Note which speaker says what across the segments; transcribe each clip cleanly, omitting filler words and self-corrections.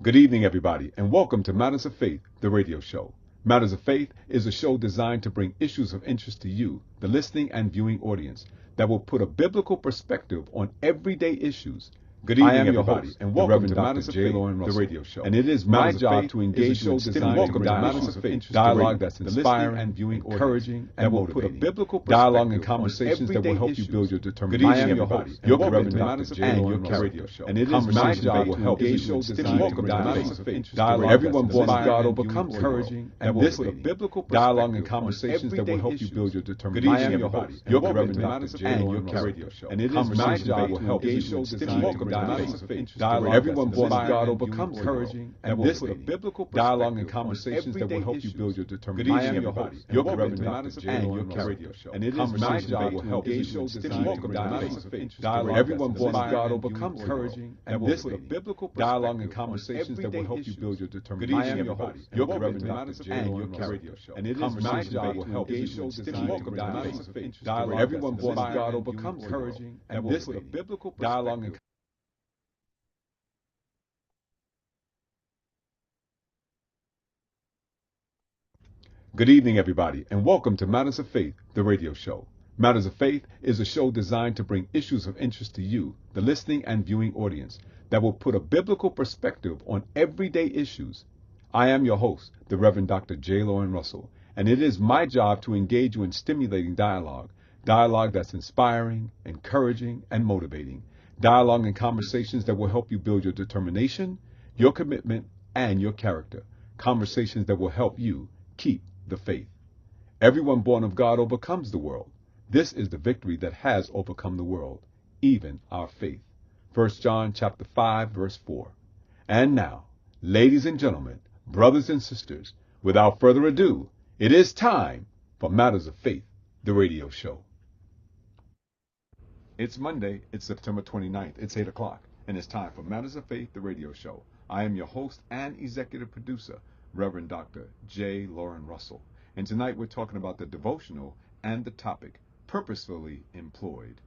Speaker 1: Good evening, everybody, and welcome to Matters of Faith, the radio show. Matters of Faith is a show designed to bring issues of interest to you, the listening and viewing audience, that will put a biblical perspective on everyday issues. Good evening, everybody, and welcome to Matters of Faith, the radio show. And it is my job to engage you in stimulating dialogue of interest, dialogue that's inspiring and viewing, encouraging, and will put a biblical dialogue and conversations that will help you build your determination. Good evening, everybody. You're Reverend Dr. J. and your radio show. And it is my job to help engage you in stimulating dialogue of interest. Everyone born of God overcomes encouraging, and this will biblical dialogue and conversations that will help you build your determination. Good evening, everybody. You're Reverend Dr. J. and your radio show. And it is my job to help engage you in stimulating dialogue. Everyone born of God overcomes encouraging, and this will biblical dialogue and conversations that will help you build your determination. Good evening, everybody. You're Reverend Dr. J. and your radio show. And it is my job to help engage you in stimulating dialogue. Everyone born of God overcomes encouraging, and this will biblical dialogue and conversations that will help you build your determination. Good evening, everybody. You're Reverend Dr. J. and your radio show. And it is my job to help engage you in stimulating dialogue. Everyone born of God overcomes encouraging, and this will biblical dialogue and Good evening, everybody, and welcome to Matters of Faith, the radio show. Matters of Faith is a show designed to bring issues of interest to you, the listening and viewing audience, that will put a biblical perspective on everyday issues. I am your host, the Reverend Dr. J. Lauren Russell, and it is my job to engage you in stimulating dialogue that's inspiring, encouraging, and motivating, dialogue and conversations that will help you build your determination, your commitment, and your character, conversations that will help you keep the faith. Everyone born of God overcomes the world. This is the victory that has overcome the world, even our faith. 1 John chapter 5, verse 4. And now, ladies and gentlemen, brothers and sisters, without further ado, it is time for Matters of Faith, the radio show. It's Monday, it's September 29th, it's 8 o'clock, and it's time for Matters of Faith, the radio show. I am your host and executive producer, Reverend Dr. J. Lauren Russell. And tonight we're talking about the devotional and the topic, Purposefully Employed.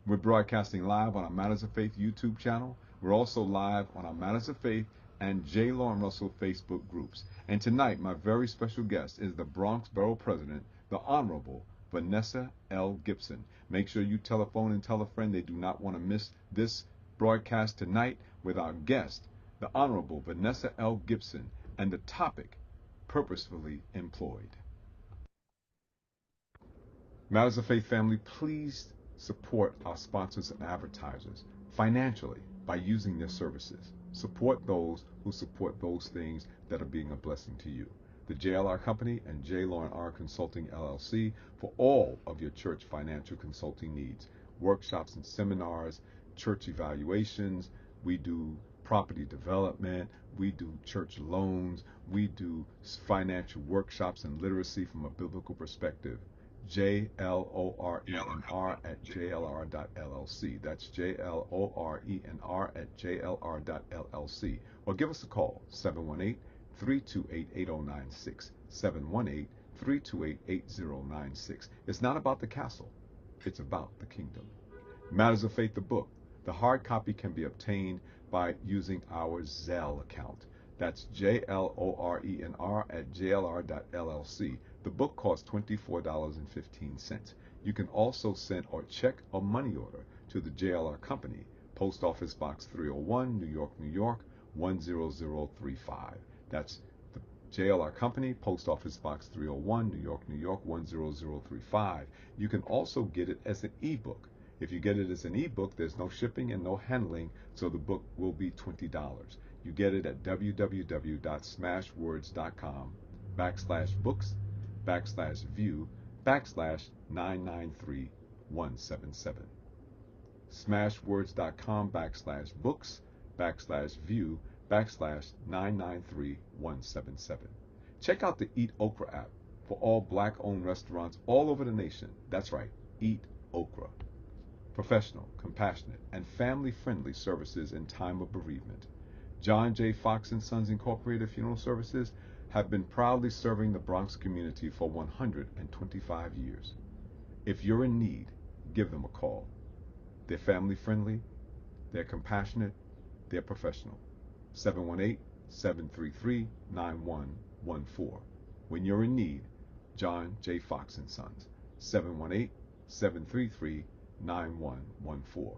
Speaker 1: We're broadcasting live on our Matters of Faith YouTube channel. We're also live on our Matters of Faith and J. Lauren Russell Facebook groups. And tonight my very special guest is the Bronx Borough President, the Honorable Vanessa L. Gibson. Make sure you telephone and tell a friend they do not want to miss this broadcast tonight with our guest, the Honorable Vanessa L. Gibson, and the topic, Purposefully Employed. Matters of Faith family, please support our sponsors and advertisers financially by using their services. Support those who support those things that are being a blessing to you. The JLR Company and J. Lauren R. Consulting LLC for all of your church financial consulting needs. Workshops and seminars, church evaluations. We do property development, we do church loans, we do financial workshops and literacy from a biblical perspective. JLORENR at JLR.LLC. That's JLORENR at JLR.LLC. Or give us a call, 718-328-8096. 718-328-8096. It's not about the castle, it's about the kingdom. Matters of Faith, the book. The hard copy can be obtained by using our Zelle account. That's JLORENR at JLR.LLC. The book costs $24.15. You can also send a check or money order to the JLR Company, Post Office Box 301, New York, New York, 10035. That's the JLR Company, Post Office Box 301, New York, New York, 10035. You can also get it as an ebook. If you get it as an ebook, there's no shipping and no handling, so the book will be $20. You get it at www.smashwords.com/books/view/993177. smashwords.com/books/view/993177. Check out the Eat Okra app for all black-owned restaurants all over the nation. That's right, Eat Okra. Professional, compassionate, and family-friendly services in time of bereavement. John J. Fox & Sons Incorporated Funeral Services have been proudly serving the Bronx community for 125 years. If you're in need, give them a call. They're family-friendly, they're compassionate, they're professional. 718-733-9114. When you're in need, John J. Fox and Sons, 718-733-9114.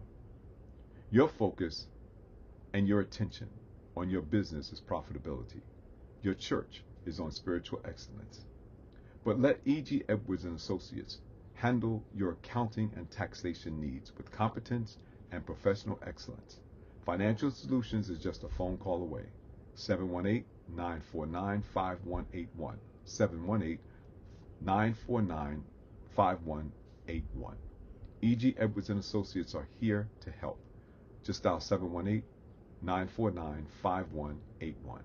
Speaker 1: Your focus and your attention on your business is profitability. Your church is on spiritual excellence. But let E.G. Edwards and Associates handle your accounting and taxation needs with competence and professional excellence. Financial Solutions is just a phone call away. 718-949-5181. 718-949-5181. E.G. Edwards and Associates are here to help. Just dial 718-949-5181.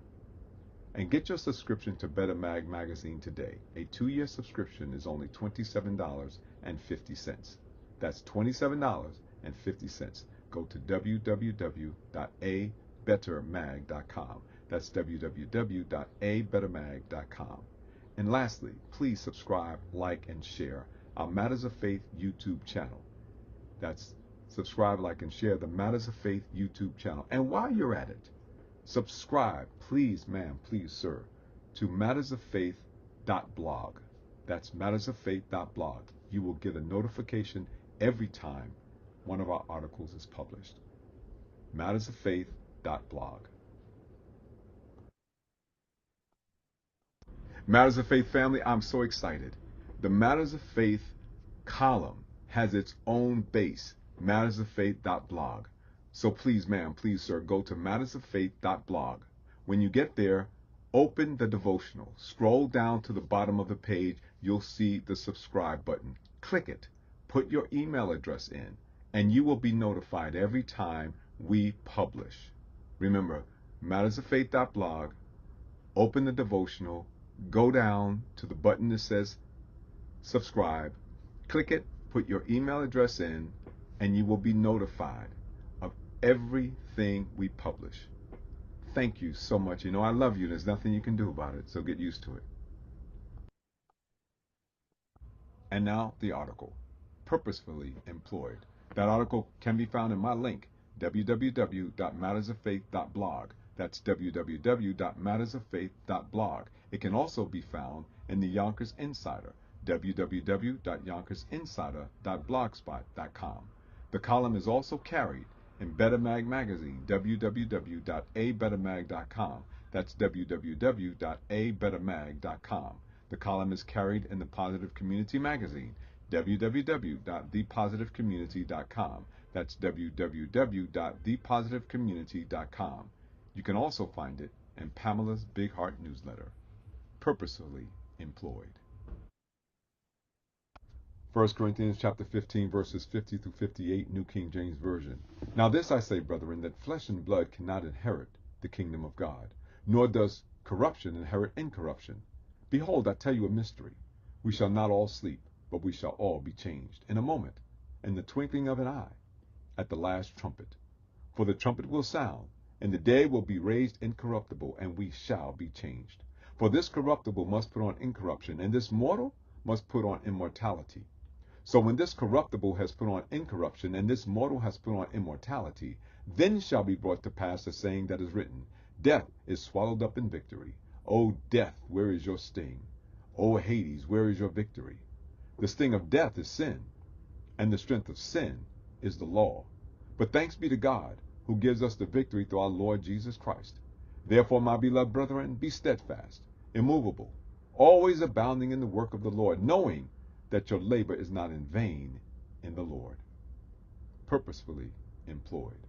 Speaker 1: And get your subscription to Better Mag magazine today. A 2-year subscription is only $27.50. That's $27.50. Go to www.abettermag.com. That's www.abettermag.com. And lastly, please subscribe, like, and share our Matters of Faith YouTube channel. That's subscribe, like, and share the Matters of Faith YouTube channel. And while you're at it, subscribe, please, ma'am, please, sir, to mattersoffaith.blog. That's mattersoffaith.blog. You will get a notification every time one of our articles is published. mattersoffaith.blog. Matters of Faith family, I'm so excited. The Matters of Faith column has its own base, mattersoffaith.blog. So please, ma'am, please, sir, go to mattersoffaith.blog. When you get there, open the devotional. Scroll down to the bottom of the page. You'll see the subscribe button. Click it. Put your email address in, and you will be notified every time we publish. Remember, mattersoffaith.blog. Open the devotional. Go down to the button that says subscribe. Click it. Put your email address in, and you will be notified of everything we publish. Thank you so much. You know I love you. There's nothing you can do about it, so get used to it. And now the article, Purposefully Employed. That article can be found in my link, www.mattersoffaith.blog. That's www.mattersoffaith.blog. It can also be found in the Yonkers Insider, www.yonkersinsider.blogspot.com. The column is also carried in Better Mag magazine, www.abettermag.com. That's www.abettermag.com. The column is carried in the Positive Community magazine, www.thepositivecommunity.com. That's www.thepositivecommunity.com. You can also find it in Pamela's Big Heart newsletter, Purposefully Employed. 1 Corinthians chapter 15, verses 50 through 58, New King James Version. Now this I say, brethren, that flesh and blood cannot inherit the kingdom of God, nor does corruption inherit incorruption. Behold, I tell you a mystery. We shall not all sleep, but we shall all be changed in a moment, in the twinkling of an eye, at the last trumpet. For the trumpet will sound, and the dead will be raised incorruptible, and we shall be changed. For this corruptible must put on incorruption, and this mortal must put on immortality. So when this corruptible has put on incorruption, and this mortal has put on immortality, then shall be brought to pass the saying that is written, Death is swallowed up in victory. O death, where is your sting? O Hades, where is your victory? The sting of death is sin, and the strength of sin is the law. But thanks be to God, who gives us the victory through our Lord Jesus Christ. Therefore, my beloved brethren, be steadfast, immovable, always abounding in the work of the Lord, knowing that your labor is not in vain in the Lord. Purposefully employed.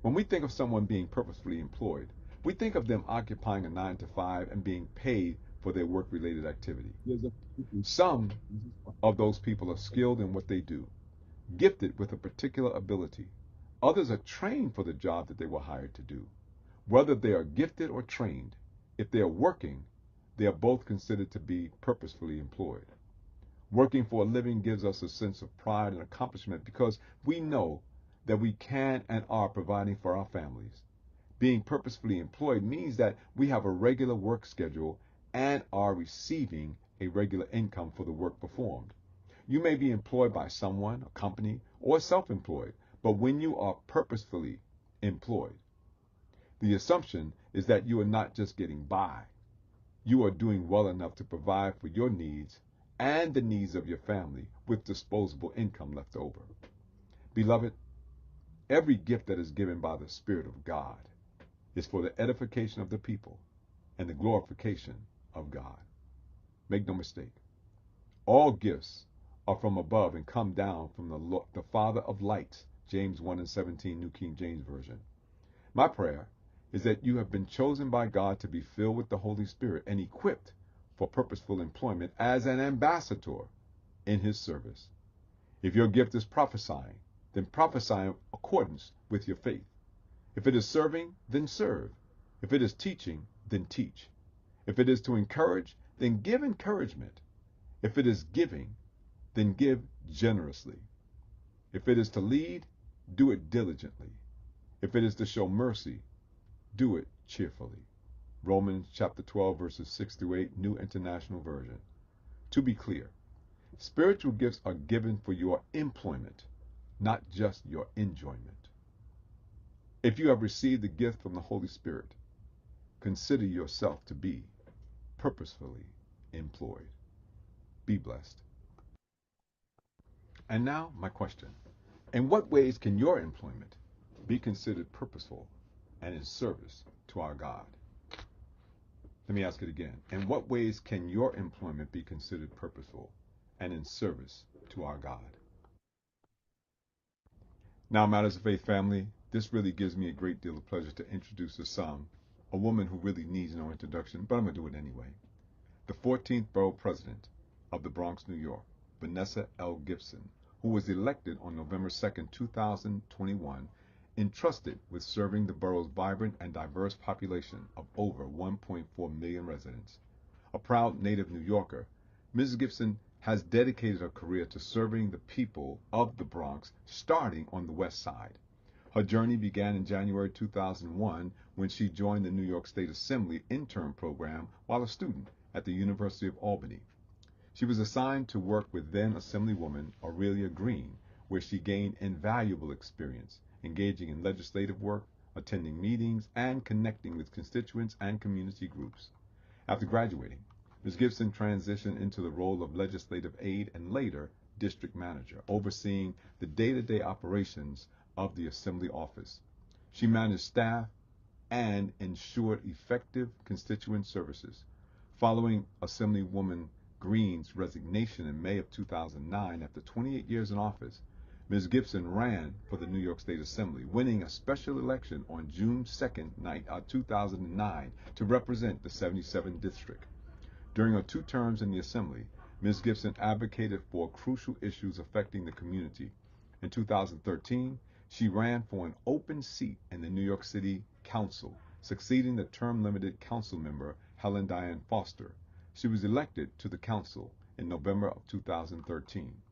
Speaker 1: When we think of someone being purposefully employed, we think of them occupying a 9-to-5 and being paid for their work-related activity. Some of those people are skilled in what they do, gifted with a particular ability. Others are trained for the job that they were hired to do. Whether they are gifted or trained, if they are working, they are both considered to be purposefully employed. Working for a living gives us a sense of pride and accomplishment because we know that we can and are providing for our families. Being purposefully employed means that we have a regular work schedule and are receiving a regular income for the work performed. You may be employed by someone, a company, or self-employed, but when you are purposefully employed, The assumption is that you are not just getting by, you are doing well enough to provide for your needs and the needs of your family with disposable income left over. Beloved, every gift that is given by the Spirit of God is for the edification of the people and the glorification of God. Make no mistake, all gifts are from above and come down from the Father of lights, James 1:17, New King James Version. My prayer is that you have been chosen by God to be filled with the Holy Spirit and equipped for purposeful employment as an ambassador in His service. If your gift is prophesying, then prophesy in accordance with your faith. If it is serving, then serve. If it is teaching, then teach. If it is to encourage, then give encouragement. If it is giving, then give generously. If it is to lead, do it diligently. If it is to show mercy, do it cheerfully. Romans chapter 12, verses 6 through 8, New International Version. To be clear, spiritual gifts are given for your employment, not just your enjoyment. If you have received the gift from the Holy Spirit, consider yourself to be purposefully employed. Be blessed. And now, my question. In what ways can your employment be considered purposeful and in service to our God? Let me ask it again. In what ways can your employment be considered purposeful and in service to our God? Now, Matters of Faith family, this really gives me a great deal of pleasure to introduce to some a woman who really needs no introduction, but I'm going to do it anyway. The 14th Borough President of the Bronx, New York, Vanessa L. Gibson, who was elected on November 2nd, 2021, entrusted with serving the borough's vibrant and diverse population of over 1.4 million residents. A proud native New Yorker, Ms. Gibson has dedicated her career to serving the people of the Bronx, starting on the West Side. Her journey began in January 2001 when she joined the New York State Assembly intern program while a student at the University of Albany. She was assigned to work with then Assemblywoman Aurelia Green, where she gained invaluable experience engaging in legislative work, attending meetings, and connecting with constituents and community groups. After graduating, Ms. Gibson transitioned into the role of legislative aide and later district manager, overseeing the day-to-day operations of the Assembly office. She managed staff and ensured effective constituent services. Following Assemblywoman Green's resignation in May of 2009 after 28 years in office, Ms. Gibson ran for the New York State Assembly, winning a special election on June 2nd, 2009 to represent the 77th District. During her 2 terms in the Assembly, Ms. Gibson advocated for crucial issues affecting the community. In 2013, she ran for an open seat in the New York City Council, succeeding the term-limited council member Helen Diane Foster. She was elected to the council in November of 2013.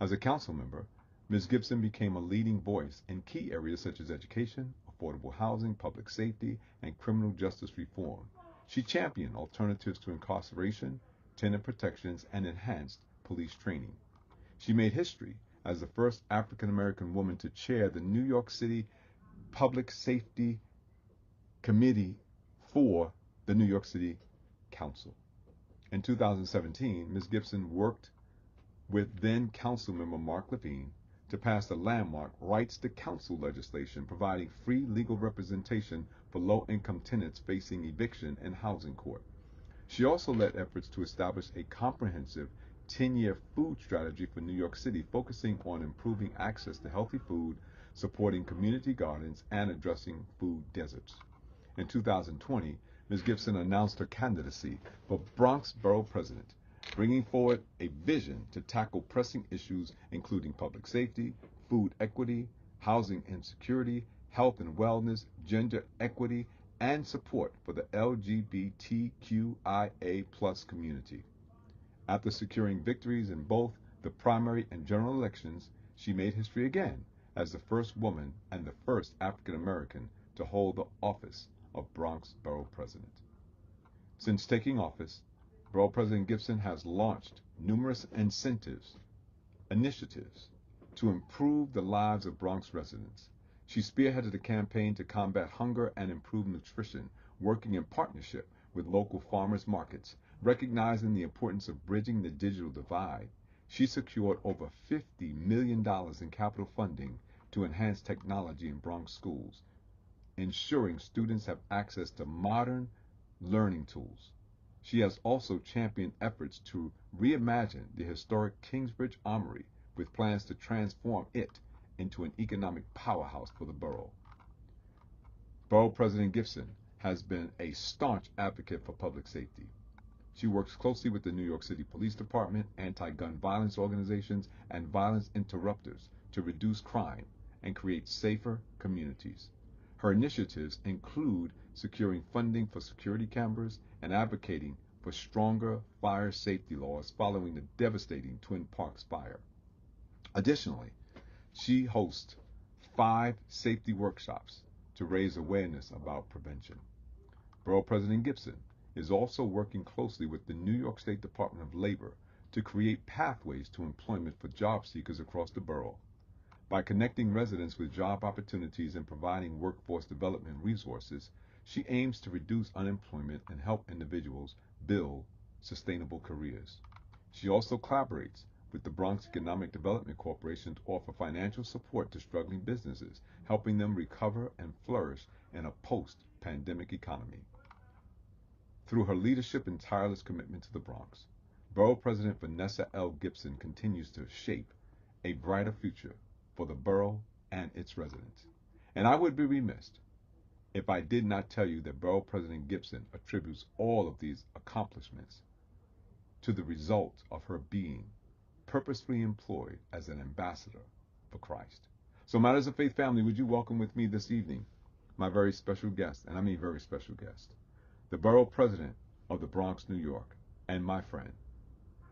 Speaker 1: As a council member, Ms. Gibson became a leading voice in key areas such as education, affordable housing, public safety, and criminal justice reform. She championed alternatives to incarceration, tenant protections, and enhanced police training. She made history as the first African American woman to chair the New York City Public Safety Committee for the New York City Council. In 2017, Ms. Gibson worked with then Councilmember Mark Levine to pass the landmark Rights to Counsel legislation, providing free legal representation for low-income tenants facing eviction in housing court. She also led efforts to establish a comprehensive 10-year food strategy for New York City, focusing on improving access to healthy food, supporting community gardens, and addressing food deserts. In 2020, Ms. Gibson announced her candidacy for Bronx Borough President, bringing forward a vision to tackle pressing issues including public safety, food equity, housing insecurity, health and wellness, gender equity, and support for the LGBTQIA+ community. After securing victories in both the primary and general elections, she made history again as the first woman and the first African American to hold the office of Bronx Borough President. Since taking office, Borough President Gibson has launched numerous initiatives to improve the lives of Bronx residents. She spearheaded a campaign to combat hunger and improve nutrition, working in partnership with local farmers markets. Recognizing the importance of bridging the digital divide, she secured over $50 million in capital funding to enhance technology in Bronx schools, ensuring students have access to modern learning tools. She has also championed efforts to reimagine the historic Kingsbridge Armory with plans to transform it into an economic powerhouse for the borough. Borough President Gibson has been a staunch advocate for public safety. She works closely with the New York City Police Department, anti-gun violence organizations, and violence interrupters to reduce crime and create safer communities. Her initiatives include securing funding for security cameras and advocating for stronger fire safety laws following the devastating Twin Parks fire. Additionally, she hosts 5 safety workshops to raise awareness about prevention. Borough President Gibson is also working closely with the New York State Department of Labor to create pathways to employment for job seekers across the borough. By connecting residents with job opportunities and providing workforce development resources, she aims to reduce unemployment and help individuals build sustainable careers. She also collaborates with the Bronx Economic Development Corporation to offer financial support to struggling businesses, helping them recover and flourish in a post-pandemic economy. Through her leadership and tireless commitment to the Bronx, Borough President Vanessa L. Gibson continues to shape a brighter future for the borough and its residents. And I would be remiss if I did not tell you that Borough President Gibson attributes all of these accomplishments to the result of her being purposefully employed as an ambassador for Christ. So, Matters of Faith family, would you welcome with me this evening my very special guest, and I mean very special guest, the Borough President of the Bronx, New York, and my friend,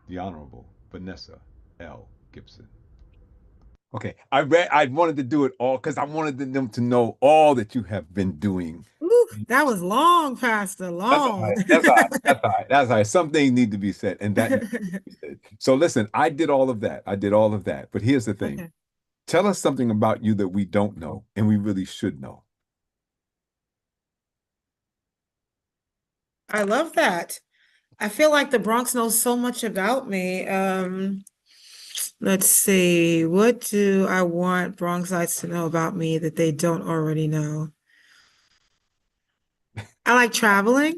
Speaker 1: the Honorable Vanessa L. Gibson. Okay, I wanted to do it all because I wanted them to know all that you have been doing.
Speaker 2: Ooh, that was long, Pastor,
Speaker 1: That's all
Speaker 2: long.
Speaker 1: right. That's all right. That's all right. That's all right. Some things need to be said, and that needs to be said. So listen, I did all of that. I did all of that. But here's the thing.
Speaker 2: Okay.
Speaker 1: Tell us something about you that we don't know and we really should know.
Speaker 2: I love that. I feel like the Bronx knows so much about me. Let's see. What do I want Bronxites to know about me that they don't already know? I like traveling.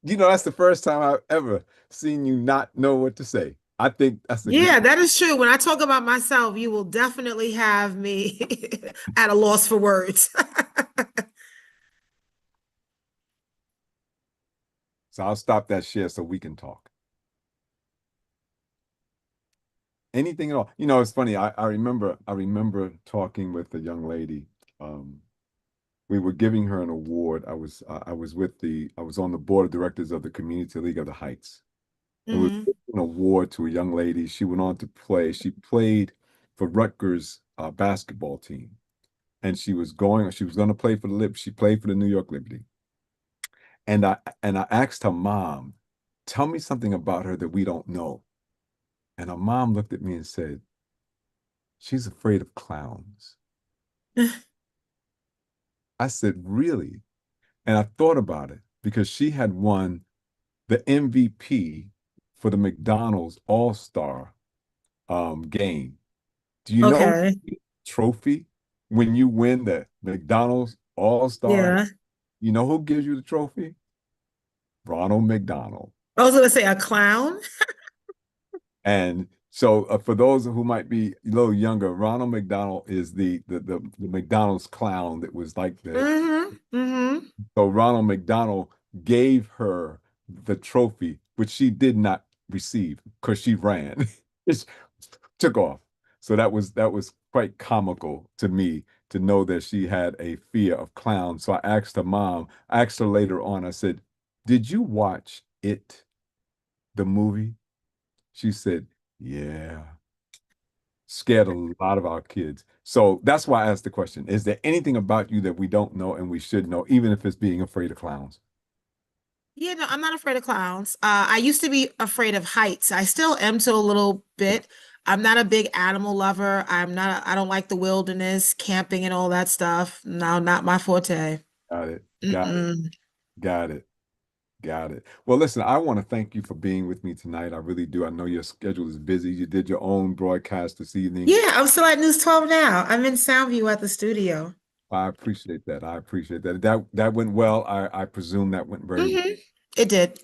Speaker 1: You know, that's the first time I've ever seen you not know what to say. I think that's a good.
Speaker 2: Yeah, that is true. When I talk about myself, you will definitely have me at a loss for words.
Speaker 1: So I'll stop that share so we can talk. Anything at all. You know, it's funny. I remember talking with a young lady. Um, we were giving her an award. I was on the board of directors of the Community League of the Heights. It was
Speaker 2: Hmm.
Speaker 1: an award to a young lady. She went on to play. She played for Rutgers basketball team, and she was going to play for the Lib. She played for the New York Liberty. And I asked her mom, "Tell me something about her that we don't know." And her mom looked at me and said, "She's afraid of clowns." I said, "Really?" And I thought about it because she had won the MVP for the McDonald's All-Star game. Do you know
Speaker 2: Okay.
Speaker 1: the trophy when you win the McDonald's All-Star?
Speaker 2: Yeah.
Speaker 1: You know who gives you the trophy? Ronald McDonald.
Speaker 2: I was gonna say a clown.
Speaker 1: And so, for those who might be a little younger, Ronald McDonald is the McDonald's clown that was like the.
Speaker 2: Hmm. Hmm.
Speaker 1: So Ronald McDonald gave her the trophy, which she did not receive because she ran. It took off. So that was quite comical to me to know that she had a fear of clowns. So I asked her mom, I asked her later on, I said, "Did you watch it, the movie?" She said, "Yeah." Scared a lot of our kids. So that's why I asked the question. Is there anything about you that we don't know and we should know, even if it's being afraid of clowns?
Speaker 2: Yeah, no, I'm not afraid of clowns. I used to be afraid of heights. I still am to a little bit. I'm not a big animal lover. I don't like the wilderness, camping and all that stuff. No, not my forte.
Speaker 1: Got it. Got it.
Speaker 2: Mm-mm.
Speaker 1: Got it. Got it. Well, listen, I want to thank you for being with me tonight. I really do. I know your schedule is busy. You did your own broadcast this evening.
Speaker 2: Yeah, I'm still at News 12 now. I'm in Soundview at the studio.
Speaker 1: I appreciate that. I appreciate that. That went well. I presume that went very well.
Speaker 2: Hmm. It did.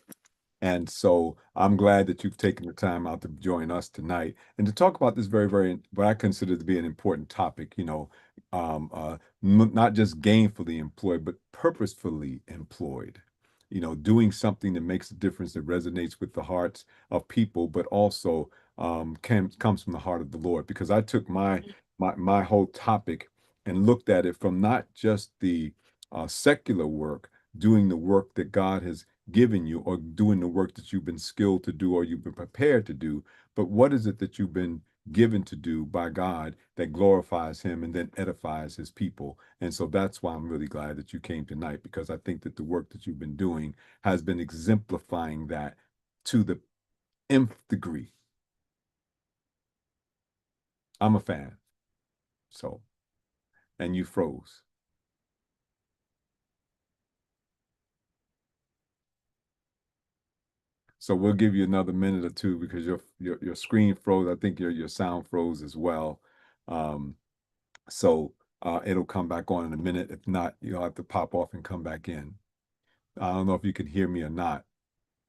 Speaker 1: And so I'm glad that you've taken the time out to join us tonight and to talk about this very, very, what I consider to be an important topic, not just gainfully employed, but purposefully employed, doing something that makes a difference that resonates with the hearts of people, but also comes from the heart of the Lord. Because I took my whole topic and looked at it from not just the secular work, doing the work that God has given you, or doing the work that you've been skilled to do or you've been prepared to do, but what is it that you've been given to do by God that glorifies him and then edifies his people? And so that's why I'm really glad that you came tonight, because I think that the work that you've been doing has been exemplifying that to the nth degree. I'm a fan. So, and you froze. So we'll give you another minute or two because your screen froze. I think your sound froze as well. Um, so it'll come back on in a minute. If not, you'll have to pop off and come back in. I don't know if you can hear me or not,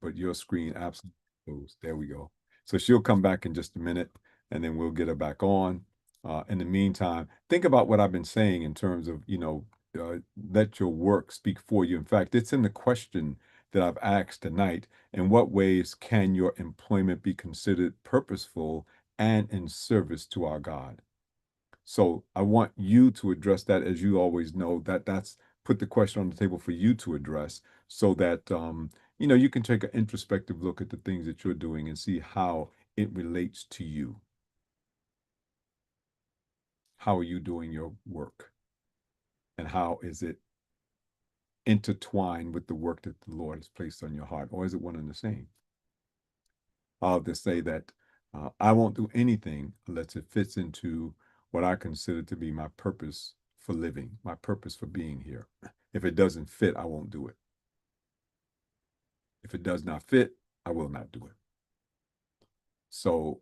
Speaker 1: but your screen absolutely froze. There we go. So she'll come back in just a minute, and then we'll get her back on. In the meantime, think about what I've been saying in terms of, let your work speak for you. In fact, it's in the question that I've asked tonight. In what ways can your employment be considered purposeful and in service to our God? So I want you to address that. As you always know, that's put the question on the table for you to address, so that you can take an introspective look at the things that you're doing and see how it relates to you. How are you doing your work? And how is it intertwined with the work that the Lord has placed on your heart? Or is it one and the same? I'll just say that I won't do anything unless it fits into what I consider to be my purpose for living, my purpose for being here. If it doesn't fit, I won't do it. If it does not fit, I will not do it. So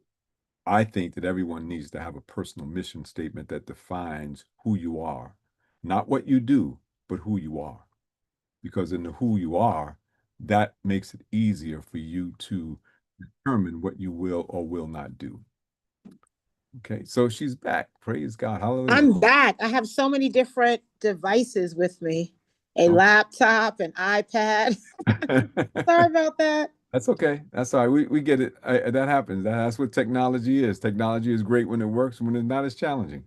Speaker 1: I think that everyone needs to have a personal mission statement that defines who you are, not what you do, but who you are. Because in the who you are, that makes it easier for you to determine what you will or will not do. Okay, so she's back. Praise God. Hallelujah.
Speaker 2: I'm back. I have so many different devices with me, a laptop, an iPad. Sorry about that.
Speaker 1: That's okay. That's all right. We get it. That happens. That's what technology is. Technology is great when it works, when it's not as challenging.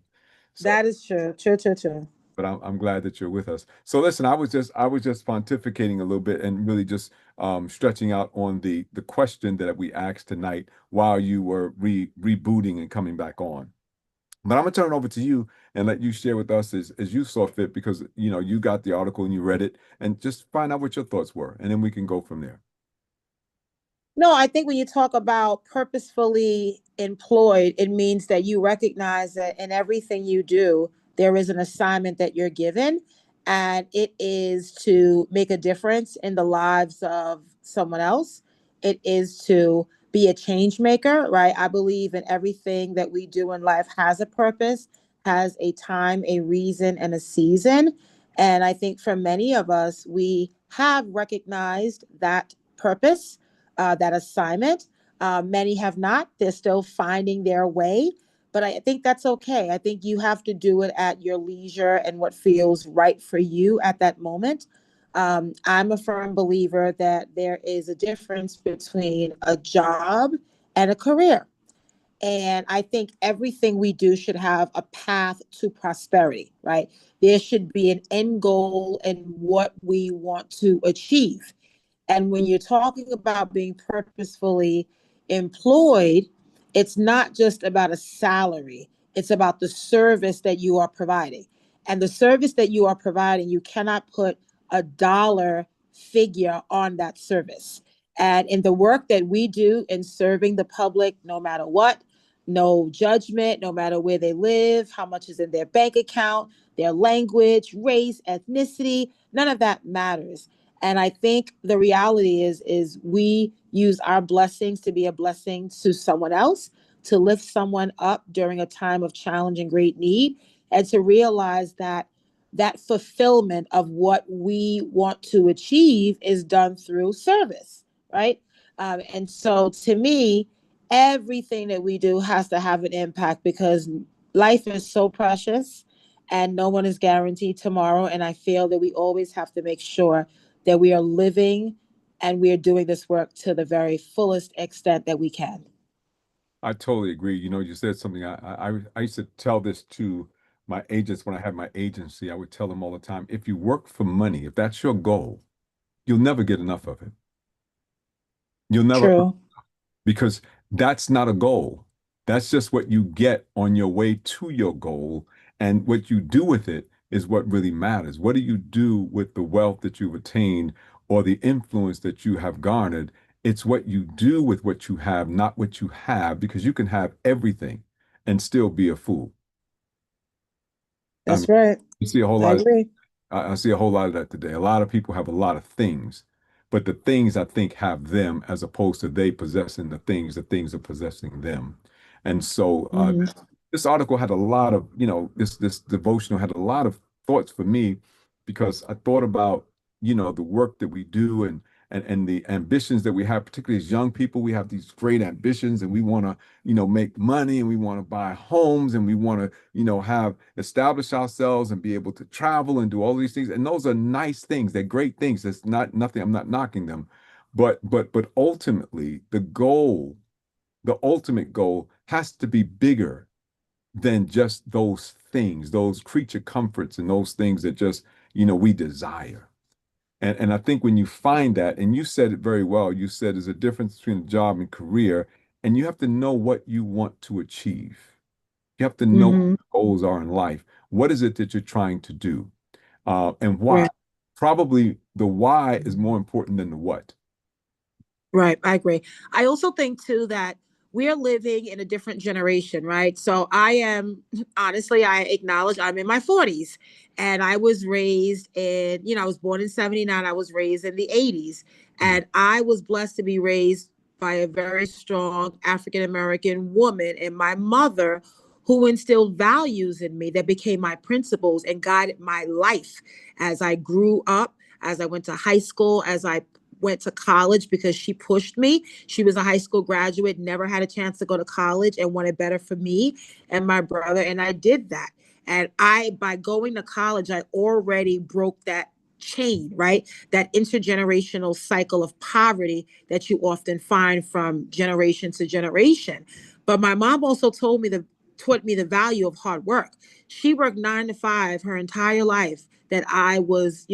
Speaker 1: So,
Speaker 2: That is true. True, true, true.
Speaker 1: but I'm glad that you're with us. So listen, I was just pontificating a little bit and really just stretching out on the question that we asked tonight while you were rebooting and coming back on. But I'm gonna turn it over to you and let you share with us as you saw fit, because you got the article and you read it, and just find out what your thoughts were, and then we can go from there.
Speaker 2: No, I think when you talk about purposefully employed, it means that you recognize that in everything you do, there is an assignment that you're given, and it is to make a difference in the lives of someone else. It is to be a change maker, right? I believe in everything that we do in life has a purpose, has a time, a reason, and a season. And I think for many of us, we have recognized that purpose, that assignment. Many have not. They're still finding their way. But I think that's okay. I think you have to do it at your leisure and what feels right for you at that moment. I'm a firm believer that there is a difference between a job and a career. And I think everything we do should have a path to prosperity, right? There should be an end goal and what we want to achieve. And when you're talking about being purposefully employed, it's not just about a salary, it's about the service that you are providing. And the service that you are providing, you cannot put a dollar figure on that service. And in the work that we do in serving the public, no matter what,
Speaker 3: no judgment, no matter where they live, how much is in their bank account, their language, race, ethnicity, none of that matters. And I think the reality is we use our blessings to be a blessing to someone else, to lift someone up during a time of challenge and great need, and to realize that that fulfillment of what we want to achieve is done through service, right? And so to me, everything that we do has to have an impact because life is so precious and no one is guaranteed tomorrow. And I feel that we always have to make sure that we are living and we are doing this work to the very fullest extent that we can.
Speaker 1: I totally agree. You know, you said something. I used to tell this to my agents when I had my agency. I would tell them all the time, if you work for money, if that's your goal, you'll never get enough of it. You'll never,
Speaker 3: True.
Speaker 1: because that's not a goal. That's just what you get on your way to your goal. And what you do with it is what really matters. What do you do with the wealth that you've attained or the influence that you have garnered? It's what you do with what you have, not what you have, because you can have everything and still be a fool. I mean,
Speaker 3: That's right.
Speaker 1: you see a whole
Speaker 3: I
Speaker 1: lot of
Speaker 3: agree.
Speaker 1: I see a whole lot of that today. A lot of people have a lot of things, but the things I think have them as opposed to they possessing the things are possessing them. And so
Speaker 3: Hmm.
Speaker 1: this article had a lot of, this devotional had a lot of thoughts for me because I thought about, the work that we do and the ambitions that we have, particularly as young people. We have these great ambitions and we want to, make money and we want to buy homes and we want to, have establish ourselves and be able to travel and do all these things. And those are nice things. They're great things. That's not nothing. I'm not knocking them. But ultimately the ultimate goal has to be bigger than just those things, those creature comforts and those things that just, we desire. And I think when you find that, and you said it very well, you said there's a difference between a job and career, and you have to know what you want to achieve. You have to know what
Speaker 3: Hmm.
Speaker 1: your goals are in life. What is it that you're trying to do? And why?
Speaker 3: Right.
Speaker 1: Probably the why is more important than the what.
Speaker 3: Right, I agree. I also think too that we're living in a different generation, right? So I am honestly, I acknowledge I'm in my 40s and I was raised in, I was born in 79, I was raised in the 80s,
Speaker 1: Mhm.
Speaker 3: and I was blessed to be raised by a very strong African American woman and my mother who instilled values in me that became my principles and guided my life as I grew up, as I went to high school, as I went to college because she pushed me. She was a high school graduate, never had a chance to go to college and wanted better for me and my brother. And I did that. And by going to college, I already broke that chain, right? That intergenerational cycle of poverty that you often find from generation to generation. But my mom also taught me the value of hard work. She worked 9 to 5 her entire life that I was,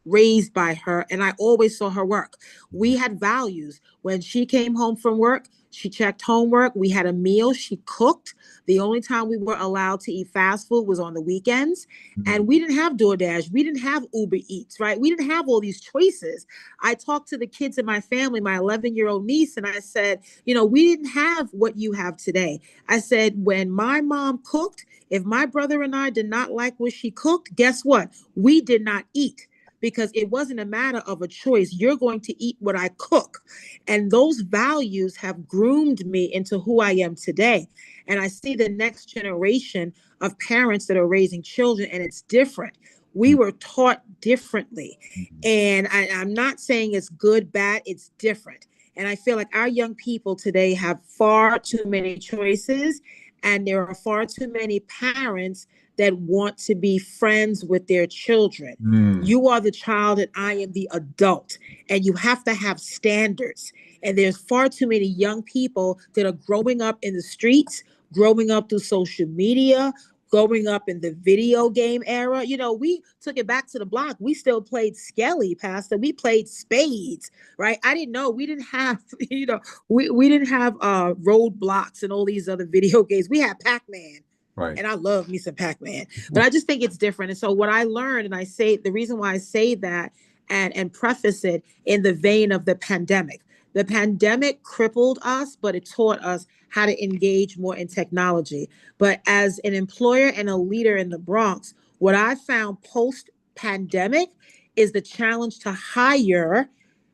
Speaker 3: raised by her, and I always saw her work. We had values. When she came home from work, she checked homework. We had a meal. She cooked. The only time we were allowed to eat fast food was on the weekends.
Speaker 1: Mhm.
Speaker 3: And we didn't have DoorDash. We didn't have Uber Eats, right? We didn't have all these choices. I talked to the kids in my family, my 11-year-old niece, and I said, we didn't have what you have today. I said, when my mom cooked, if my brother and I did not like what she cooked, guess what? We did not eat because it wasn't a matter of a choice. You're going to eat what I cook. And those values have groomed me into who I am today. And I see the next generation of parents that are raising children, and it's different. We were taught differently.
Speaker 1: Mhm.
Speaker 3: And I'm not saying it's good, bad, it's different. And I feel like our young people today have far too many choices, and there are far too many parents that want to be friends with their children.
Speaker 1: Mm.
Speaker 3: You are the child and I am the adult, and you have to have standards. And there's far too many young people that are growing up in the streets, growing up through social media, growing up in the video game era. We took it back to the block. We still played Skelly, Pastor. We played spades, right? I didn't know we didn't have, we didn't have roadblocks and all these other video games. We had Pac-Man,
Speaker 1: Right.
Speaker 3: and I love me some Pac-Man. But I just think it's different. And so what I learned, and I say the reason why I say that and preface it in the vein of the pandemic. The pandemic crippled us, but it taught us how to engage more in technology. But as an employer and a leader in the Bronx, what I found post pandemic is the challenge to hire,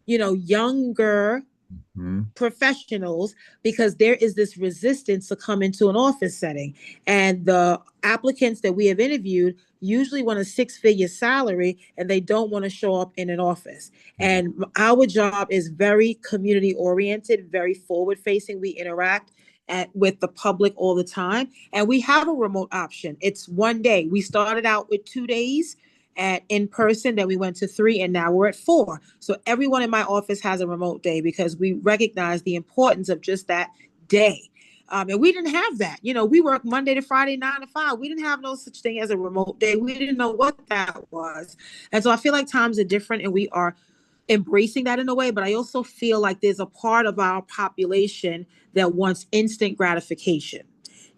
Speaker 3: younger professionals, because there is this resistance to come into an office setting. And the applicants that we have interviewed usually want a six-figure salary and they don't want to show up in an office. And our job is very community oriented, very forward facing. We interact with the public all the time, and we have a remote option. It's one day. We started out with 2 days at in person, then we went to 3, and now we're at 4. So everyone in my office has a remote day because we recognize the importance of just that day. And we didn't have that. We work Monday to Friday, 9 to 5. We didn't have no such thing as a remote day. We didn't know what that was. And so I feel like times are different and we are embracing that in a way. But I also feel like there's a part of our population that wants instant gratification.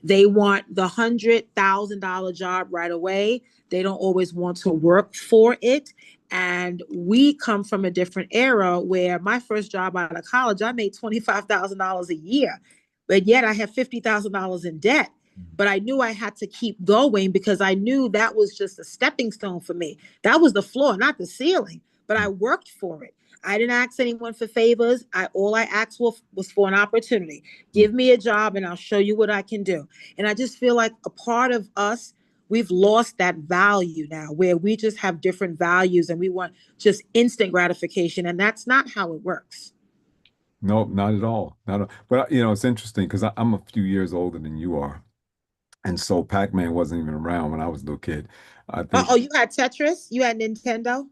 Speaker 3: They want the $100,000 job right away. They don't always want to work for it. And we come from a different era where my first job out of college, I made $25,000 a year, but yet I have $50,000 in debt. But I knew I had to keep going because I knew that was just a stepping stone for me. That was the floor, not the ceiling, but I worked for it. I didn't ask anyone for favors. All I asked was for an opportunity. Give me a job and I'll show you what I can do. And I just feel like a part of us, we've lost that value now where we just have different values and we want just instant gratification. And that's not how it works.
Speaker 1: No, not at all. Not at all. But it's interesting because I'm a few years older than you are. And so Pac-Man wasn't even around when I was a little kid. I think
Speaker 3: You had Tetris? You had Nintendo?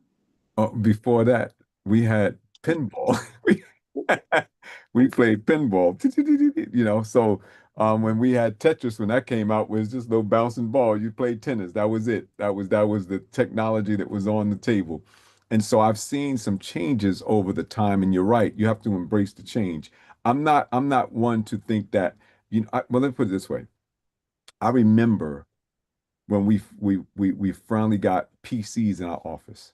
Speaker 1: before that, we had pinball. We played pinball. So when we had Tetris, when that came out, was just a little bouncing ball. You played tennis. That was it. That was the technology that was on the table. And so I've seen some changes over the time, and you're right. You have to embrace the change. I'm not one to think that, well, let me put it this way. I remember when we finally got PCs in our office,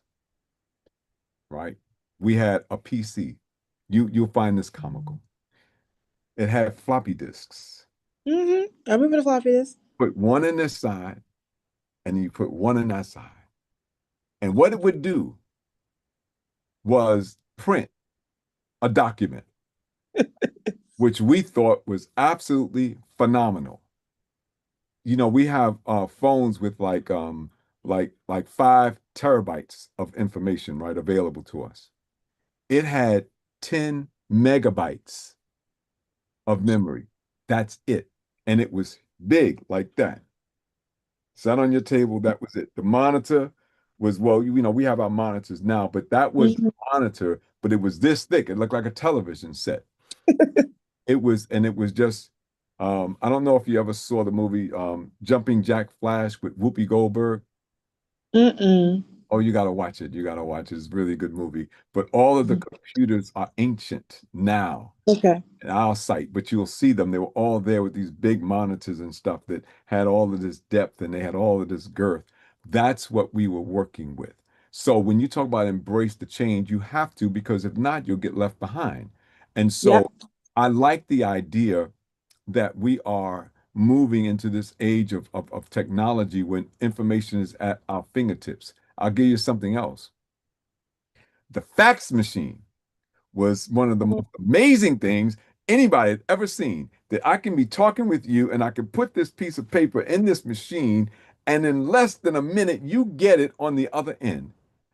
Speaker 1: right? We had a PC. You'll find this comical. It had floppy disks.
Speaker 3: I remember the floppy disk.
Speaker 1: Put one in this side, and then you put one in that side. And what it would do was print a document, which we thought was absolutely phenomenal. We have phones with like 5 terabytes of information, right, available to us. It had 10 megabytes of memory. That's it. And it was big like that. Sat on your table, that was it. The monitor was, well, we have our monitors now, but that was the monitor, but it was this thick. It looked like a television set. It was just, I don't know if you ever saw the movie Jumping Jack Flash with Whoopi Goldberg. Oh, you got to watch it. You got to watch it. It's a really good movie. But all of the computers are ancient now.
Speaker 3: Okay.
Speaker 1: In our site, but you'll see them. They were all there with these big monitors and stuff that had all of this depth and they had all of this girth. That's what we were working with. So when you talk about embrace the change, you have to, because if not, you'll get left behind. And so I like the idea that we are moving into this age of technology when information is at our fingertips. I'll give you something else. The fax machine was one of the most amazing things anybody had ever seen, that I can be talking with you and I can put this piece of paper in this machine and in less than a minute you get it on the other end.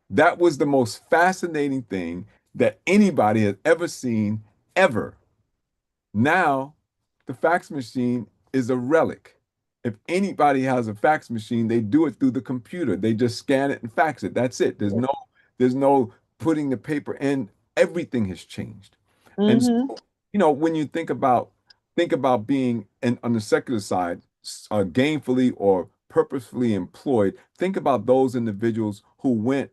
Speaker 1: That was the most fascinating thing that anybody has ever seen, ever. Now, the fax machine is a relic. If anybody has a fax machine, they do it through the computer. They just scan it and fax it. That's it. There's no putting the paper in. Everything has changed. And so, when you think about being on the secular side, gainfully or purposefully employed, think about those individuals who went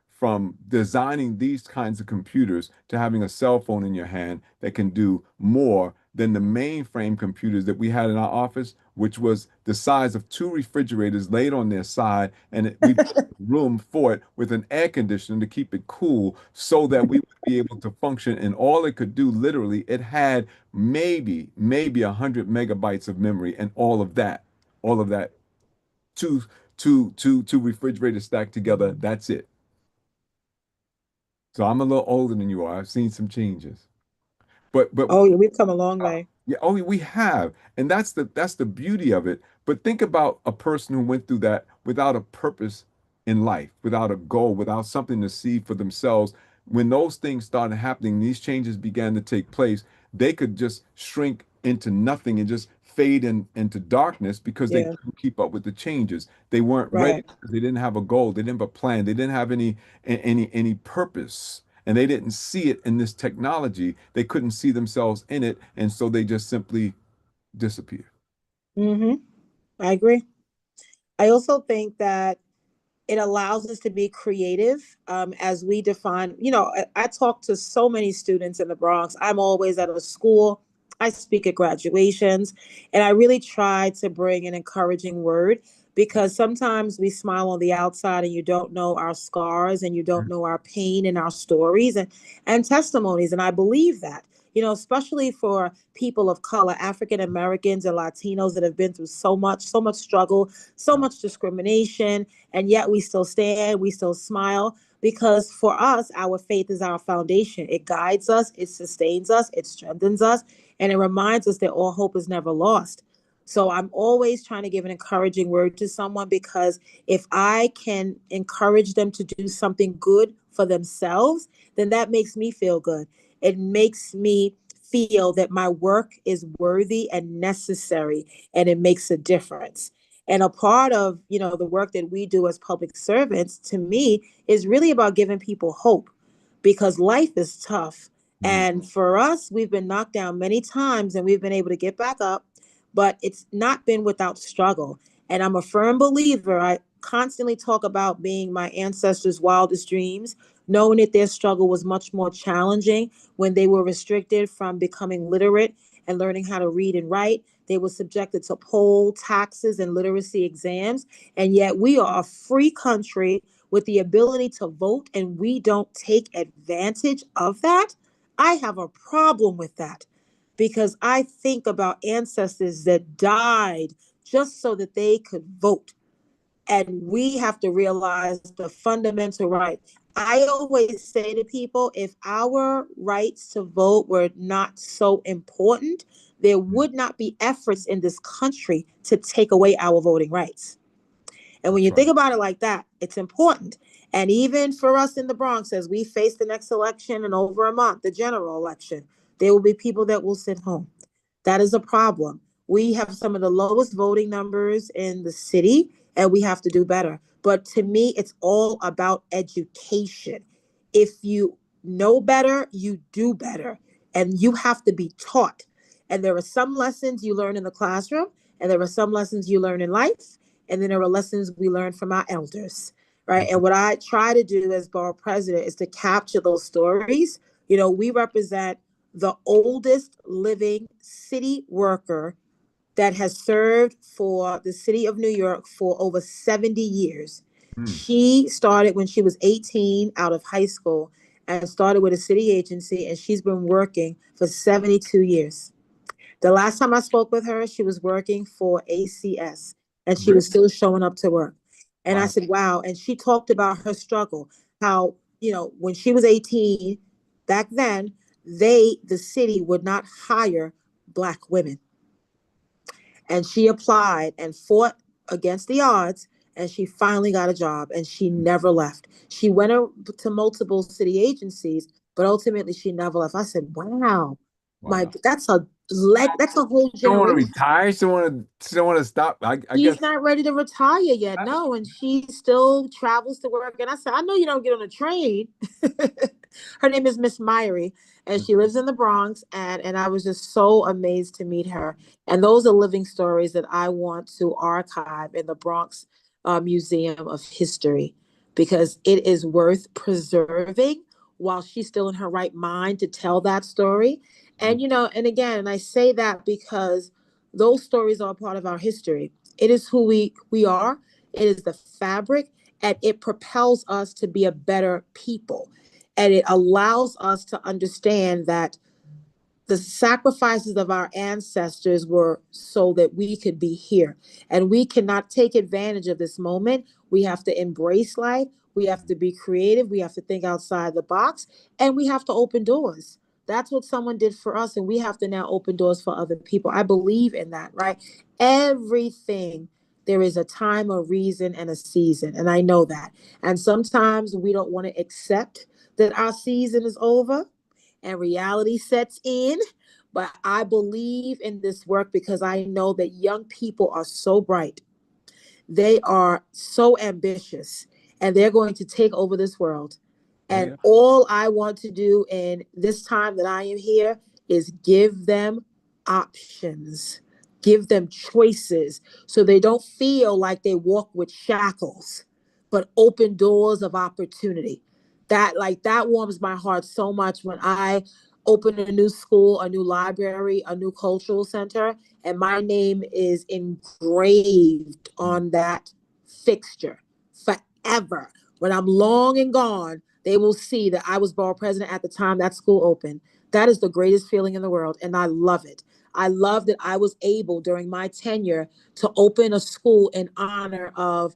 Speaker 1: from designing these kinds of computers to having a cell phone in your hand that can do more than the mainframe computers that we had in our office, which was the size of 2 refrigerators laid on their side, and we put room for it with an air conditioner to keep it cool so that we would be able to function, and all it could do, literally, it had maybe 100 megabytes of memory, and all of that, two refrigerators stacked together. That's it. So I'm a little older than you are. I've seen some changes, but
Speaker 3: Oh, yeah, we've come a long way.
Speaker 1: yeah, oh, we have, and that's the beauty of it. But think about a person who went through that without a purpose in life, without a goal, without something to see for themselves. When those things started happening, these changes began to take place. They could just shrink into nothing and just fade into darkness because they
Speaker 3: Yeah,
Speaker 1: couldn't keep up with the changes. They weren't ready
Speaker 3: right.
Speaker 1: because they didn't have a goal. They didn't have a plan. They didn't have any purpose, and they didn't see it in this technology. They couldn't see themselves in it, and so they just simply disappeared.
Speaker 3: Mm-hmm. I agree. I also think that it allows us to be creative as we define. I talk to so many students in the Bronx. I'm always at a school. I speak at graduations, and I really try to bring an encouraging word because sometimes we smile on the outside and you don't know our scars and you don't know our pain and our stories and testimonies. And I believe that, especially for people of color, African Americans and Latinos that have been through so much struggle, so much discrimination, and yet we still stand, we still smile, because for us, our faith is our foundation. It guides us, it sustains us, it strengthens us, and it reminds us that all hope is never lost. So I'm always trying to give an encouraging word to someone, because if I can encourage them to do something good for themselves, then that makes me feel good. It makes me feel that my work is worthy and necessary, and it makes a difference. And a part of, the work that we do as public servants, to me, is really about giving people hope, because life is tough.
Speaker 1: Mm,
Speaker 3: And for us, we've been knocked down many times and we've been able to get back up, but it's not been without struggle. And I'm a firm believer. I constantly talk about being my ancestors' wildest dreams, knowing that their struggle was much more challenging when they were restricted from becoming literate and learning how to read and write. They were subjected to poll taxes and literacy exams. And yet we are a free country with the ability to vote, and we don't take advantage of that. I have a problem with that, because I think about ancestors that died just so that they could vote. And we have to realize the fundamental right. I always say to people, if our rights to vote were not so important, there
Speaker 1: mm,
Speaker 3: would not be efforts in this country to take away our voting rights. And when
Speaker 1: that's
Speaker 3: you
Speaker 1: right.
Speaker 3: think about it like that, it's important. And even for us in the Bronx, as we face the next election in over a month, the general election, there will be people that will sit home. That is a problem. We have some of the lowest voting numbers in the city, and we have to do better. But to me, it's all about education. If you know better, you do better, and you have to be taught. And there are some lessons you learn in the classroom, and there are some lessons you learn in life, and then there are lessons we learn from our elders, right?
Speaker 1: Mhm.
Speaker 3: And what I try to do as borough president is to capture those stories. We represent the oldest living city worker that has served for the city of New York for over 70 years.
Speaker 1: Mm,
Speaker 3: She started when she was 18 out of high school and started with a city agency, and she's been working for 72 years. The last time I spoke with her, she was working for ACS and she
Speaker 1: really?
Speaker 3: was still showing up to work. And I
Speaker 1: Wow.
Speaker 3: said, wow. And she talked about her struggle, how, when she was 18, back then, the city would not hire Black women. And she applied and fought against the odds, and she finally got a job, and she never left. She went to multiple city agencies, but ultimately she never left. I said, wow,
Speaker 1: Wow.
Speaker 3: that's a whole
Speaker 1: She don't want to
Speaker 3: generation.
Speaker 1: retire. She don't want to stop. I guess.
Speaker 3: She's not ready to retire yet. No, and she still travels to work. And I said, I know you don't get on a train. Her name is Miss Myrie, and she lives in the Bronx. And I was just so amazed to meet her. And those are living stories that I want to archive in the Bronx Museum of History, because it is worth preserving while she's still in her right mind to tell that story. And and again, I say that because those stories are a part of our history. It is who we are. It is the fabric, and it propels us to be a better people. And it allows us to understand that the sacrifices of our ancestors were so that we could be here. And we cannot take advantage of this moment. We have to embrace life. We have to be creative. We have to think outside the box. And we have to open doors. That's what someone did for us. And we have to now open doors for other people. I believe in that, right? Everything, there is a time, a reason, and a season. And I know that. And sometimes we don't want to accept that our season is over and reality sets in. But I believe in this work because I know that young people are so bright. They are so ambitious and they're going to take over this world. And all I want to do in this time that I am here is give them options, give them choices so they don't feel like they walk with shackles, but open doors of opportunity. That warms my heart so much when I open a new school, a new library, a new cultural center, and my name is engraved on that fixture forever. When I'm long and gone, they will see that I was borough president at the time that school opened. That is the greatest feeling in the world, and I love it. I love that I was able during my tenure to open a school in honor of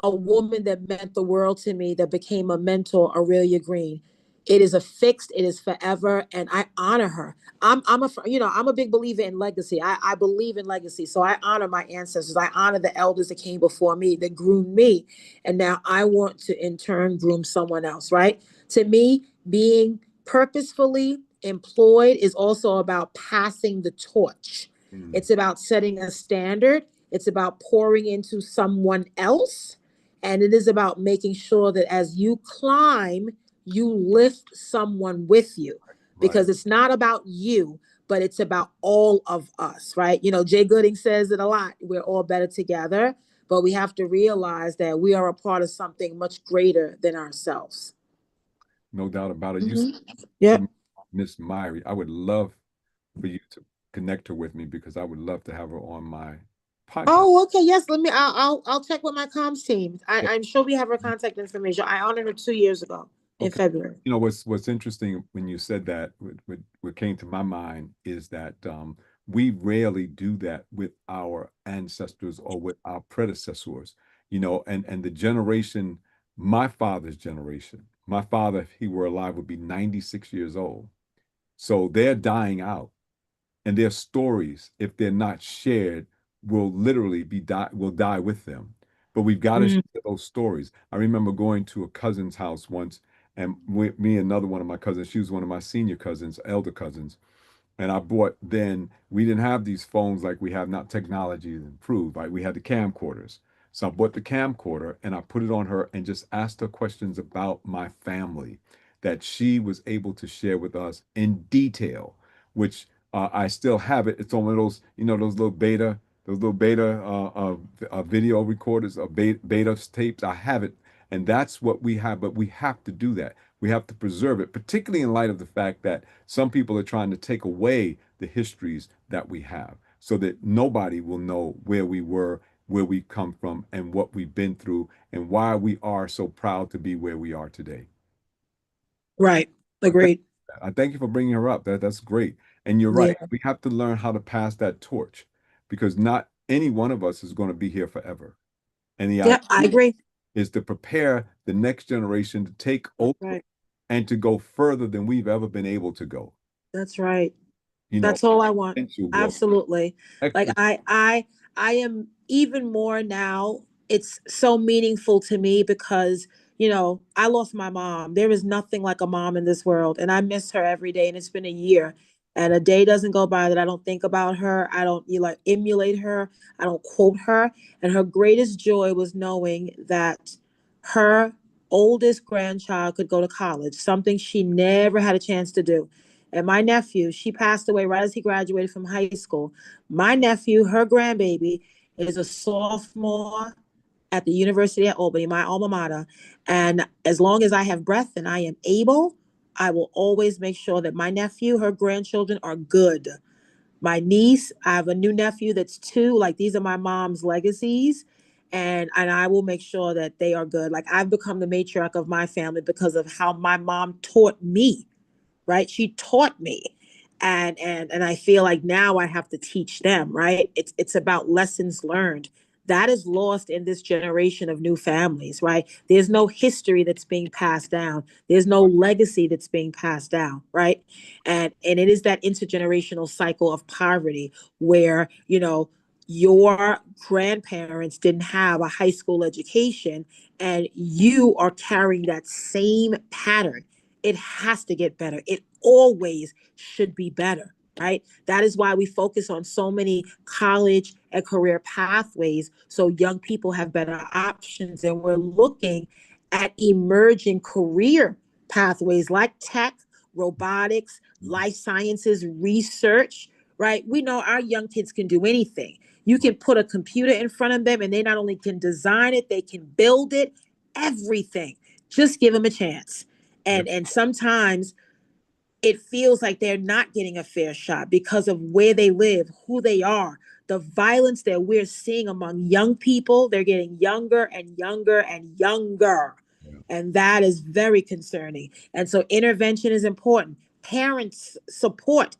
Speaker 3: a woman that meant the world to me, that became a mentor, Aurelia Green. It is a fixed, it is forever, and I honor her. I'm a big believer in legacy. I believe in legacy. So I honor my ancestors. I honor the elders that came before me, that groomed me. And now I want to in turn groom someone else, right? To me, being purposefully employed is also about passing the torch. It's about setting a standard. It's about pouring into someone else. And it is about making sure that as you climb, you lift someone with you, because it's not about you, but it's about all of us, right? Jay Gooding says it a lot. We're all better together, but we have to realize that we are a part of something much greater than ourselves.
Speaker 1: No doubt about it.
Speaker 3: Yep.
Speaker 1: Miss Myrie, I would love for you to connect her with me because I would love to have her on my podcast.
Speaker 3: Oh, okay. Yes. I'll check with my comms team. I'm sure we have her contact information. I honored her 2 years ago in February.
Speaker 1: What's interesting when you said that, what came to my mind is that we rarely do that with our ancestors or with our predecessors, and the generation, my father's generation, my father, if he were alive, would be 96 years old. So they're dying out, and their stories, if they're not shared, will literally will die with them. But we've got to share those stories. I remember going to a cousin's house once, and me and another one of my cousins, she was one of my senior cousins, elder cousins, and we didn't have these phones like we have now. Technology has improved, right? We had the camcorders. So I bought the camcorder and I put it on her and just asked her questions about my family that she was able to share with us in detail, which I still have it. It's on one of those, those little beta video recorders, beta tapes. I have it, and that's what we have. But we have to do that. We have to preserve it, particularly in light of the fact that some people are trying to take away the histories that we have, so that nobody will know where we were, where we come from, and what we've been through, and why we are so proud to be where we are today.
Speaker 3: Right. Agreed.
Speaker 1: I thank you for bringing her up. That's great. And you're right. We have to learn how to pass that torch, because not any one of us is going to be here forever. And
Speaker 3: I agree.
Speaker 1: Is to prepare the next generation to take over and to go further than we've ever been able to go.
Speaker 3: That's right. That's all I want. Absolutely. Like I am even more now. It's so meaningful to me because, I lost my mom. There is nothing like a mom in this world, and I miss her every day. And it's been a year, and a day doesn't go by that I don't think about her. I don't emulate her. I don't quote her. And her greatest joy was knowing that her oldest grandchild could go to college, something she never had a chance to do. And my nephew, she passed away right as he graduated from high school. My nephew, her grandbaby, is a sophomore at the University at Albany, my alma mater. And as long as I have breath and I am able, I will always make sure that my nephew, her grandchildren are good. My niece, I have a new nephew that's 2. These are my mom's legacies. and I will make sure that they are good. Like, I've become the matriarch of my family because of how my mom taught me, right? She taught me. And I feel like now I have to teach them, right? It's about lessons learned. That is lost in this generation of new families, right? There's no history that's being passed down. There's no legacy that's being passed down, right? And it is that intergenerational cycle of poverty where, your grandparents didn't have a high school education and you are carrying that same pattern. It has to get better. It always should be better, right? That is why we focus on so many college and career pathways so young people have better options. And we're looking at emerging career pathways like tech, robotics, life sciences, research, right? We know our young kids can do anything. You can put a computer in front of them and they not only can design it, they can build it, everything. Just give them a chance. And sometimes it feels like they're not getting a fair shot because of where they live, who they are, the violence that we're seeing among young people. They're getting younger and younger and younger.
Speaker 1: Yeah.
Speaker 3: And that is very concerning. And so intervention is important. Parents support.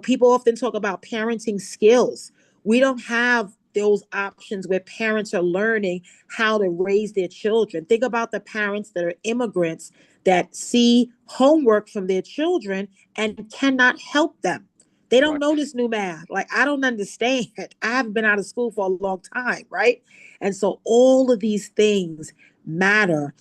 Speaker 3: People often talk about parenting skills. We don't have those options where parents are learning how to raise their children. Think about the parents that are immigrants that see homework from their children and cannot help them. They don't know this new math. Like, I don't understand. I haven't been out of school for a long time, right? And so all of these things matter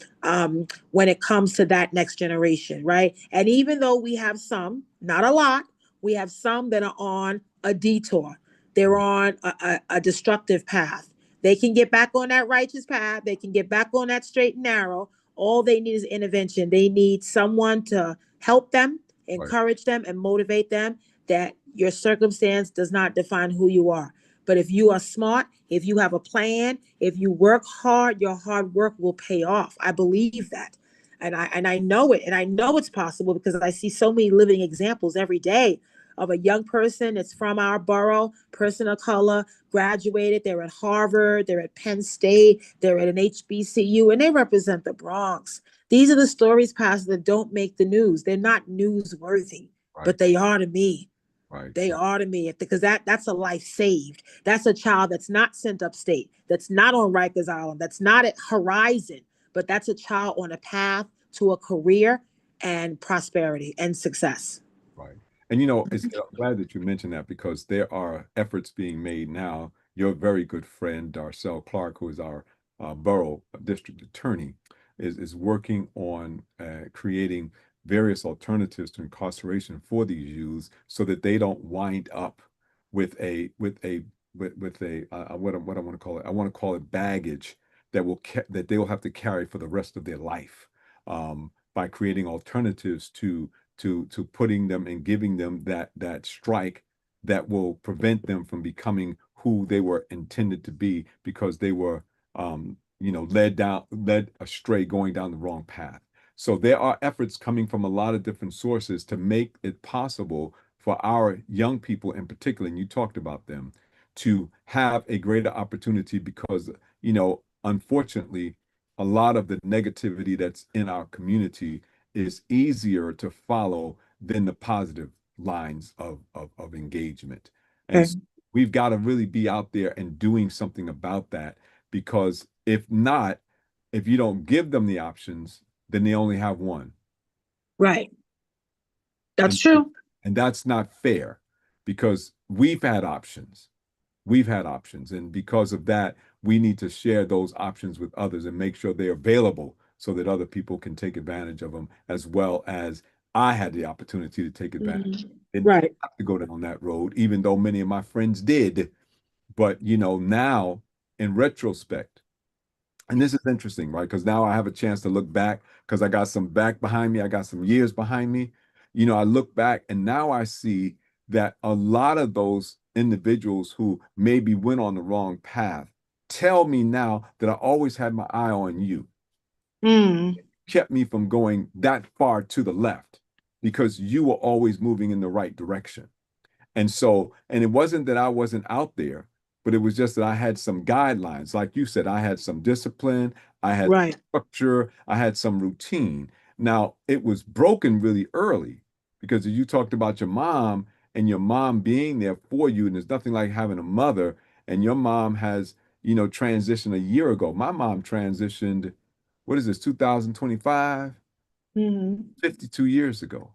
Speaker 3: when it comes to that next generation, right? And even though we have some, not a lot, we have some that are on a detour. They're on a destructive path. They can get back on that righteous path. They can get back on that straight and narrow. All they need is intervention. They need someone to help them, encourage them, and motivate them that your circumstance does not define who you are. But if you are smart, if you have a plan, if you work hard, your hard work will pay off. I believe that. And I know it. And I know it's possible because I see so many living examples every day of a young person that's from our borough, person of color, graduated. They're at Harvard, they're at Penn State, they're at an HBCU, and they represent the Bronx. These are the stories, Pastor, that don't make the news. They're not newsworthy, but they are to me. They are to me, because that's a life saved. That's a child that's not sent upstate, that's not on Rikers Island, that's not at Horizon, but that's a child on a path to a career and prosperity and success.
Speaker 1: Right. And it's glad that you mentioned that because there are efforts being made now. Your very good friend, Darcel Clark, who is our borough district attorney, is working on creating various alternatives to incarceration for these youths so that they don't wind up with a what I want to call it. I want to call it baggage that they will have to carry for the rest of their life, by creating alternatives to putting them and giving them that strike that will prevent them from becoming who they were intended to be because they were led astray, going down the wrong path. So there are efforts coming from a lot of different sources to make it possible for our young people in particular, and you talked about them, to have a greater opportunity because, unfortunately, a lot of the negativity that's in our community is easier to follow than the positive lines of engagement. And so we've got to really be out there and doing something about that, because if not, if you don't give them the options, then they only have one.
Speaker 3: Right. That's true.
Speaker 1: And that's not fair because we've had options. We've had options. And because of that, we need to share those options with others and make sure they're available so that other people can take advantage of them, as well as I had the opportunity to take advantage. And
Speaker 3: Right.
Speaker 1: have to go down that road, even though many of my friends did. But, now in retrospect, and this is interesting, right? Because now I have a chance to look back because I got some back behind me. I got some years behind me. I look back and now I see that a lot of those individuals who maybe went on the wrong path tell me now that I always had my eye on you. Kept me from going that far to the left because you were always moving in the right direction. And it wasn't that I wasn't out there, but it was just that I had some guidelines. Like you said, I had some discipline, I had
Speaker 3: Right.
Speaker 1: structure, I had some routine. Now, it was broken really early because you talked about your mom and your mom being there for you, and there's nothing like having a mother, and your mom has, transitioned a year ago. My mom transitioned, what is this, 2025?
Speaker 3: Mm-hmm.
Speaker 1: 52 years ago.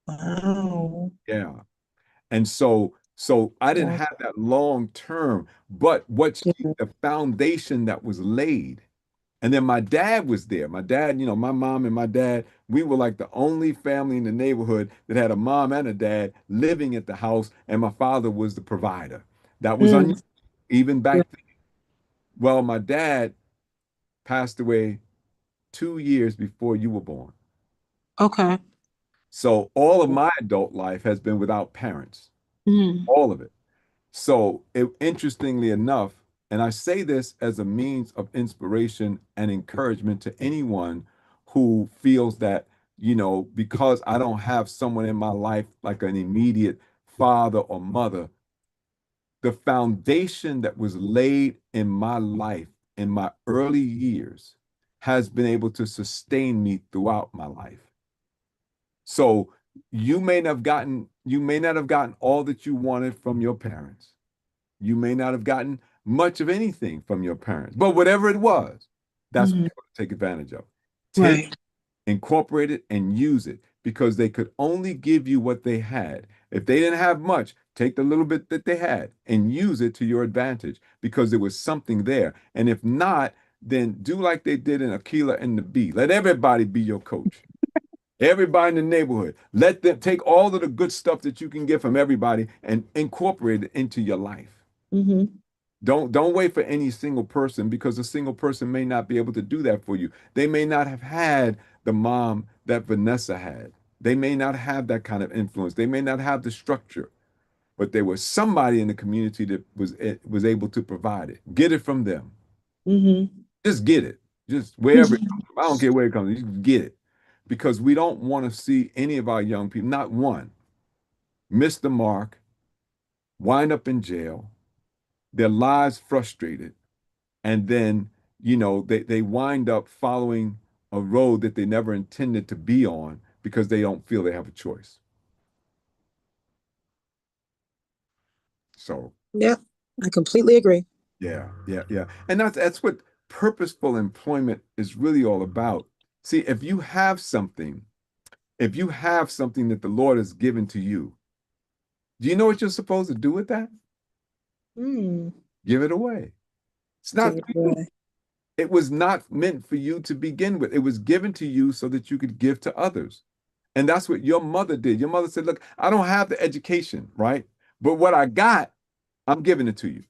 Speaker 3: Wow.
Speaker 1: Yeah. And so I didn't
Speaker 3: Wow.
Speaker 1: have that long term, but
Speaker 3: Yeah.
Speaker 1: the foundation that was laid. And then my dad was there. My dad, my mom and my dad, we were like the only family in the neighborhood that had a mom and a dad living at the house, and my father was the provider. That was
Speaker 3: Mm.
Speaker 1: unusual, even
Speaker 3: Yeah.
Speaker 1: back then. Well, my dad passed away 2 years before you were born.
Speaker 3: Okay.
Speaker 1: So all of my adult life has been without parents,
Speaker 3: Mm.
Speaker 1: all of it. So, interestingly enough, and I say this as a means of inspiration and encouragement to anyone who feels that, because I don't have someone in my life like an immediate father or mother, the foundation that was laid in my life in my early years has been able to sustain me throughout my life. So, you may not have gotten all that you wanted from your parents. You may not have gotten much of anything from your parents, but whatever it was, that's what
Speaker 3: Mm.
Speaker 1: you want to take advantage of. Take,
Speaker 3: Right.
Speaker 1: incorporate it, and use it because they could only give you what they had. If they didn't have much, take the little bit that they had and use it to your advantage because there was something there. And if not, then do like they did in Aquila and the Bee. Let everybody be your coach. Everybody in the neighborhood. Let them take all of the good stuff that you can get from everybody and incorporate it into your life.
Speaker 3: Mm-hmm.
Speaker 1: Don't wait for any single person because a single person may not be able to do that for you. They may not have had the mom that Vanessa had. They may not have that kind of influence. They may not have the structure, but there was somebody in the community that was able to provide it. Get it from them.
Speaker 3: Mm-hmm.
Speaker 1: Just get it. Just wherever it comes from. I don't care where it comes from. You get it. Because we don't want to see any of our young people, not one, miss the mark, wind up in jail, their lives frustrated, and then they wind up following a road that they never intended to be on because they don't feel they have a choice. So
Speaker 3: Yeah, I completely agree.
Speaker 1: yeah, and that's what purposeful employment is really all about. See, if you have something that the Lord has given to you, do you know what you're supposed to do with that?
Speaker 3: Mm.
Speaker 1: Give it away. It's
Speaker 3: Give
Speaker 1: not
Speaker 3: it
Speaker 1: for you.
Speaker 3: away.
Speaker 1: It was not meant for you to begin with. It was given to you so that you could give to others. And that's what your mother did. Your mother said, look, I don't have the education, right? But what I got, I'm giving it to you.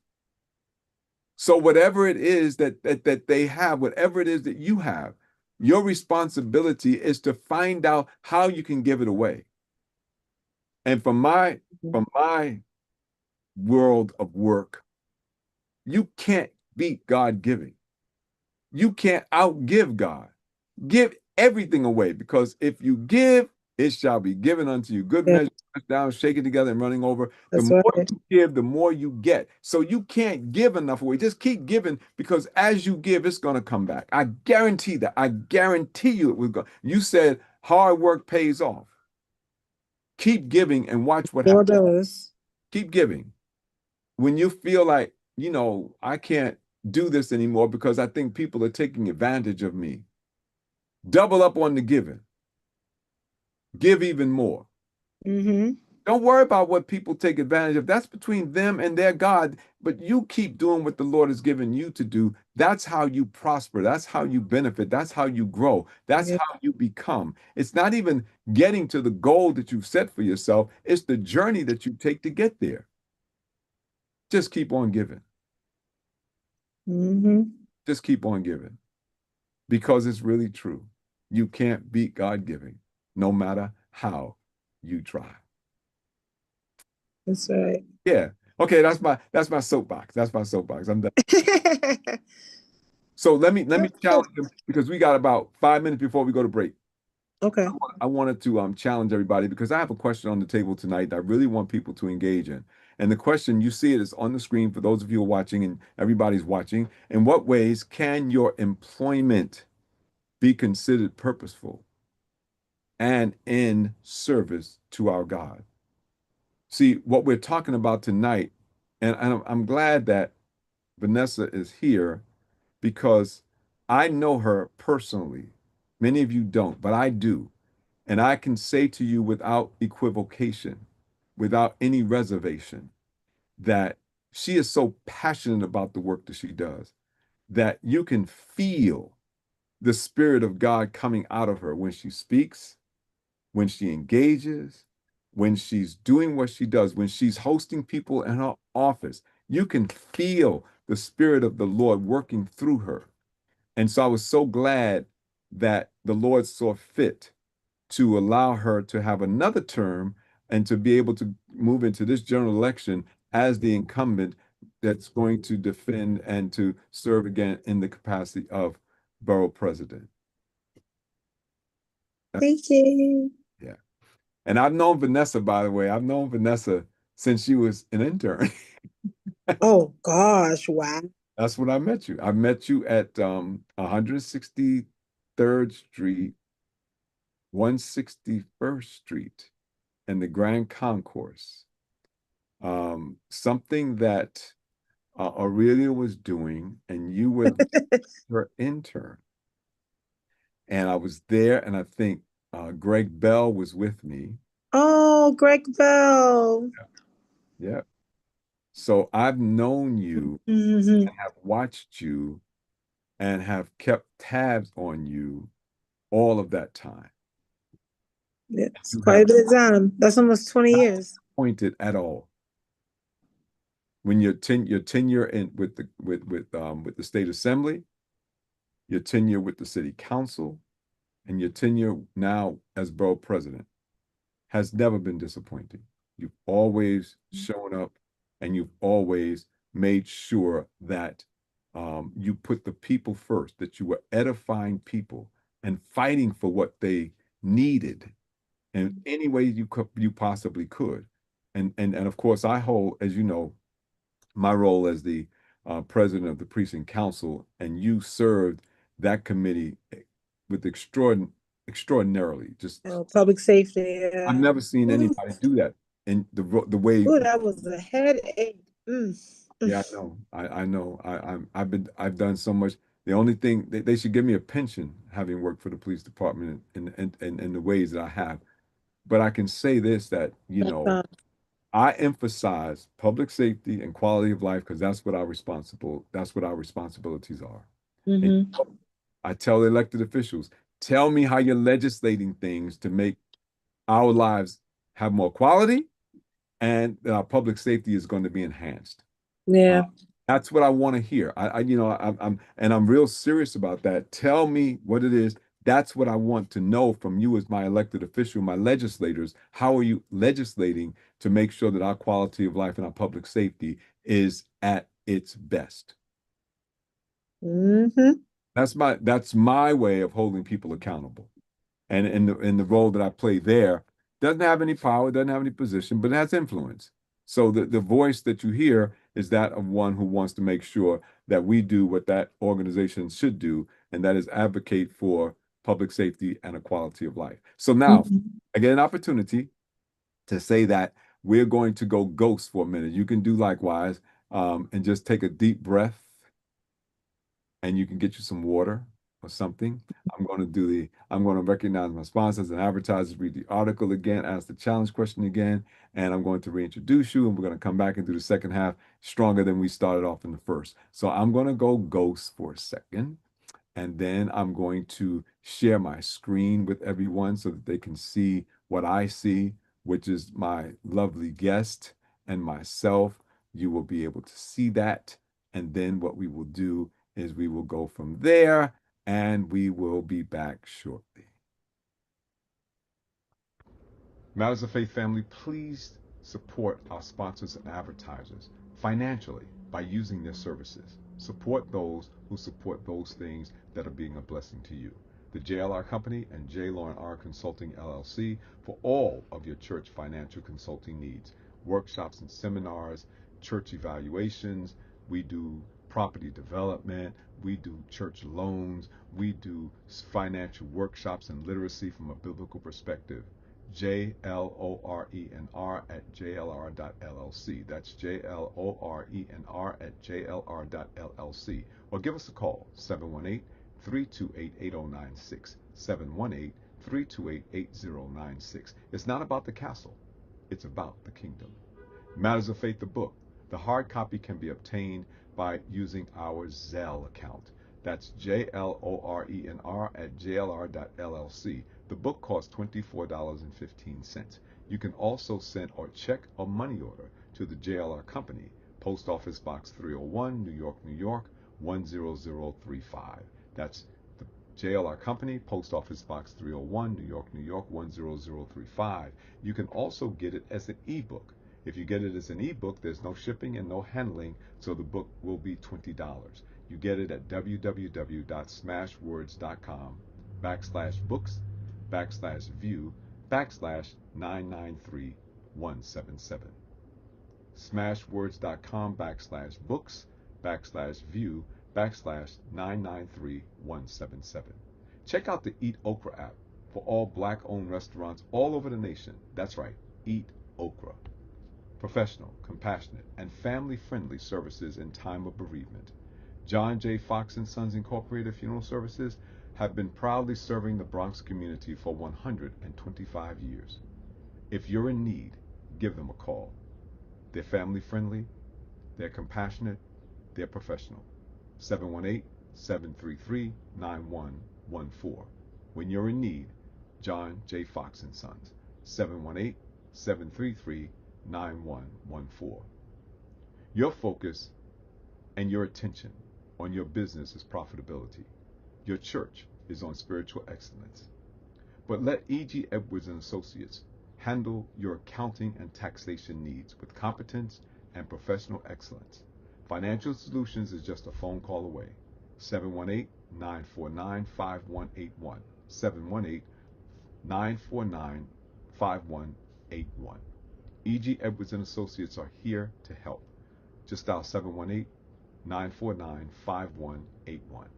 Speaker 1: So whatever it is that they have, whatever it is that you have, your responsibility is to find out how you can give it away. And from my world of work, you can't beat God giving. You can't outgive God. Give everything away because if you give, it shall be given unto you. Good
Speaker 3: Yeah,
Speaker 1: measure, pressed down, shaken together, and running over. The
Speaker 3: that's
Speaker 1: more
Speaker 3: right.
Speaker 1: you give, the more you get. So you can't give enough away. Just keep giving because as you give, it's going to come back. I guarantee that. I guarantee you it will go. You said hard work pays off. Keep giving and watch what
Speaker 3: Sure
Speaker 1: happens.
Speaker 3: does.
Speaker 1: Keep giving. When you feel like, I can't do this anymore because I think people are taking advantage of me. Double up on the giving. Give even more.
Speaker 3: Mm-hmm.
Speaker 1: Don't worry about what people take advantage of. That's between them and their God. But you keep doing what the Lord has given you to do. That's how you prosper. That's how you benefit. That's how you grow. That's
Speaker 3: Yeah.
Speaker 1: how you become. It's not even getting to the goal that you've set for yourself, it's the journey that you take to get there. Just keep on giving.
Speaker 3: Mm-hmm.
Speaker 1: Just keep on giving because it's really true. You can't beat God giving, no matter how you try.
Speaker 3: That's right.
Speaker 1: Yeah. Okay, that's my soapbox. That's my soapbox. I'm done. So let me challenge him because we got about 5 minutes before we go to break.
Speaker 3: Okay.
Speaker 1: I wanted to challenge everybody because I have a question on the table tonight that I really want people to engage in. And the question, you see it is on the screen for those of you who are watching and everybody's watching. In what ways can your employment be considered purposeful and in service to our God? See, what we're talking about tonight, and I'm glad that Vanessa is here because I know her personally. Many of you don't, but I do. And I can say to you without equivocation, without any reservation, that she is so passionate about the work that she does that you can feel the Spirit of God coming out of her when she speaks, when she engages, when she's doing what she does, when she's hosting people in her office. You can feel the Spirit of the Lord working through her. And so I was so glad that the Lord saw fit to allow her to have another term and to be able to move into this general election as the incumbent that's going to defend and to serve again in the capacity of borough president.
Speaker 3: Thank you.
Speaker 1: Yeah. And I've known Vanessa, by the way, I've known Vanessa since she was an intern.
Speaker 3: Oh gosh, wow.
Speaker 1: That's when I met you. I met you at 163rd Street, 161st Street, in the Grand Concourse. Something that Aurelia was doing, and you were her intern. And I was there, and I think Greg Bell was with me.
Speaker 3: Oh, Greg Bell.
Speaker 1: Yeah. So I've known you
Speaker 3: Mm-hmm.
Speaker 1: and have watched you and have kept tabs on you all of that time.
Speaker 3: It's
Speaker 1: You
Speaker 3: quite
Speaker 1: have
Speaker 3: a bit of time. That's almost 20
Speaker 1: not
Speaker 3: years.
Speaker 1: pointed at all. When your tenure in with the state assembly, your tenure with the city council, and your tenure now as borough president has never been disappointing. You've always shown up and you've always made sure that you put the people first, that you were edifying people and fighting for what they needed in any way you possibly could. And of course, I hold, as you know, my role as the president of the precinct council, and you served that committee with extraordinarily. Just
Speaker 3: Public safety.
Speaker 1: I've
Speaker 3: Yeah.
Speaker 1: never seen
Speaker 3: Ooh,
Speaker 1: anybody do that in the way.
Speaker 3: that was a headache.
Speaker 1: Yeah, I know. I know. I've done so much. The only thing they should give me a pension having worked for the police department in the ways that I have. But I can say this, that I emphasize public safety and quality of life because that's what our responsibilities are. And
Speaker 3: Mm-hmm.
Speaker 1: I tell elected officials, tell me how you're legislating things to make our lives have more quality and that our public safety is going to be enhanced.
Speaker 3: Yeah.
Speaker 1: That's what I want to hear. I'm real serious about that. Tell me what it is. That's what I want to know from you as my elected official, my legislators. How are you legislating to make sure that our quality of life and our public safety is at its best?
Speaker 3: Mm-hmm.
Speaker 1: That's my way of holding people accountable. And in the role that I play there, doesn't have any power, doesn't have any position, but it has influence. So the voice that you hear is that of one who wants to make sure that we do what that organization should do, and that is advocate for public safety and a quality of life. So now I get an opportunity to say that we're going to go ghost for a minute. You can do likewise, and just take a deep breath, and you can get you some water or something. I'm going to recognize my sponsors and advertisers, read the article again, ask the challenge question again, and I'm going to reintroduce you, and we're going to come back and do the second half stronger than we started off in the first. So I'm going to go ghost for a second, and then I'm going to share my screen with everyone so that they can see what I see, which is my lovely guest and myself. You will be able to see that. And then what we will do is we will go from there, and we will be back shortly. Matters of Faith family, please support our sponsors and advertisers financially by using their services. Support those who support those things that are being a blessing to you. the JLR Company and J. Lauren R. Consulting LLC for all of your church financial consulting needs. Workshops and seminars, church evaluations, we do property development, we do church loans, we do financial workshops and literacy from a biblical perspective. JLORENR at JLR.LLC. That's JLORENR at JLR.LLC. Or give us a call, 718-328-8096. 718-328-8096. It's not about the castle. It's about the kingdom. Matters of Faith, the book. The hard copy can be obtained by using our Zelle account. That's JLORENR at JLR.LLC. The book costs $24.15. You can also send or check or money order to the JLR Company, Post Office Box 301, New York, New York, 10035. That's the JLR Company, Post Office Box 301, New York, New York, 10035. You can also get it as an ebook. If you get it as an ebook, there's no shipping and no handling, so the book will be $20. You get it at www.smashwords.com/books/view/993177. smashwords.com/books/view/993177. Check out the Eat Okra app for all Black-owned restaurants all over the nation. That's right, Eat Okra. Professional, compassionate, and family-friendly services in time of bereavement. John J. Fox & Sons Incorporated Funeral Services have been proudly serving the Bronx community for 125 years. If you're in need, give them a call. They're family-friendly, they're compassionate, they're professional. 718-733-9114. When you're in need, John J. Fox & Sons. 718-733-9114. Your focus and your attention on your business is profitability. Your church is on spiritual excellence. But let E.G. Edwards and Associates handle your accounting and taxation needs with competence and professional excellence. Financial Solutions is just a phone call away. 718-949-5181. 718-949-5181. E.G. Edwards and Associates are here to help. Just dial 718-949-5181.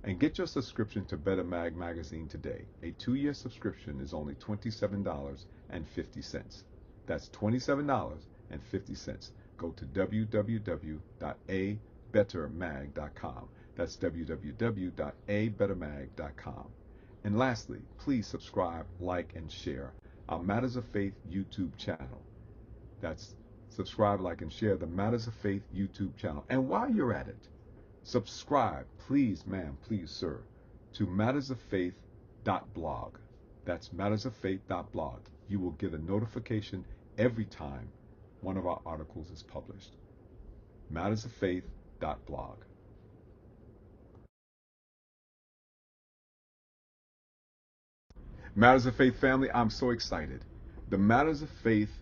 Speaker 1: And get your subscription to Better Mag magazine today. A 2-year subscription is only $27.50. That's $27.50. Go to www.abettermag.com. That's www.abettermag.com. And lastly, please subscribe, like, and share our Matters of Faith YouTube channel. That's subscribe, like, and share the Matters of Faith YouTube channel. And while you're at it, subscribe, please, ma'am, please, sir, to mattersoffaith.blog. That's mattersoffaith.blog. You will get a notification every time one of our articles is published. mattersoffaith.blog. Matters of Faith family, I'm so excited. The Matters of Faith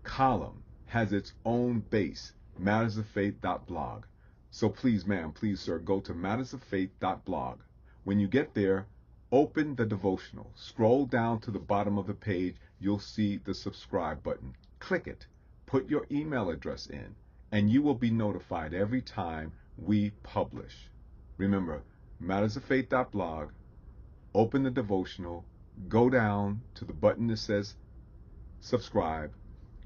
Speaker 1: column has its own base, mattersoffaith.blog. So please, ma'am, please, sir, go to mattersoffaith.blog. When you get there, open the devotional. Scroll down to the bottom of the page. You'll see the subscribe button. Click it. Put your email address in, and you will be notified every time we publish. Remember, mattersoffaith.blog. Open the devotional. Go down to the button that says subscribe.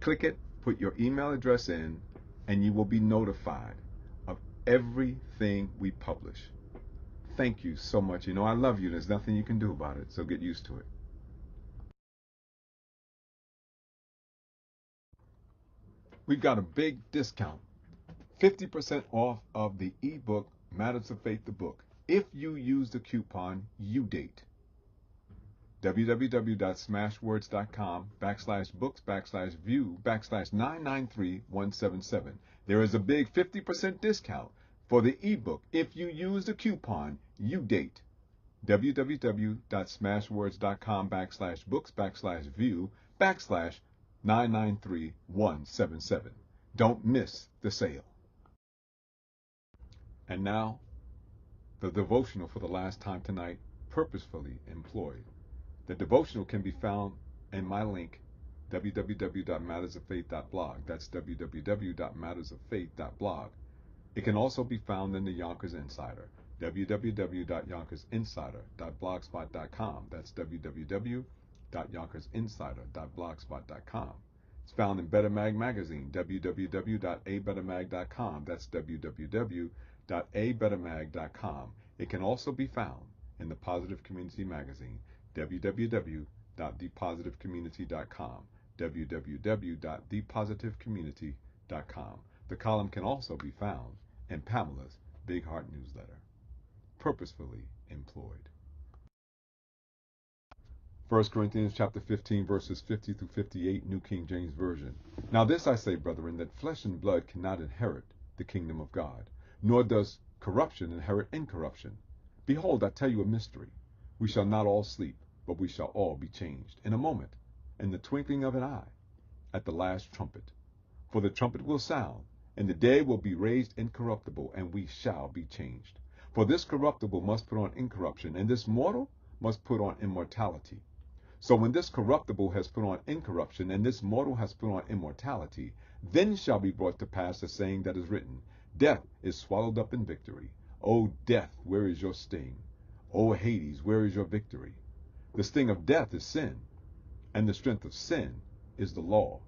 Speaker 1: Click it. Put your email address in, and you will be notified of everything we publish. Thank you so much. You know, I love you. There's nothing you can do about it, so get used to it. We've got a big discount, 50% off of the ebook Matters of Faith, the book, if you use the coupon UDATE. www.smashwords.com/books/view/993177. There is a big 50% discount for the ebook if you use the coupon UDATE. www.smashwords.com/books/view/993177. Don't miss the sale. And now, the devotional for the last time tonight, Purposefully Employed. The devotional can be found in my link, www.mattersoffaith.blog. That's www.mattersoffaith.blog. It can also be found in the Yonkers Insider, www.yonkersinsider.blogspot.com. That's www.yonkersinsider.blogspot.com. It's found in Better Mag Magazine, www.abettermag.com. That's www.abettermag.com. It can also be found in the Positive Community Magazine, www.thepositivecommunity.com, www.thepositivecommunity.com. The column can also be found in Pamela's Big Heart newsletter. Purposefully Employed. 1 Corinthians chapter 15, verses 50 through 58, New King James Version. Now this I say, brethren, that flesh and blood cannot inherit the kingdom of God, nor does corruption inherit incorruption. Behold, I tell you a mystery. We shall not all sleep, but we shall all be changed in a moment, in the twinkling of an eye, at the last trumpet. For the trumpet will sound, and the dead will be raised incorruptible, and we shall be changed. For this corruptible must put on incorruption, and this mortal must put on immortality. So when this corruptible has put on incorruption, and this mortal has put on immortality, then shall be brought to pass the saying that is written, Death is swallowed up in victory. O death, where is your sting? O Hades, where is your victory? The sting of death is sin, and the strength of sin is the law.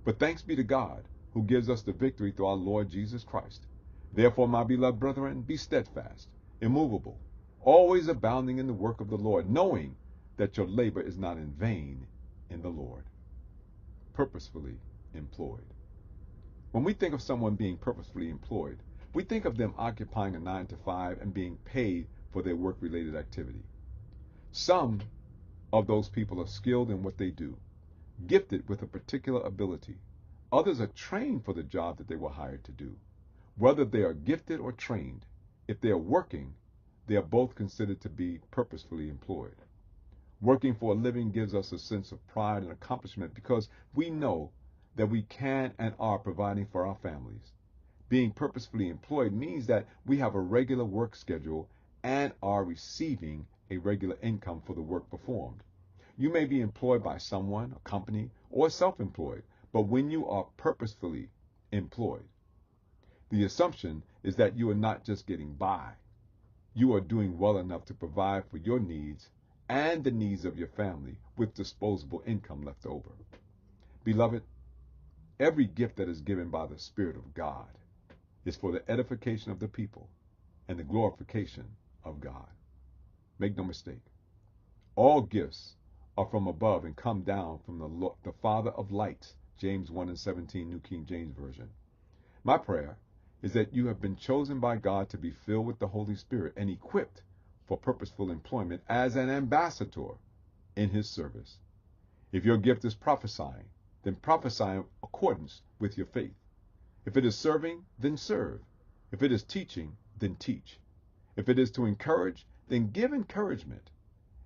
Speaker 1: But thanks be to God, who gives us the victory through our Lord Jesus Christ. Therefore, my beloved brethren, be steadfast, immovable, always abounding in the work of the Lord, knowing that your labor is not in vain in the Lord. Purposefully employed. When we think of someone being purposefully employed, we think of them occupying a 9-to-5 and being paid for their work-related activity. Some of those people are skilled in what they do, gifted with a particular ability. Others are trained for the job that they were hired to do. Whether they are gifted or trained, if they are working, they are both considered to be purposefully employed. Working for a living gives us a sense of pride and accomplishment because we know that we can and are providing for our families. Being purposefully employed means that we have a regular work schedule and are receiving a regular income for the work performed. You may be employed by someone, a company, or self-employed, but when you are purposefully employed, the assumption is that you are not just getting by. You are doing well enough to provide for your needs and the needs of your family with disposable income left over. Beloved, every gift that is given by the Spirit of God is for the edification of the people and the glorification of God. Make no mistake. All gifts are from above and come down from the Father of lights, James 1:17, New King James Version. My prayer is that you have been chosen by God to be filled with the Holy Spirit and equipped for purposeful employment as an ambassador in his service. If your gift is prophesying, then prophesy in accordance with your faith. If it is serving, then serve. If it is teaching, then teach. If it is to encourage, then give encouragement.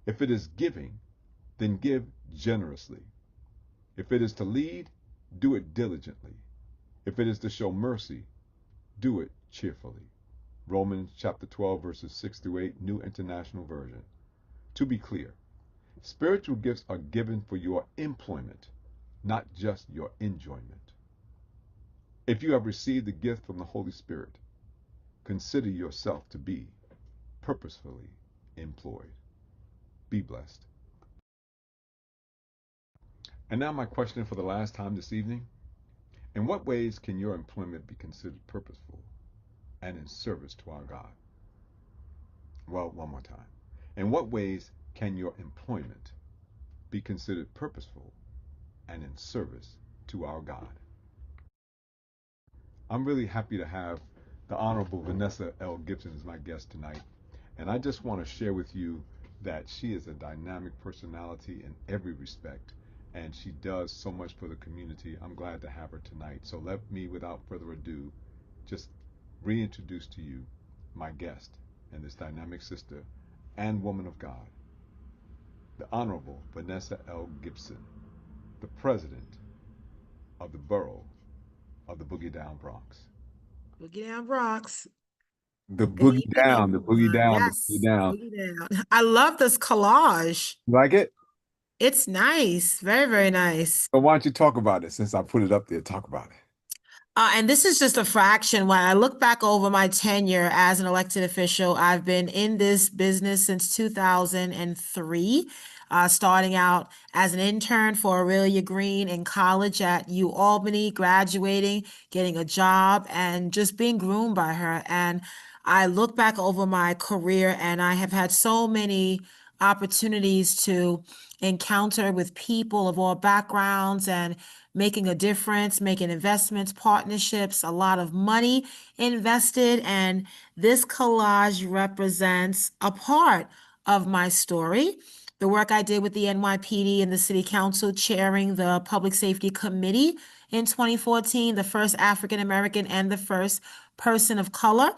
Speaker 1: If it is giving, then give generously. If it is to lead, do it diligently. If it is to show mercy, do it cheerfully. Romans chapter 12, verses 6 through 8, New International Version. To be clear, spiritual gifts are given for your employment, not just your enjoyment. If you have received the gift from the Holy Spirit, consider yourself to be purposefully employed. Be blessed. And now my question for the last time this evening. In what ways can your employment be considered purposeful and in service to our God? Well, one more time. In what ways can your employment be considered purposeful and in service to our God? I'm really happy to have the Honorable Vanessa L. Gibson as my guest tonight. And I just want to share with you that she is a dynamic personality in every respect. And she does so much for the community. I'm glad to have her tonight. So let me, without further ado, just reintroduce to you my guest and this dynamic sister and woman of God, the Honorable Vanessa L. Gibson, the president of the borough of the Boogie Down Bronx.
Speaker 2: Boogie Down Bronx.
Speaker 1: The
Speaker 2: Good
Speaker 1: boogie
Speaker 2: evening,
Speaker 1: down, the boogie
Speaker 2: everyone.
Speaker 1: down, the boogie
Speaker 2: Yes, the
Speaker 1: down.
Speaker 2: boogie down. I love this collage.
Speaker 1: You like it?
Speaker 2: It's nice. Very, very nice.
Speaker 1: So why don't you talk about it since I put it up there? Talk about it.
Speaker 2: And this is just a fraction. When I look back over my tenure as an elected official, I've been in this business since 2003, starting out as an intern for Aurelia Green in college at U Albany, graduating, getting a job, and just being groomed by her. And I look back over my career, and I have had so many opportunities to encounter with people of all backgrounds and making a difference, making investments, partnerships, a lot of money invested. And this collage represents a part of my story. The work I did with the NYPD and the City Council, chairing the Public Safety Committee in 2014, the first African American and the first person of color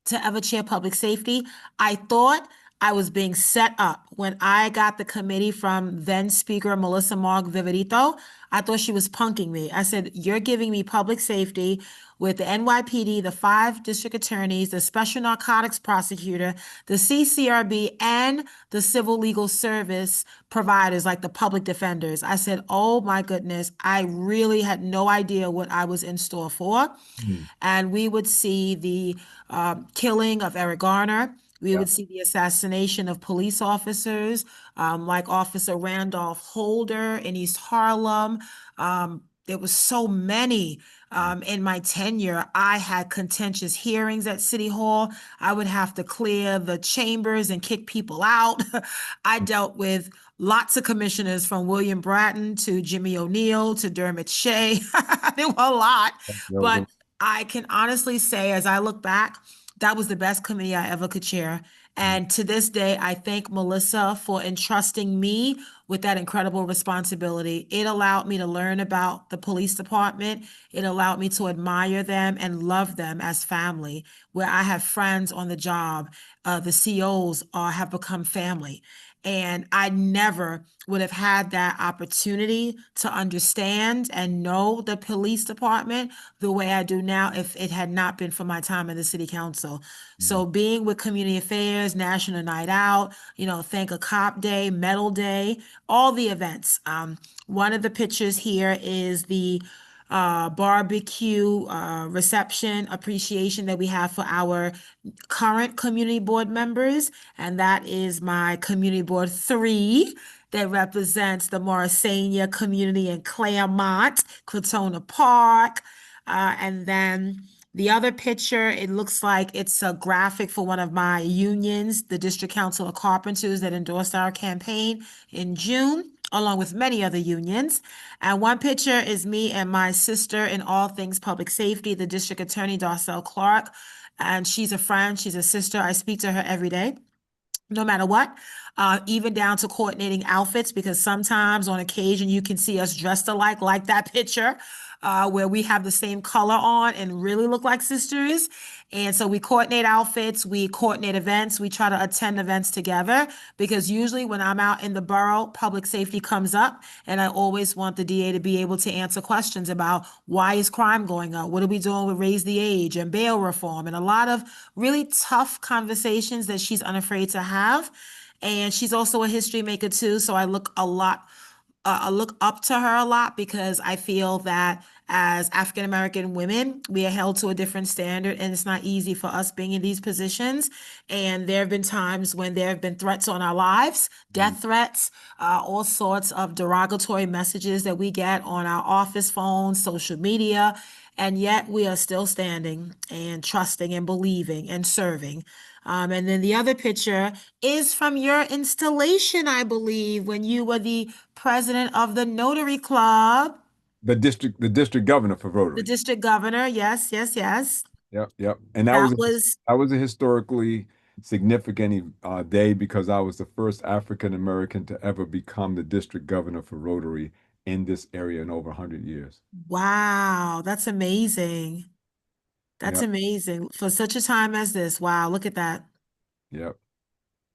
Speaker 2: to ever chair public safety. I thought I was being set up when I got the committee from then Speaker Melissa Mark Viverito. I thought she was punking me. I said, "You're giving me public safety with the NYPD, the 5 district attorneys, the special narcotics prosecutor, the CCRB, and the civil legal service providers like the public defenders." I said, "Oh my goodness, I really had no idea what I was in store for."
Speaker 1: Hmm.
Speaker 2: And we would see the killing of Eric Garner. We
Speaker 1: Yeah.
Speaker 2: would see the assassination of police officers, like Officer Randolph Holder in East Harlem. There was so many in my tenure. I had contentious hearings at City Hall. I would have to clear the chambers and kick people out. I dealt with lots of commissioners from William Bratton to Jimmy O'Neill to Dermot Shea. There were a lot,
Speaker 1: That was
Speaker 2: but I can honestly say, as I look back, that was the best committee I ever could chair. And to this day, I thank Melissa for entrusting me with that incredible responsibility. It allowed me to learn about the police department. It allowed me to admire them and love them as family, where I have friends on the job. The COs have become family. And I never would have had that opportunity to understand and know the police department the way I do now if it had not been for my time in the city council. So being with community affairs, National Night Out, Thank a Cop Day, Medal Day, all the events. One of the pictures here is the barbecue reception appreciation that we have for our current community board members, and that is my community board 3 that represents the Morrisania community in Claremont, Crotona Park. And then the other picture, it looks like it's a graphic for one of my unions, the District Council of Carpenters, that endorsed our campaign in June, along with many other unions. And one picture is me and my sister in all things public safety, the District Attorney, Darcel Clark. And she's a friend, she's a sister. I speak to her every day, no matter what, even down to coordinating outfits, because sometimes on occasion you can see us dressed alike, like that picture, where we have the same color on and really look like sisters. And so we coordinate outfits, we coordinate events, we try to attend events together, because usually when I'm out in the borough, public safety comes up, and I always want the DA to be able to answer questions about why is crime going up? What are we doing with raise the age and bail reform? And a lot of really tough conversations that she's unafraid to have. And she's also a history maker too. So I look up to her a lot, because I feel that as African American women, we are held to a different standard, and it's not easy for us being in these positions. And there have been times when there have been threats on our lives, death threats, all sorts of derogatory messages that we get on our office phones, social media, and yet we are still standing and trusting and believing and serving. And then the other picture is from your installation, I believe, when you were the president of the Notary Club,
Speaker 1: the district governor for
Speaker 2: the
Speaker 1: Rotary.
Speaker 2: district governor. Yes, yes, yes.
Speaker 1: Yep. And
Speaker 2: That was,
Speaker 1: that was a historically significant day, because I was the first African American to ever become the district governor for Rotary in this area in over 100 years.
Speaker 2: wow, that's amazing. That's
Speaker 1: Yep.
Speaker 2: amazing for such a time as this. Wow, look at that.
Speaker 1: Yep.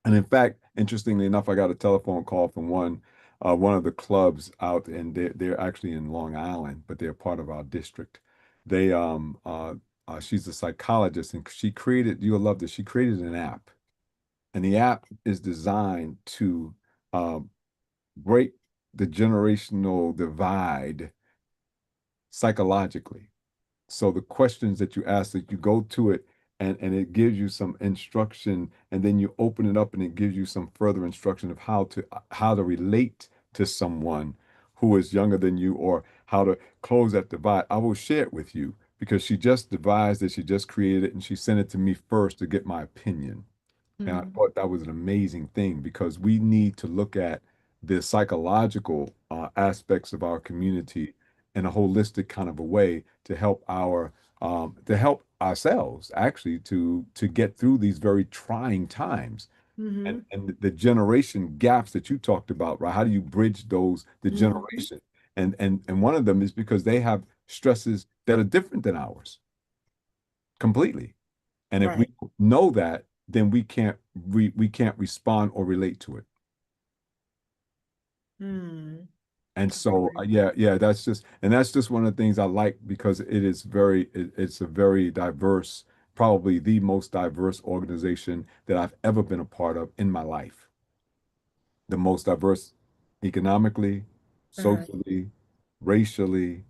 Speaker 1: And in fact, interestingly enough, I got a telephone call from one of the clubs out, and they're actually in Long Island, but they're part of our district. They she's a psychologist, and she created, you'll love this, she created an app. And the app is designed to break the generational divide psychologically. So the questions that you ask, that you go to it and it gives you some instruction, and then you open it up and it gives you some further instruction of how to relate to someone who is younger than you, or how to close that divide. I will share it with you because she just devised it, she just created it, and she sent it to me first to get my opinion. And I thought that was an amazing thing, because we need to look at the psychological aspects of our community in a holistic kind of a way to help ourselves actually to get through these very trying times. And the generation gaps that you talked about, right? How do you bridge the generation? And one of them is because they have stresses that are different than ours completely. And if we
Speaker 2: Right.
Speaker 1: know that, then we can't respond or relate to it. And so that's just one of the things I like, because it's a very diverse, probably the most diverse organization that I've ever been a part of in my life. The most diverse economically, socially, racially,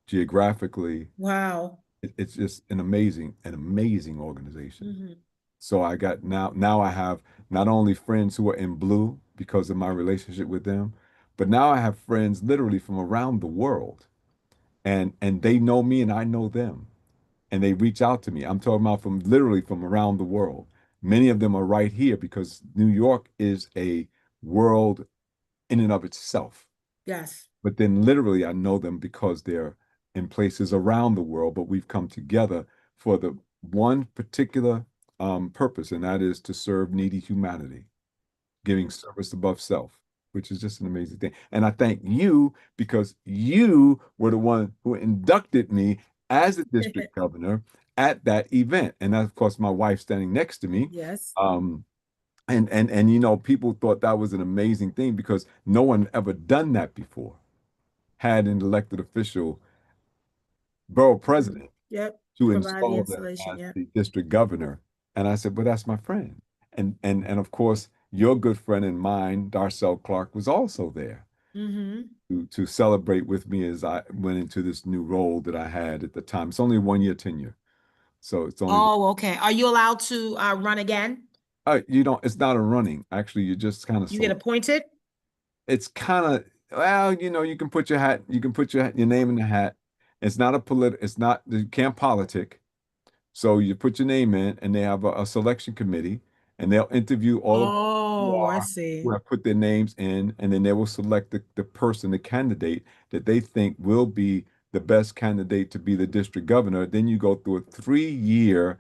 Speaker 1: geographically.
Speaker 2: Wow.
Speaker 1: It's just an amazing organization. So I got now I have not only friends who are in blue because of my relationship with them, but now I have friends literally from around the world. And they know me and I know them. And they reach out to me. I'm talking about from literally from around the world. Many of them are right here because New York is a world in and of itself.
Speaker 2: Yes.
Speaker 1: But then literally I know them because they're in places around the world, but we've come together for the one particular purpose, and that is to serve needy humanity, giving service above self, which is just an amazing thing. And I thank you because you were the one who inducted me as a district governor at that event. And that, of course, my wife standing next to me.
Speaker 2: Yes.
Speaker 1: And you know, people thought that was an amazing thing because no one ever done that before, had an elected official, borough president,
Speaker 2: Yep.
Speaker 1: to
Speaker 2: Provide the
Speaker 1: install them
Speaker 2: installation.
Speaker 1: as
Speaker 2: Yep.
Speaker 1: the district governor. And I said, well, that's my friend. And of course, your good friend and mine, Darcel Clark, was also there to celebrate with me as I went into this new role that I had at the time. It's only 1 year tenure. So it's only,
Speaker 2: Oh, okay. Are you allowed to run again?
Speaker 1: you don't, it's not a running. Actually, you just kind of
Speaker 2: You get
Speaker 1: select.
Speaker 2: appointed?
Speaker 1: It's kind of, well, you know, you can put your name in the hat. It's not it's not, you can't politic. So you put your name in, and they have a selection committee, and they'll interview all of who
Speaker 2: Oh, I
Speaker 1: are who
Speaker 2: see.
Speaker 1: have put their names in, and then they will select the person, the candidate that they think will be the best candidate to be the district governor. Then you go through a 3 year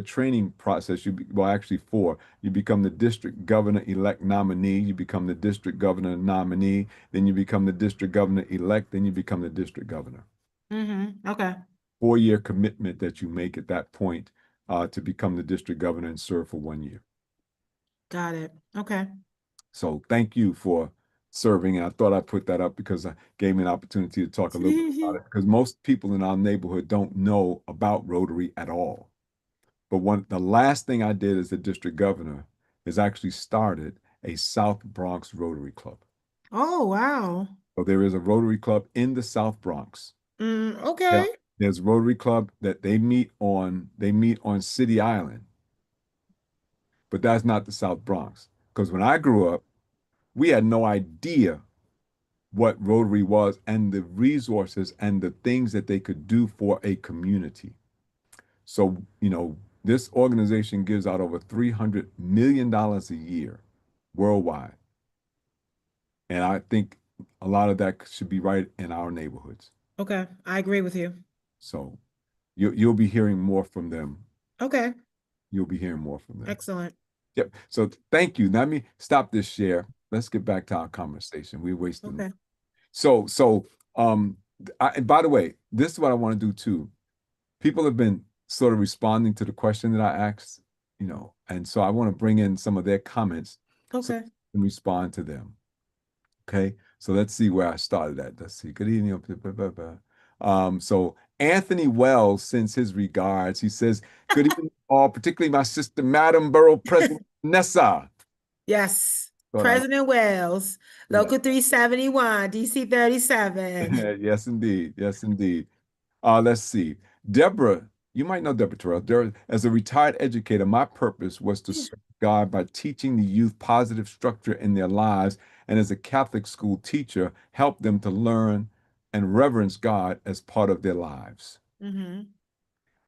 Speaker 1: training process. Well, actually four. You become the district governor elect nominee. You become the district governor nominee. Then you become the district governor elect. Then you become the district governor.
Speaker 2: Okay.
Speaker 1: 4 year commitment that you make at that point to become the district governor and serve for 1 year.
Speaker 2: Got it. Okay.
Speaker 1: So thank you for serving. And I thought I'd put that up because it gave me an opportunity to talk a little bit about it, because most people in our neighborhood don't know about Rotary at all. But the last thing I did as the district governor is actually started a South Bronx Rotary Club.
Speaker 2: Oh, wow.
Speaker 1: So there is a Rotary Club in the South Bronx. Yeah.
Speaker 2: Okay.
Speaker 1: There's Rotary Club that they meet on City Island, but that's not the South Bronx. Because when I grew up, we had no idea what Rotary was and the resources and the things that they could do for a community. So, you know, this organization gives out over $300 million a year worldwide. And I think a lot of that should be right in our neighborhoods.
Speaker 2: Okay. I agree with you.
Speaker 1: So you'll be hearing more from them.
Speaker 2: Okay.
Speaker 1: You'll be hearing more from them.
Speaker 2: Excellent.
Speaker 1: Yep. So thank you. Now let me stop this share. Let's get back to our conversation. We're wasting.
Speaker 2: Okay.
Speaker 1: And by the way, this is what I want to do too. People have been sort of responding to the question that I asked, you know, and so I want to bring in some of their comments so
Speaker 2: Okay.
Speaker 1: I can respond to them. Okay. So let's see where I started at. Let's see. Good evening. So Anthony Wells sends his regards. He says, good evening, all, particularly my sister, Madam Borough President Nessa.
Speaker 2: Yes.
Speaker 1: Thought I,
Speaker 2: President Wells,
Speaker 1: yeah.
Speaker 2: Local 371, DC 37.
Speaker 1: Yes, indeed. Yes, indeed. Let's see. Deborah, you might know Deborah Terrell. As a retired educator, my purpose was to serve God by teaching the youth positive structure in their lives, and as a Catholic school teacher, help them to learn and reverence God as part of their lives.
Speaker 2: Mm-hmm.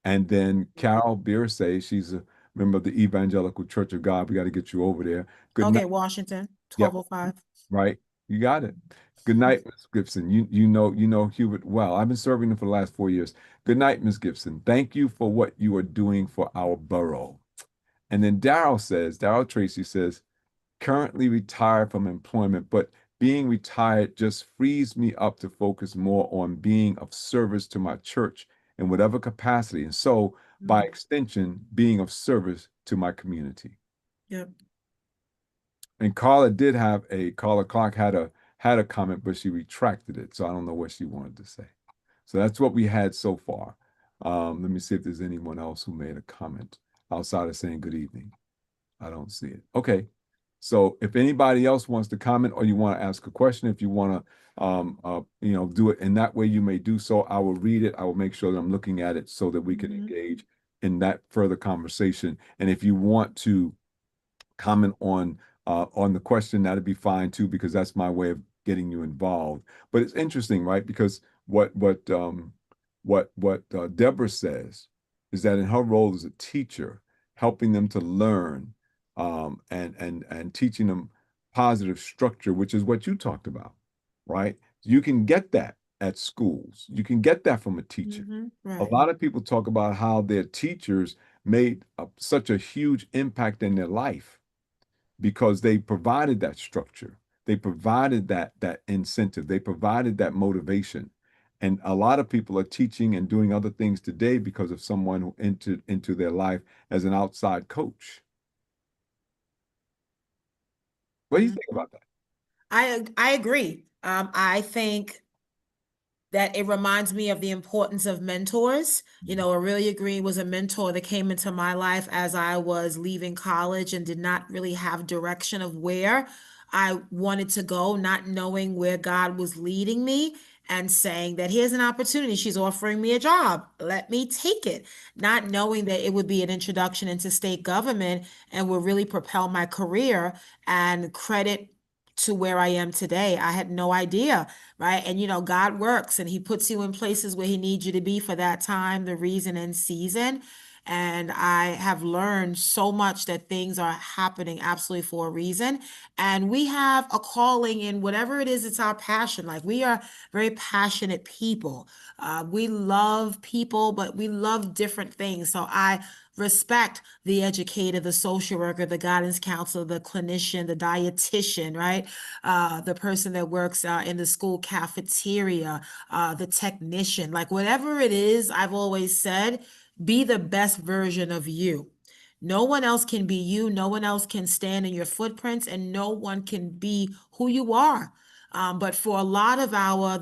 Speaker 1: And then Carol Biersay, she's a member of the Evangelical Church of God. We got to get you over there. Good
Speaker 2: Okay,
Speaker 1: night.
Speaker 2: Washington,
Speaker 1: Yep,
Speaker 2: 1205.
Speaker 1: right. You got it. Good night, Ms. Gibson. You know Hubert well. I've been serving him for the last 4 years. Good night, Ms. Gibson. Thank you for what you are doing for our borough. And then Daryl Tracy says, currently retired from employment, but being retired just frees me up to focus more on being of service to my church in whatever capacity. And so, by extension, being of service to my community.
Speaker 2: Yep.
Speaker 1: And Carla Clark had a comment, but she retracted it. So I don't know what she wanted to say. So that's what we had so far. Let me see if there's anyone else who made a comment outside of saying good evening. I don't see it. Okay. So if anybody else wants to comment or you want to ask a question, if you want to do it in that way, you may do so. I will read it. I will make sure that I'm looking at it so that we can engage in that further conversation. And if you want to comment on the question, that'd be fine too, because that's my way of getting you involved. But it's interesting, right? Because what Deborah says is that in her role as a teacher, helping them to learn and teaching them positive structure, which is what you talked about, right? You can get that at schools. You can get that from a teacher.
Speaker 2: Right.
Speaker 1: A lot of people talk about how their teachers made such a huge impact in their life because they provided that structure. They provided that incentive. They provided that motivation. And a lot of people are teaching and doing other things today because of someone who entered into their life as an outside coach. What do you think about that?
Speaker 2: I agree. I think that it reminds me of the importance of mentors. Aurelia Green was a mentor that came into my life as I was leaving college and did not really have direction of where I wanted to go, not knowing where God was leading me, and saying that here's an opportunity. She's offering me a job. Let me take it. Not knowing that it would be an introduction into state government and would really propel my career and credit to where I am today. I had no idea, right? And God works and he puts you in places where he needs you to be for that time, the reason and season. And I have learned so much that things are happening absolutely for a reason. And we have a calling in whatever it is, it's our passion. Like we are very passionate people. We love people, but we love different things. So I respect the educator, the social worker, the guidance counselor, the clinician, the dietitian, right? The person that works in the school cafeteria, the technician, like whatever it is, I've always said, be the best version of you. No one else can be you. No one else can stand in your footprints, and no one can be who you are. But for a lot of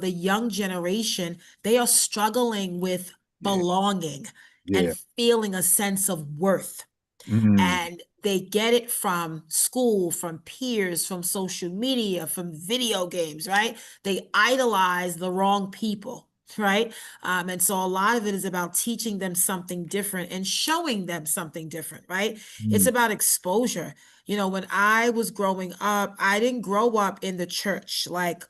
Speaker 2: the young generation, they are struggling with belonging and feeling a sense of worth. And they get it from school, from peers, from social media, from video games, right? They idolize the wrong people, right? And so a lot of it is about teaching them something different and showing them something different, right? It's about exposure. When I was growing up, I didn't grow up in the church, like,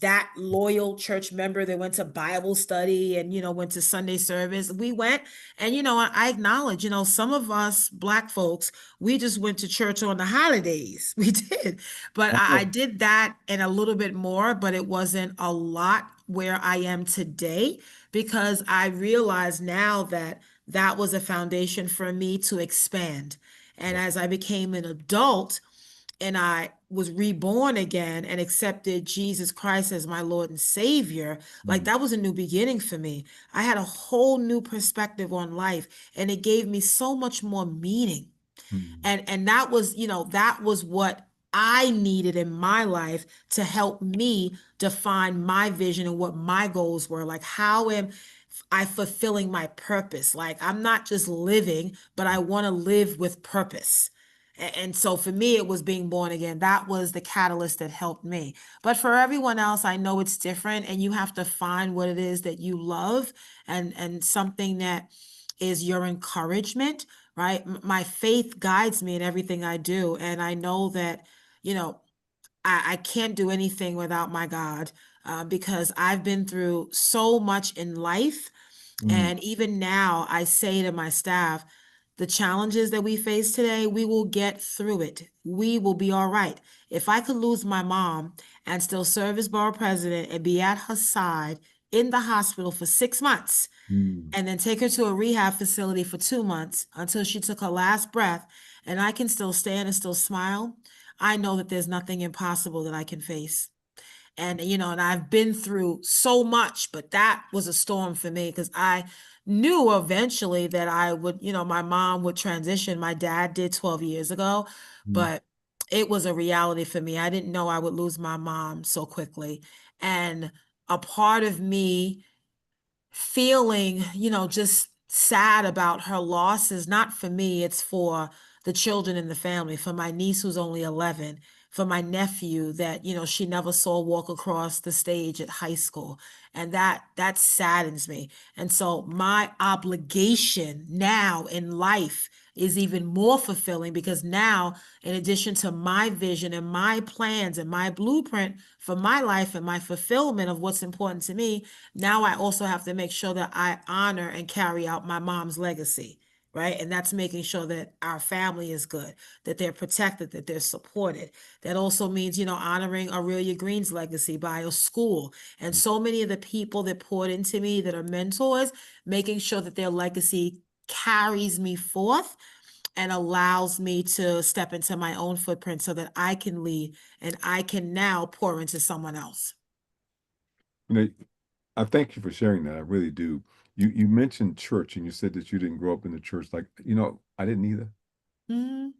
Speaker 2: that loyal church member that went to Bible study and, went to Sunday service. We went and, I acknowledge, some of us Black folks, we just went to church on the holidays. We did. But I did that and a little bit more, but it wasn't a lot where I am today because I realize now that that was a foundation for me to expand. And as I became an adult, and I was reborn again and accepted Jesus Christ as my Lord and Savior, like that was a new beginning for me. I had a whole new perspective on life, and it gave me so much more meaning. And that was, that was what I needed in my life to help me define my vision and what my goals were. Like, how am I fulfilling my purpose? Like, I'm not just living, but I want to live with purpose. And so for me, it was being born again. That was the catalyst that helped me. But for everyone else, I know it's different, and you have to find what it is that you love, and something that is your encouragement, right? My faith guides me in everything I do. And I know that, you know, I can't do anything without my God, because I've been through so much in life.
Speaker 1: Mm,
Speaker 2: And even now, I say to my staff, the challenges that we face today, we will get through it. We will be all right. If I could lose my mom and still serve as borough president and be at her side in the hospital for 6 months,
Speaker 1: mm.
Speaker 2: and then take her to a rehab facility for 2 months until she took her last breath, and I can still stand and still smile, I know that there's nothing impossible that I can face. And, and I've been through so much, but that was a storm for me, because I knew eventually that I would, my mom would transition. My dad did 12 years ago,
Speaker 1: Mm.
Speaker 2: but it was a reality for me. I didn't know I would lose my mom so quickly. And a part of me feeling, just sad about her loss is not for me. It's for the children in the family, for my niece who's only 11, for my nephew that, she never saw walk across the stage at high school. And that saddens me. And so my obligation now in life is even more fulfilling, because now, in addition to my vision and my plans and my blueprint for my life and my fulfillment of what's important to me, now I also have to make sure that I honor and carry out my mom's legacy, right? And that's making sure that our family is good, that they're protected, that they're supported. That also means, honoring Aurelia Green's legacy by a school and so many of the people that poured into me that are mentors, making sure that their legacy carries me forth and allows me to step into my own footprint so that I can lead and I can now pour into someone else.
Speaker 1: You know, I thank you for sharing that. I really do. You mentioned church and you said that you didn't grow up in the church. Like, I didn't either.
Speaker 2: Mhm.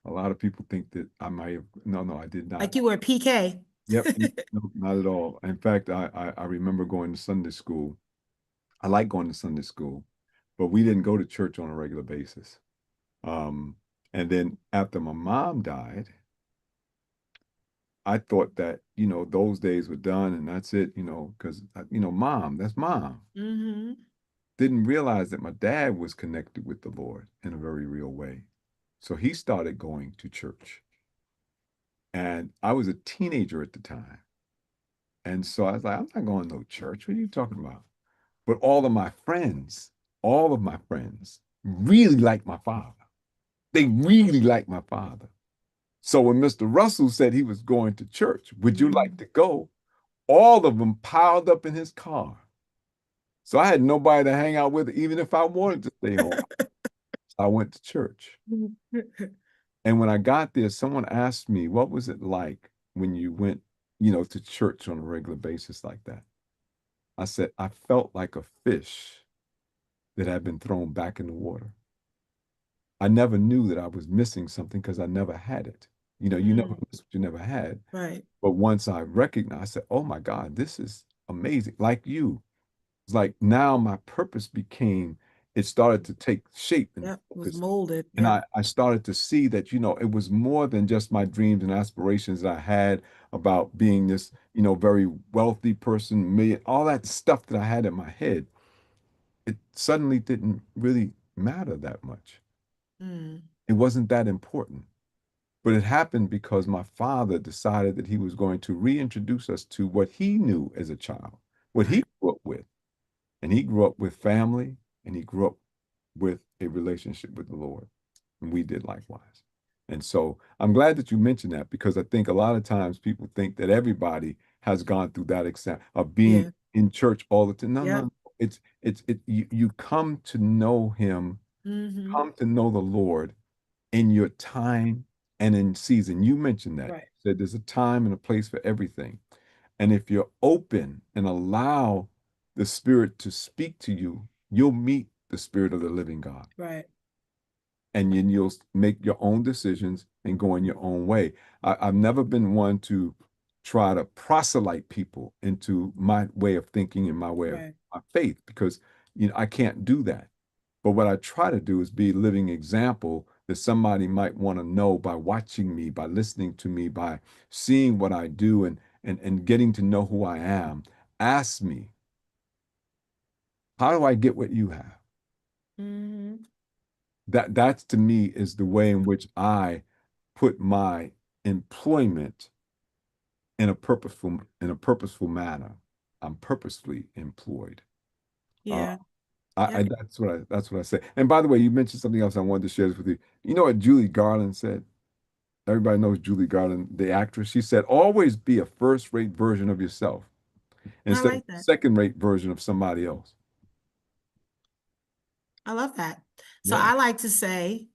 Speaker 1: A lot of people think that I might have. No, I did not.
Speaker 2: Like you were a PK.
Speaker 1: Yep, no, not at all. In fact, I remember going to Sunday school. I like going to Sunday school, but we didn't go to church on a regular basis. Um, and then after my mom died, I thought that, those days were done and that's it, because, mom, that's mom.
Speaker 2: Mm-hmm.
Speaker 1: Didn't realize that my dad was connected with the Lord in a very real way. So he started going to church. And I was a teenager at the time. And so I was like, I'm not going to no church. What are you talking about? But all of my friends really liked my father. They really liked my father. So when Mr. Russell said he was going to church, would you like to go? All of them piled up in his car. So I had nobody to hang out with, even if I wanted to stay home. I went to church. And when I got there, someone asked me, what was it like when you went, to church on a regular basis like that? I said, I felt like a fish that had been thrown back in the water. I never knew that I was missing something because I never had it. You never miss what you never had.
Speaker 2: Right.
Speaker 1: But once I recognized, I said, oh my God, this is amazing. Like you. It's like now my purpose it started to take shape and
Speaker 2: Yep. Was
Speaker 1: focus.
Speaker 2: molded.
Speaker 1: And
Speaker 2: Yep.
Speaker 1: I started to see that, it was more than just my dreams and aspirations that I had about being this, very wealthy person, million, all that stuff that I had in my head. It suddenly didn't really matter that much.
Speaker 2: Mm.
Speaker 1: It wasn't that important. But it happened because my father decided that he was going to reintroduce us to what he knew as a child, what he
Speaker 2: Right.
Speaker 1: grew up with. And he grew up with family and he grew up with a relationship with the Lord. And we did likewise. And so I'm glad that you mentioned that, because I think a lot of times people think that everybody has gone through that extent of being
Speaker 2: Yeah.
Speaker 1: in church all the time. No,
Speaker 2: Yep.
Speaker 1: no. You come to know him,
Speaker 2: Mm-hmm.
Speaker 1: come to know the Lord in your time and in season. You mentioned that.
Speaker 2: Right.
Speaker 1: You said there's a time and a place for everything. And if you're open and allow the Spirit to speak to you, you'll meet the Spirit of the living God.
Speaker 2: Right.
Speaker 1: and then you'll make your own decisions and go in your own way. I've never been one to try to proselyte people into my way of thinking and my way of
Speaker 2: Right.
Speaker 1: my faith, because I can't do that. But what I try to do is be a living example that somebody might want to know by watching me, by listening to me, by seeing what I do, and getting to know who I am. Ask me, how do I get what you have?
Speaker 2: Mm-hmm.
Speaker 1: That's to me is the way in which I put my employment in a purposeful manner. I'm purposefully employed. Uh,
Speaker 2: Yeah.
Speaker 1: I
Speaker 2: Yep.
Speaker 1: that's what I say. And by the way, you mentioned something else I wanted to share this with you. You know what Julie Garland said? Everybody knows Julie Garland, the actress. She said, "Always be a first-rate version of yourself
Speaker 2: I
Speaker 1: instead of
Speaker 2: like
Speaker 1: a
Speaker 2: that.
Speaker 1: second-rate version of somebody else."
Speaker 2: I love that. So
Speaker 1: Yeah,
Speaker 2: I like to say,